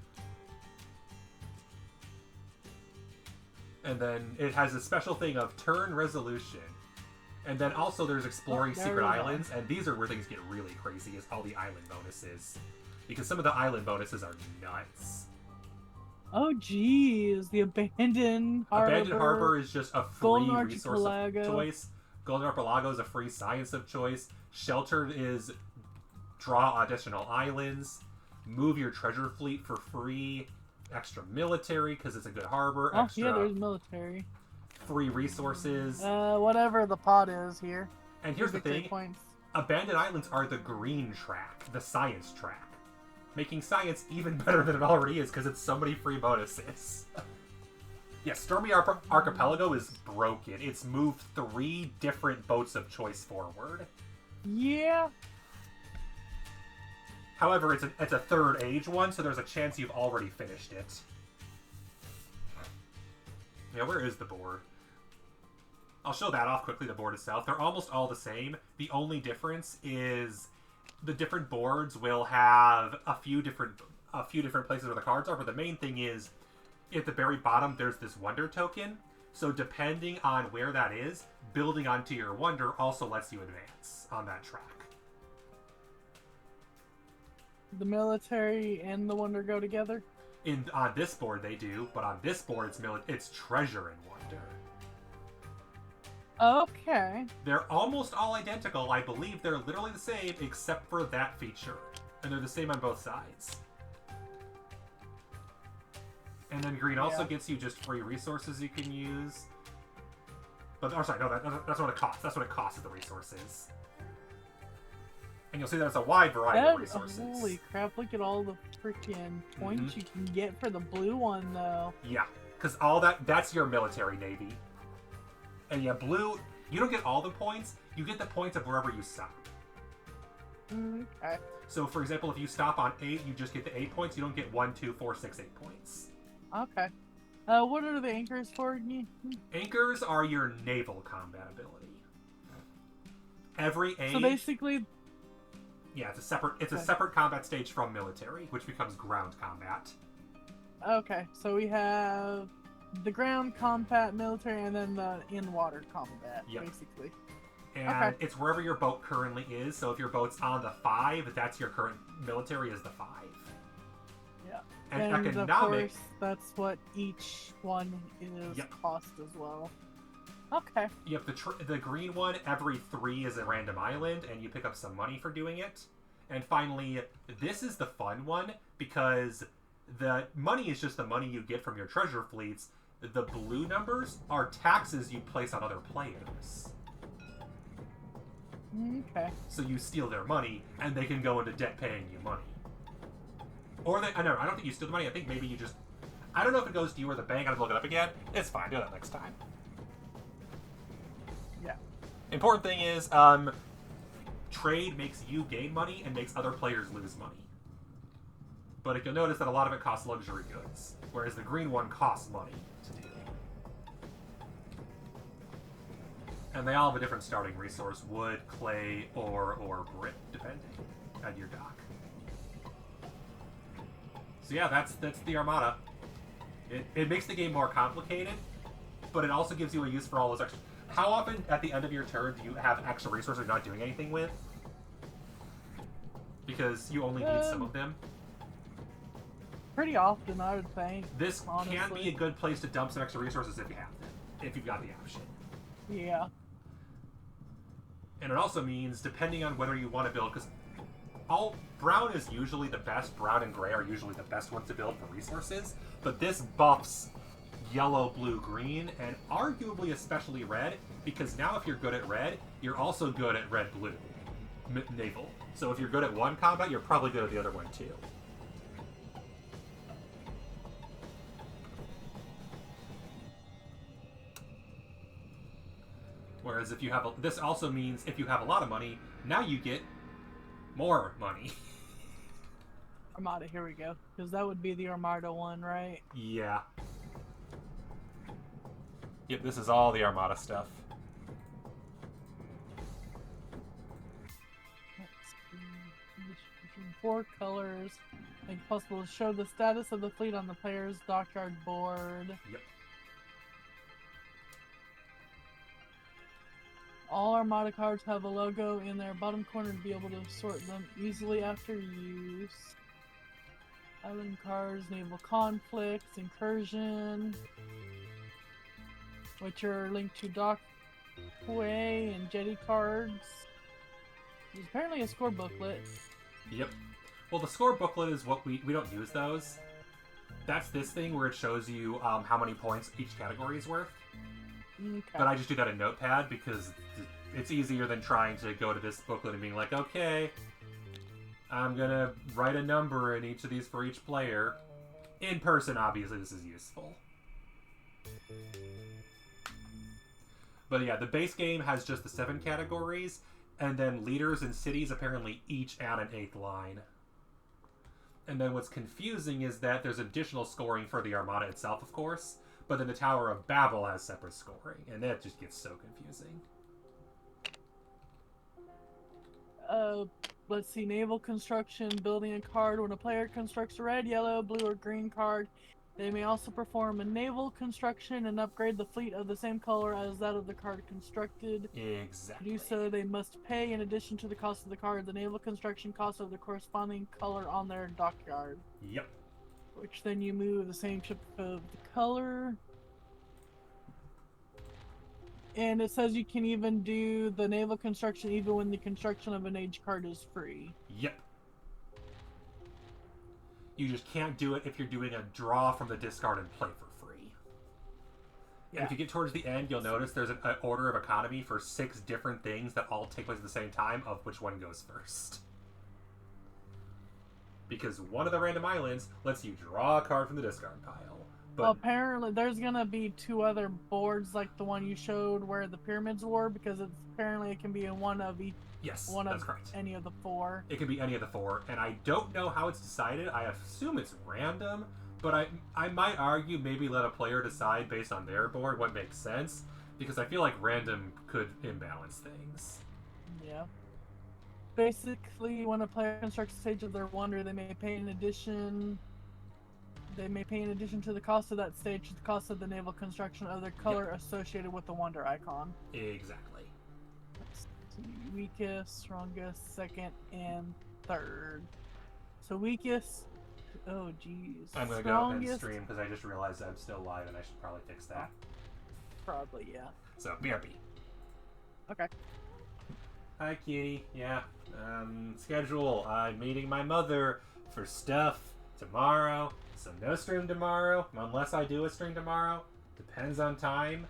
And then it has a special thing of turn resolution. And then also there's exploring there secret we go. islands, and these are where things get really crazy, is all the island bonuses. Because some of the island bonuses are nuts. Oh, geez. The Abandoned Harbor. Abandoned Harbor is just a free Golden resource of Archipelago. choice. Golden Archipelago is a free science of choice. Sheltered is draw additional islands. Move your treasure fleet for free. Extra military, because it's a good harbor. Oh, Extra yeah, there's military. free resources. Whatever the pot is here. And here's the Victory thing. Points. Abandoned Islands are the green track, the science track. Making science even better than it already is, because it's so many free bonuses. Yeah, Stormy Archipelago is broken. It's moved 3 different boats of choice forward. Yeah. However, it's a third age one, so there's a chance you've already finished it. Yeah, where is the board? I'll show that off quickly, the board itself. They're almost all the same. The only difference is the different boards will have a few different places where the cards are, but the main thing is at the very bottom there's this wonder token. So depending on where that is, building onto your wonder also lets you advance on that track. The military and the wonder go together. On this board they do, but on this board it's treasure and wonder. Okay. They're almost all identical. I believe they're literally the same except for that feature. And they're the same on both sides. And then green also gets you just free resources you can use. But, oh, sorry, no, that's what it costs. That's what it costs, is the resources. And you'll see that it's a wide variety of resources. Holy crap, look at all the freaking points you can get for the blue one, though. Yeah, because that's your military navy. And yeah, blue, you don't get all the points. You get the points of wherever you stop. Okay. So, for example, if you stop on 8, you just get the 8 points. You don't get 1, 2, 4, 6, 8 points. Okay. What are the anchors for? Anchors are your naval combat ability. Every age... So basically... Yeah, it's a separate combat stage from military, which becomes ground combat. Okay, so we have the ground combat, military, and then the in-water combat, basically. And it's wherever your boat currently is. So if your boat's on the 5, that's your current military is the 5. Yeah. And economic... of course, that's what each one is cost as well. Okay. Yep, the green one, every 3 is a random island, and you pick up some money for doing it. And finally, this is the fun one, because the money is just the money you get from your treasure fleets. The blue numbers are taxes you place on other players. Okay. So you steal their money, and they can go into debt paying you money. Or I don't think you steal the money. I think maybe you just... I don't know if it goes to you or the bank. I have to look it up again. It's fine. Do that next time. Yeah. Important thing is, trade makes you gain money and makes other players lose money. But if you'll notice that a lot of it costs luxury goods, whereas the green one costs money to do. And they all have a different starting resource: wood, clay, ore, or brick, depending on your dock. So yeah, that's the Armada. It makes the game more complicated, but it also gives you a use for all those extra... How often at the end of your turn do you have extra resources you're not doing anything with? Because you only need some of them. Pretty often, I would think. This honestly. can be a good place to dump some extra resources if you have them. If you've got the option. Yeah. And it also means, depending on whether you want to build, because brown is usually the best, brown and gray are usually the best ones to build for resources, but this buffs yellow, blue, green, and arguably especially red, because now if you're good at red, you're also good at red, blue, naval. So if you're good at one combat, you're probably good at the other one too. Whereas if you have this also means if you have a lot of money, now you get more money. Armada, here we go. Because that would be the Armada one, right? Yeah. Yep, this is all the Armada stuff. Let's see. 4 colors. Make it possible to show the status of the fleet on the player's dockyard board. Yep. All Armada cards have a logo in their bottom corner to be able to sort them easily after use. Island cards, naval conflicts, incursion, which are linked to dockway and jetty cards. There's apparently a score booklet. Yep. Well, the score booklet is what we don't use those. That's this thing where it shows you how many points each category is worth. Okay. But I just do that in Notepad because it's easier than trying to go to this booklet and being like, okay, I'm gonna write a number in each of these for each player. In person, obviously, this is useful. But yeah, the base game has just the 7 categories, and then leaders and cities apparently each add an 8th line. And then what's confusing is that there's additional scoring for the Armada itself, of course, but then the Tower of Babel has separate scoring, and that just gets so confusing. Let's see, naval construction, building a card. When a player constructs a red, yellow, blue, or green card, they may also perform a naval construction and upgrade the fleet of the same color as that of the card constructed. Exactly. To do so, they must pay, in addition to the cost of the card, the naval construction cost of the corresponding color on their dockyard. Yep. Which then you move the same ship of the color. And it says you can even do the naval construction even when the construction of an age card is free. Yep. You just can't do it if you're doing a draw from the discard and play for free. Yeah. And if you get towards the end, you'll notice there's an order of economy for 6 different things that all take place at the same time, of which one goes first. Because one of the random islands lets you draw a card from the discard pile. But well, apparently there's gonna be 2 other boards like the one you showed where the pyramids were, because apparently it can be in one of each. Yes, one that's of correct. Any of the 4. It can be any of the 4, and I don't know how it's decided. I assume it's random, but I might argue maybe let a player decide based on their board what makes sense, because I feel like random could imbalance things. Yeah. Basically, when a player constructs a stage of their wonder, they may pay in addition. They may pay in addition to the cost of that stage, the cost of the naval construction of their color associated with the wonder icon. Exactly. Let's see, weakest, strongest, second, and third. So weakest. Oh geez. I'm gonna go and stream because I just realized I'm still live and I should probably fix that. Probably, yeah. So BRB. Okay. Hi, kitty. Yeah. Schedule. I'm meeting my mother for stuff tomorrow. So no stream tomorrow, unless I do a stream tomorrow. Depends on time.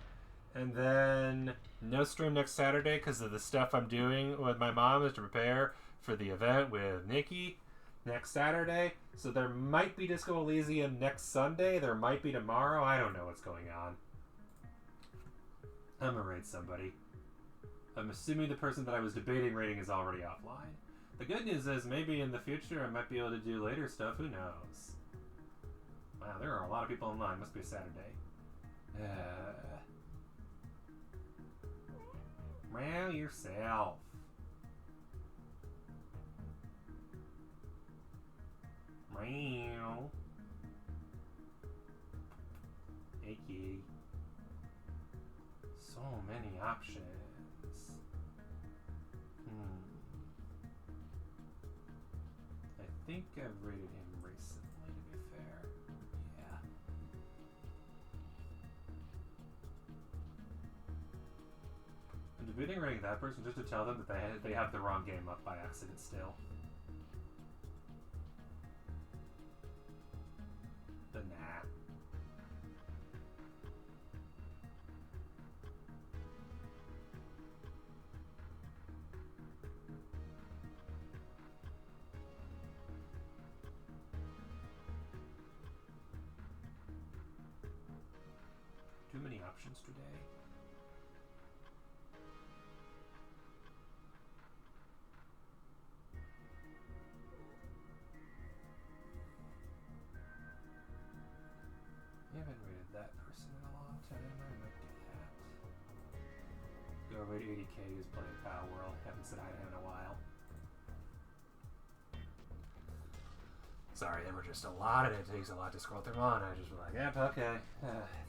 And then no stream next Saturday because of the stuff I'm doing with my mom is to prepare for the event with Nikki next Saturday. So there might be Disco Elysium next Sunday. There might be tomorrow. I don't know what's going on. I'm gonna raid somebody. I'm assuming the person that I was debating raiding is already offline. The good news is maybe in the future I might be able to do later stuff. Who knows? Wow, there are a lot of people online. Must be a Saturday. Wow, yourself. Wow. Hey, kitty. So many options. I think I've rated him recently, to be fair. Yeah. I'm debating rating that person just to tell them that they have the wrong game up by accident still. But nah. Too many options today. I haven't rated that person in a long time. I might do that. Go rate 80k who's playing Power World. Haven't said hi to him in a while. Sorry, there were just a lot, and it takes a lot to scroll through on. I just was like, yep, okay.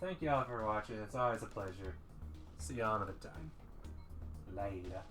Thank y'all for watching. It's always a pleasure. See y'all another time. Later.